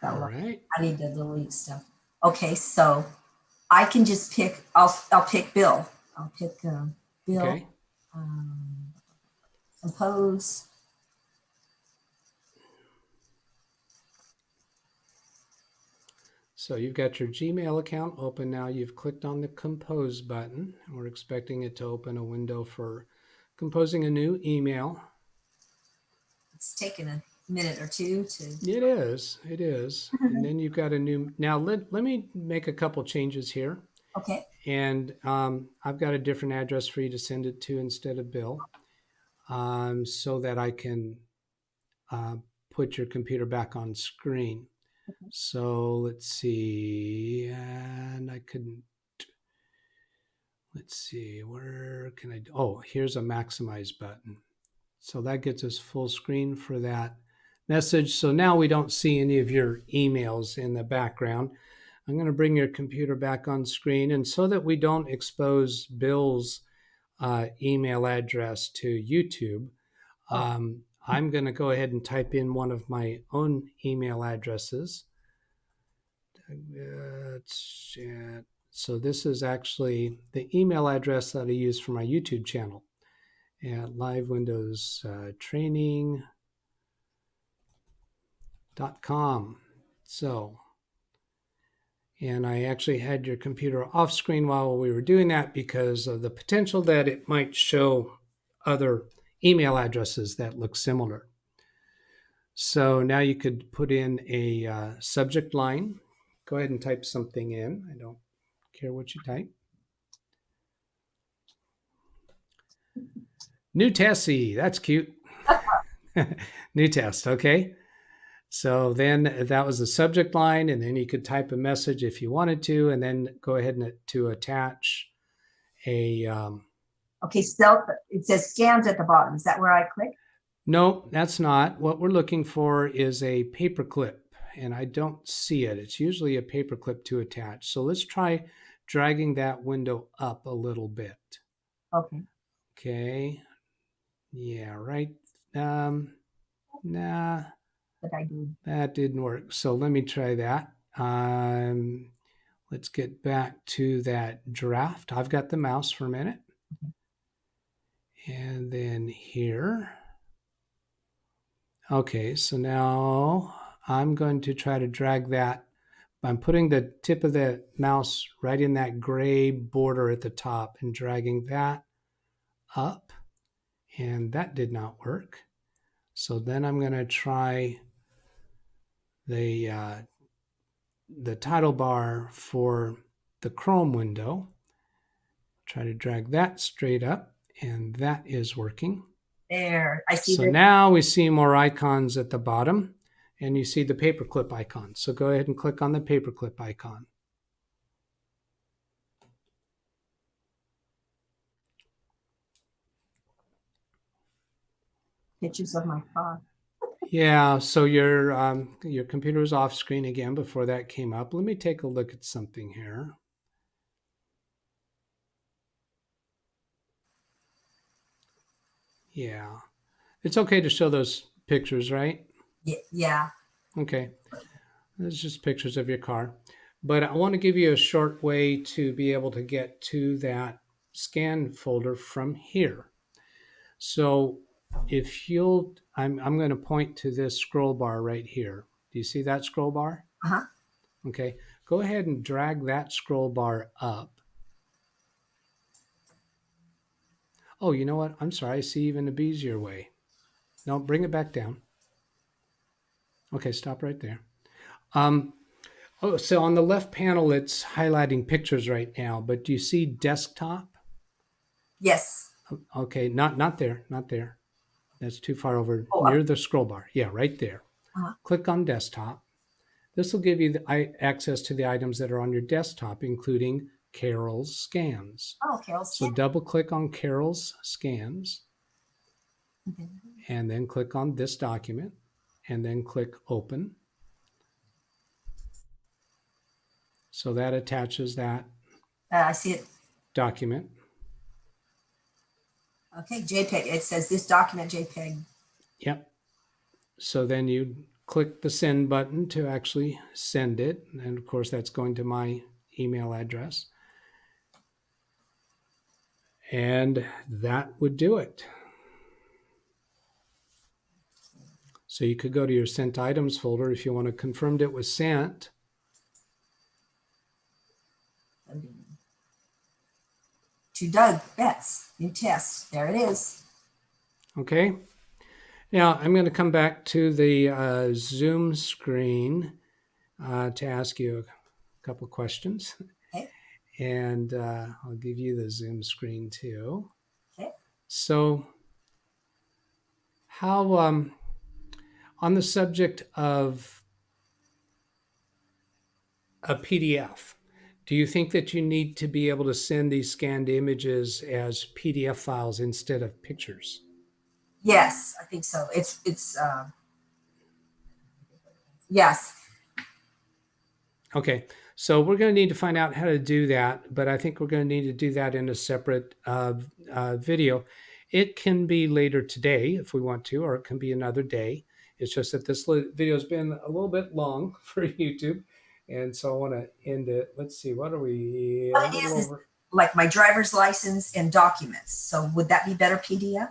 All right. I need to delete stuff. Okay, so I can just pick. I'll pick Bill. I'll pick Bill. Okay. Compose. So you've got your Gmail account open now. You've clicked on the Compose button. We're expecting it to open a window for composing a new email. It's taken a minute or two to. It is. It is. And then you've got a new. Now let me make a couple changes here. Okay. And I've got a different address for you to send it to instead of Bill, so that I can put your computer back on screen. Okay. So let's see, and I couldn't. Let's see, where can I? Oh, here's a maximize button. So that gets us full screen for that message. So now we don't see any of your emails in the background. I'm going to bring your computer back on screen. And so that we don't expose Bill's email address to YouTube, I'm going to go ahead and type in one of my own email addresses. So this is actually the email address that I use for my YouTube channel at Live Windows Training.com. So, and I actually had your computer off screen while we were doing that because of the potential that it might show other email addresses that look similar. So now you could put in a subject line. Go ahead and type something in. I don't care what you type. New Tessie, that's cute. New test, okay. So then that was the subject line, and then you could type a message if you wanted to, and then go ahead and to attach a. Okay, it says scans at the bottom. Is that where I click? No, that's not. What we're looking for is a paperclip, and I don't see it. It's usually a paperclip to attach. So let's try dragging that window up a little bit. Okay. Okay. Yeah, right. Nah. But I do. That didn't work. So let me try that. Let's get back to that draft. I've got the mouse for a minute. And then here. Okay, so now I'm going to try to drag that. I'm putting the tip of the mouse right in that gray border at the top and dragging that up. And that did not work. So then I'm going to try the title bar for the Chrome window. Try to drag that straight up, and that is working. There, I see. So now we see more icons at the bottom, and you see the paperclip icon. So go ahead and click on the paperclip icon. Pictures of my car. Yeah, so your computer was off screen again before that came up. Let me take a look at something here. Yeah, it's okay to show those pictures, right? Yeah. Okay, it's just pictures of your car. But I want to give you a short way to be able to get to that scan folder from here. So if you'll, I'm going to point to this scroll bar right here. Do you see that scroll bar? Uh-huh. Okay. go ahead and drag that scroll bar up. Oh, you know what? I'm sorry. I see even a easier way. No, bring it back down. Okay, stop right there. Oh, so on the left panel, it's highlighting pictures right now, but do you see desktop? Yes. Okay, not there, not there. That's too far over, Oh, near the scroll bar. Yeah, right there. Uh-huh. Click on desktop. This will give you access to the items that are on your desktop, including Carol's scans. Oh, Carol. So double click on Carol's scans, Okay. and then click on this document, and then click open. So that attaches that I see it. document. Okay, JPEG. It says this document JPEG. Yep. So then you click the send button to actually send it. And of course, that's going to my email address. And that would do it. So you could go to your sent items folder if you want to confirm it was sent. To Doug Betts, new test. There it is. Okay. Now I'm going to come back to the Zoom screen to ask you a couple questions. Okay. And I'll give you the Zoom screen too. Okay. So how, on the subject of a PDF, do you think that you need to be able to send these scanned images as PDF files instead of pictures? Yes, I think so. Yes. Okay, so we're going to need to find out how to do that, but I think we're going to need to do that in a separate video. It can be later today if we want to, or it can be another day. It's just that this video has been a little bit long for YouTube, and so I want to end it. Let's see, what are we? What it is like my driver's license and documents. So would that be better PDF?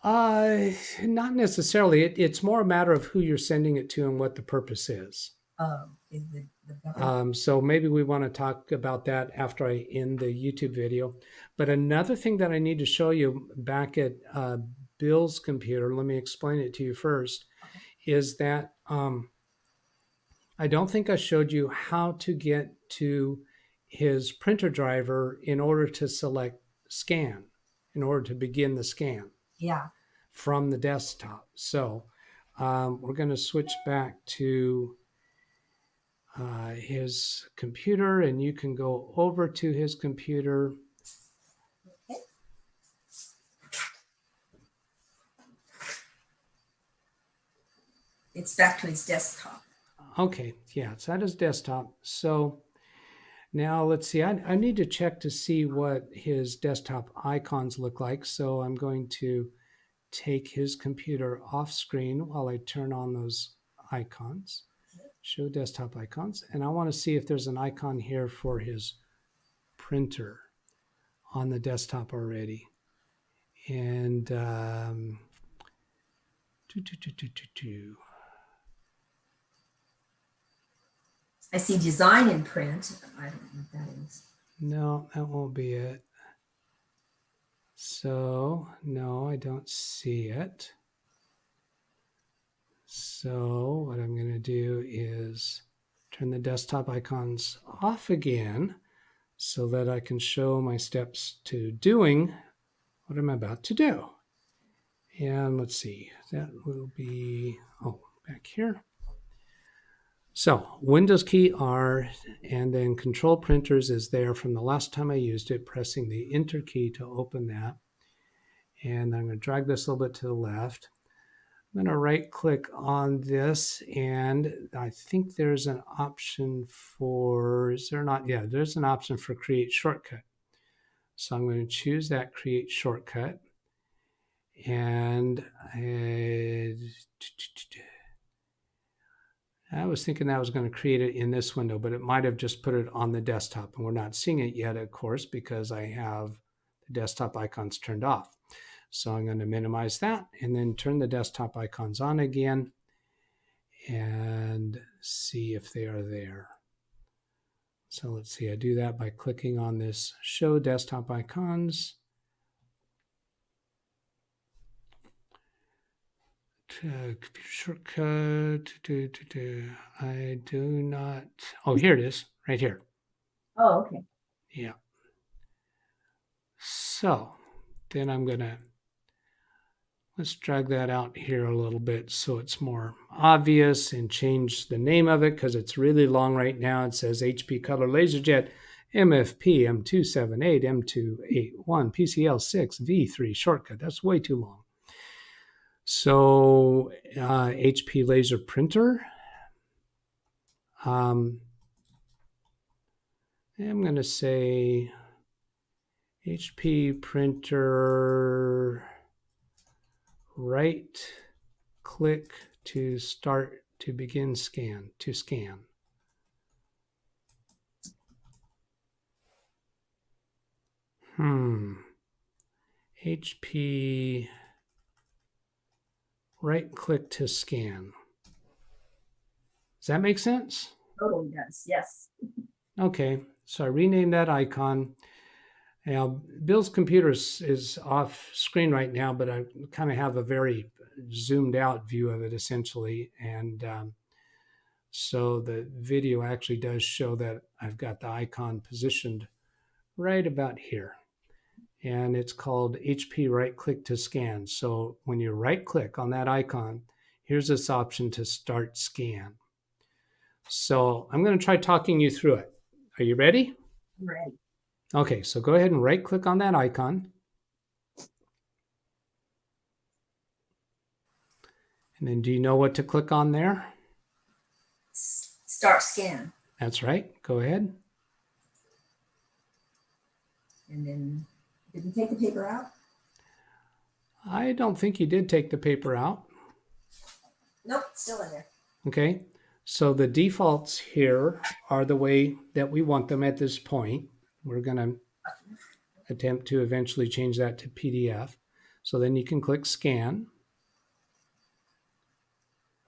Not necessarily. It's more a matter of who you're sending it to and what the purpose is. So maybe we want to talk about that after I end the YouTube video. But another thing that I need to show you back at Bill's computer, let me explain it to you first, is that I don't think I showed you how to get to his printer driver in order to select scan, in order to begin the scan. Yeah. From the desktop. So we're going to switch back to his computer, and you can go over to his computer. Okay. It's back to his desktop. Okay, yeah, it's at his desktop. So now let's see, I need to check to see what his desktop icons look like. So I'm going to take his computer off screen while I turn on those icons, show desktop icons. And I want to see if there's an icon here for his printer on the desktop already. And I see design and print. I don't know what that is. No, that won't be it. So, no, I don't see it. So what I'm going to do is turn the desktop icons off again so that I can show my steps to doing what I'm about to do. And let's see, that will be, back here. So Windows key R, and then Control Printers is there from the last time I used it, pressing the Enter key to open that. And I'm going to drag this a little bit to the left. I'm going to right click on this, and I think there's an option for, is there not? Yeah, there's an option for Create Shortcut. So I'm going to choose that Create Shortcut. And I was thinking that I was going to create it in this window, but it might have just put it on the desktop, and we're not seeing it yet, of course, because I have the desktop icons turned off. So I'm going to minimize that and then turn the desktop icons on again and see if they are there. So let's see, I do that by clicking on this show desktop icons. Computer shortcut. I do not. Oh, here it is, right here. Oh, okay. Yeah. So then I'm gonna, let's drag that out here a little bit so it's more obvious and change the name of it because it's really long right now. It says HP Color LaserJet MFP M278 M281 PCL6 V3 shortcut. That's way too long. So HP laser printer. I'm going to say HP printer, right click to start to begin scan, to scan. HP right click to scan. Does that make sense? Totally does. Yes. Okay, so I renamed that icon. Now, Bill's computer is off screen right now, but I kind of have a very zoomed out view of it essentially. And so the video actually does show that I've got the icon positioned right about here. And it's called HP right click to scan. So when you right click on that icon, here's this option to start scan. So I'm going to try talking you through it. Are you ready? I'm ready. Okay, so go ahead and right click on that icon. And then do you know what to click on there? Start scan. That's right. Go ahead. And then, did we take the paper out? I don't think you did take the paper out. Nope, still in there. Okay, so the defaults here are the way that we want them at this point. We're going to attempt to eventually change that to PDF. So then you can click scan.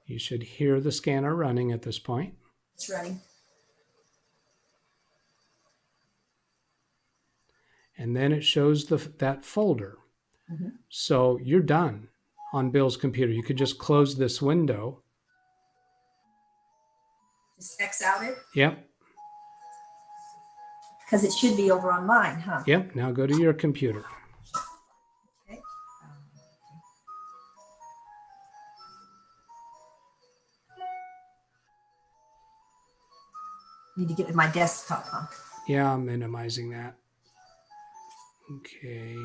You should hear the scanner running at this point. It's ready. And then it shows that folder. So you're done on Bill's computer. You could just close this window. Just X out it? Yep. Because it should be over on mine, huh? Yep. Now go to your computer. Okay. Need to get to my desktop, huh? Yeah, I'm minimizing that. Okay.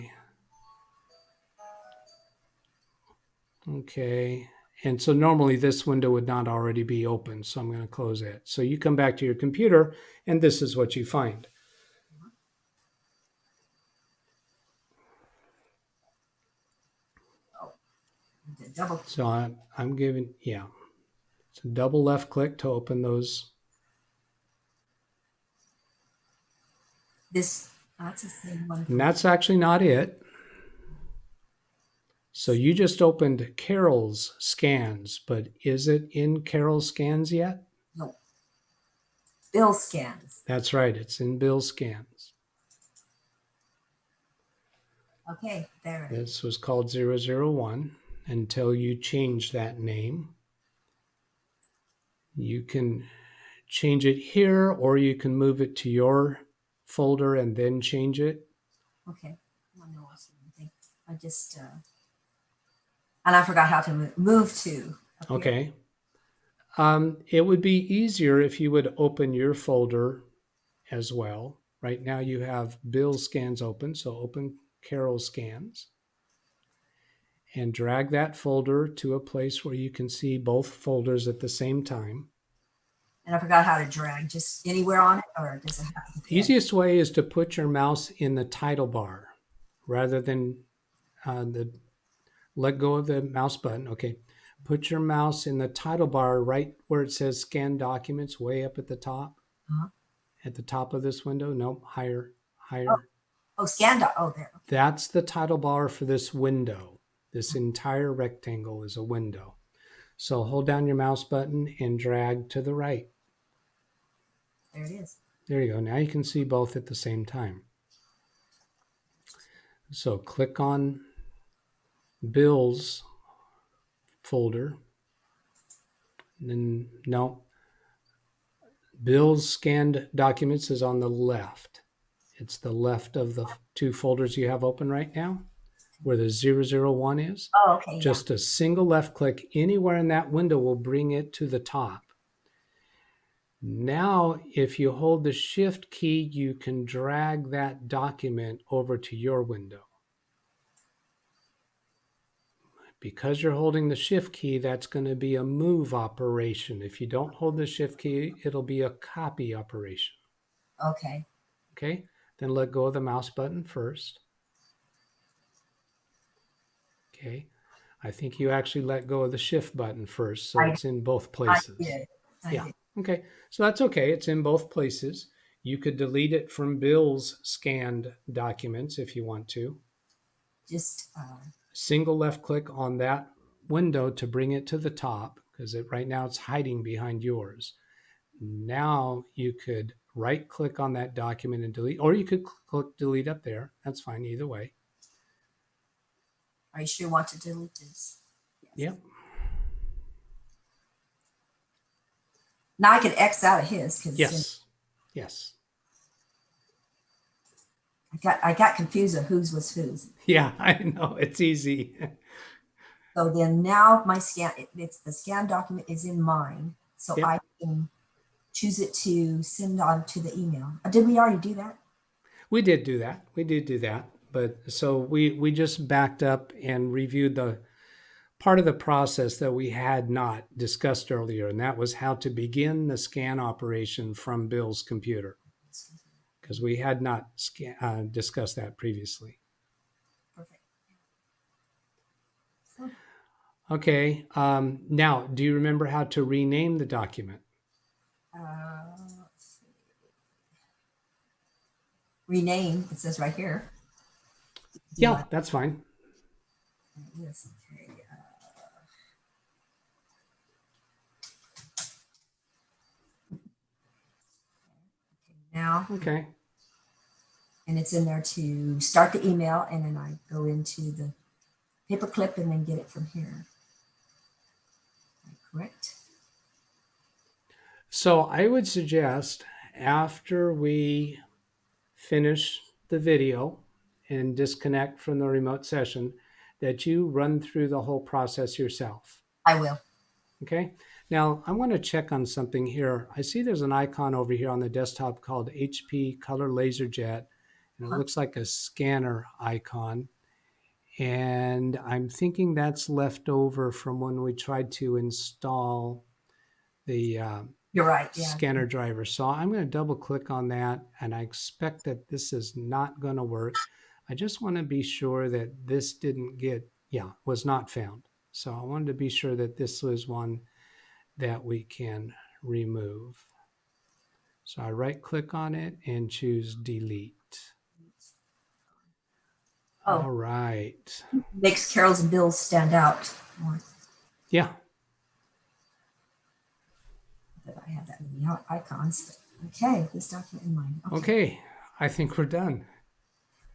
Okay. And so normally this window would not already be open, so I'm going to close it. So you come back to your computer, and this is what you find. Double. So I'm giving, yeah. It's a double left click to open those. This, that's the same one. And that's actually not it. So you just opened Carol's scans, but is it in Carol's scans yet? No. Bill scans. That's right. It's in Bill's scans. Okay, there it is. This was called 001 until you change that name. You can change it here, or you can move it to your folder and then change it. Okay. I know anything. I just, and I forgot how to move to. Okay. It would be easier if you would open your folder as well. Right now you have Bill's scans open, so open Carol's scans and drag that folder to a place where you can see both folders at the same time. And I forgot how to drag, just anywhere on it, or does it have to be? The easiest way is to put your mouse in the title bar rather than let go of the mouse button. Okay. Put your mouse in the title bar right where it says scan documents, way up at the top. At the top of this window. Nope, higher. Oh, scan doc. Oh, there. That's the title bar for this window. This entire rectangle is a window. So hold down your mouse button and drag to the right. There it is. There you go. Now you can see both at the same time. So click on Bill's folder. And then, no, Bill's scanned documents is on the left. It's the left of the two folders you have open right now, where the 001 is. Oh, okay. Just a single left click anywhere in that window will bring it to the top. Now, if you hold the Shift key, you can drag that document over to your window. Because you're holding the Shift key, that's going to be a move operation. If you don't hold the Shift key, it'll be a copy operation. Okay. Okay, then let go of the mouse button first. Okay, I think you actually let go of the Shift button first, so it's in both places. I did. Okay, so that's okay. It's in both places. You could delete it from Bill's scanned documents if you want to. Just Single left click on that window to bring it to the top, because right now it's hiding behind yours. Now you could right click on that document and delete, or you could click delete up there. That's fine either way. Are you sure you want to delete this? Yes. Yep. Now I can X out of his because Yes. I got confused of whose was whose. Yeah, I know. It's easy. So then now my it's the scan document is in mine. So Yep. I can choose it to send on to the email. Did we already do that? We did do that. We did do that. But so we just backed up and reviewed the part of the process that we had not discussed earlier, and that was how to begin the scan operation from Bill's computer, because we had not discussed that previously. Perfect. Okay. Now, do you remember how to rename the document? Let's see. Rename, it says right here. Yeah, that's fine. Yes, okay. Now, Okay. and it's in there to start the email, and then I go into the paperclip and then get it from here. Am I correct? So I would suggest after we finish the video and disconnect from the remote session, that you run through the whole process yourself. I will. Okay. Now I want to check on something here. I see there's an icon over here on the desktop called HP Color LaserJet, and it looks like a scanner icon. And I'm thinking that's left over from when we tried to install the You're right. Yeah. scanner driver. So I'm going to double click on that, and I expect that this is not going to work. I just want to be sure that this was not found. So I wanted to be sure that this was one that we can remove. So I right click on it and choose delete. Oh. All right. Makes Carol's and Bill's stand out more. Yeah. That I have that many icons. Okay, this document in mind. Okay. I think we're done.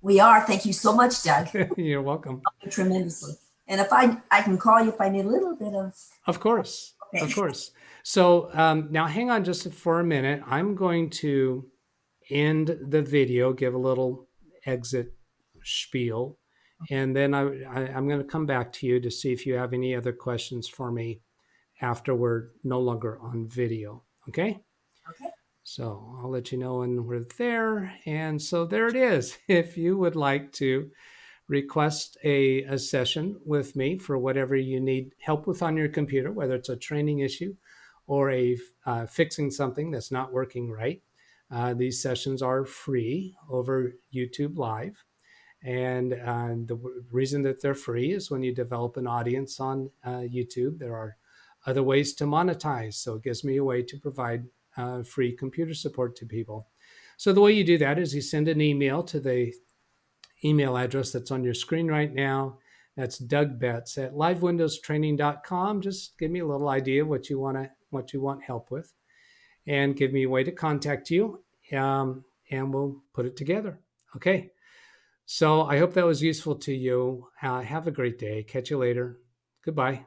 We are. Thank you so much, Doug. You're welcome. Tremendously. And if I can call you if I need a little bit of. Of course. Okay. Of course. So now hang on just for a minute. I'm going to end the video, give a little exit spiel, and then I'm going to come back to you to see if you have any other questions for me after we're no longer on video. Okay? Okay. So I'll let you know when we're there. And so there it is. If you would like to request a session with me for whatever you need help with on your computer, whether it's a training issue or fixing something that's not working right, these sessions are free over YouTube Live. And the reason that they're free is when you develop an audience on YouTube, there are other ways to monetize. So it gives me a way to provide free computer support to people. So the way you do that is you send an email to the email address that's on your screen right now. That's Doug Betts at livewindowstraining.com. Just give me a little idea what you want help with, and give me a way to contact you. and we'll put it together. Okay. So I hope that was useful to you. Have a great day. Catch you later. Goodbye.